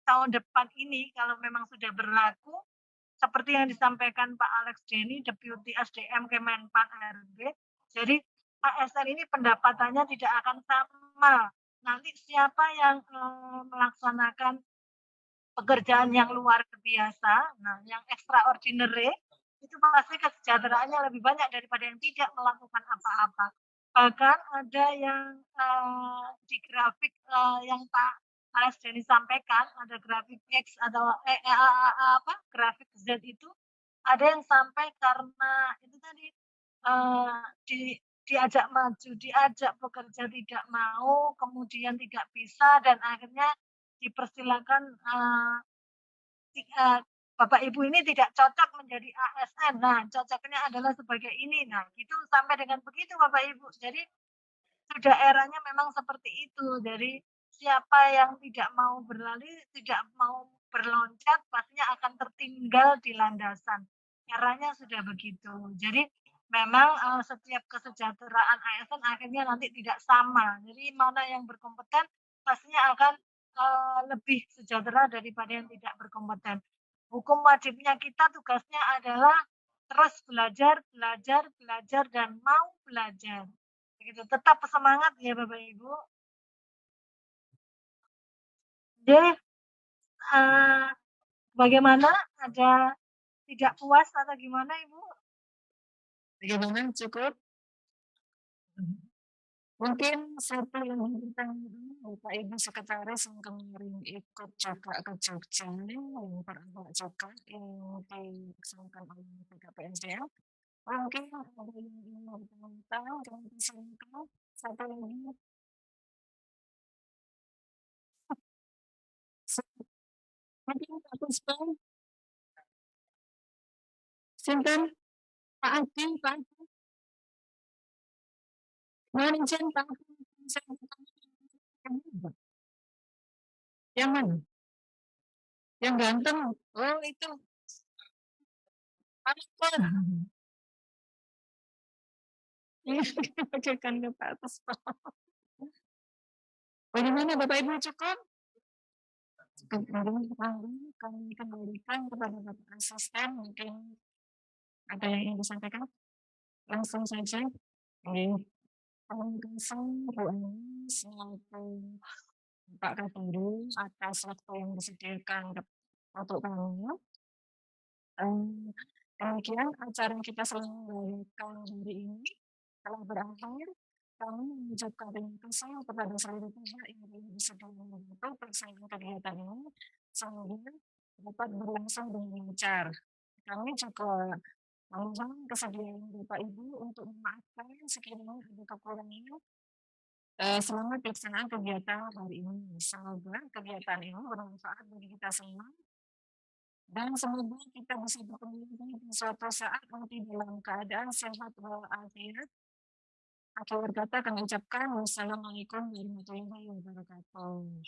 tahun depan ini kalau memang sudah berlaku, seperti yang disampaikan Pak Alex Denny, Deputi SDM Kemenpan RB, jadi ASN ini pendapatannya tidak akan sama. Nanti siapa yang, melaksanakan pekerjaan yang luar biasa, nah yang extraordinary, itu pasti kesejahteraannya lebih banyak daripada yang tidak melakukan apa-apa. Bahkan ada yang, di grafik, yang Pak Alex Denny sampaikan, ada grafik X atau grafik Z itu, ada yang sampai karena itu tadi, eee, di diajak maju, diajak bekerja tidak mau, kemudian tidak bisa dan akhirnya dipersilakan, Bapak Ibu ini tidak cocok menjadi ASN. Nah, cocoknya adalah sebagai ini. Nah, itu sampai dengan begitu Bapak Ibu. Jadi sudah eranya memang seperti itu. Jadi siapa yang tidak mau berlari, tidak mau berloncat, pastinya akan tertinggal di landasan. Eranya sudah begitu. Jadi memang, setiap kesejahteraan ASN akhirnya nanti tidak sama. Jadi mana yang berkompeten pastinya akan, lebih sejahtera daripada yang tidak berkompeten. Hukum wajibnya kita tugasnya adalah terus belajar, belajar, belajar, dan mau belajar. Begitu, tetap semangat ya Bapak Ibu. Jadi, bagaimana? Ada tidak puas atau gimana Ibu? Bagaimana, cukup? Mungkin satu yang bertanya, Bapak Ibu Sekretaris yang kemarin ikut juga ke Jogja, yang berakhlak juga yang dilaksanakan oleh BKPSDM. Mungkin ada yang ingin bertanya, silakan. Satu lagi. Mungkin Pak Puspa, sinten Pak Adi, Pak Adi. Mohon izin Pak Adi, saya yang mana? Yang ganteng. Oh itu. Pak Puspa. Pakaikan ke Pak Puspa. Bagaimana Bapak Ibu cukup? Kami kembalikan kepada Bapak Asisten, mungkin ada yang ingin disampaikan? Langsung saja. Terima kasih Bu Anis maupun Pak Kadiri atas waktu yang disediakan untuk kami. Demikian acara kita selenggarakan hari ini telah berakhir. Kami mengucapkan terima kasih kepada seluruh pihak yang telah bersedia membantu pelaksanaan kegiatan ini sehingga dapat berlangsung dengan lancar. Kami juga memohon kesediaan Bapak Ibu untuk memaafkan sekiranya ada kekurangan selama pelaksanaan kegiatan hari ini. Semoga kegiatan ini bermanfaat bagi kita semua dan semoga kita bisa bertemu lagi di suatu saat nanti dalam keadaan sehat walafiat. Akhir kata kami ucapkan wassalamualaikum warahmatullahi wabarakatuh.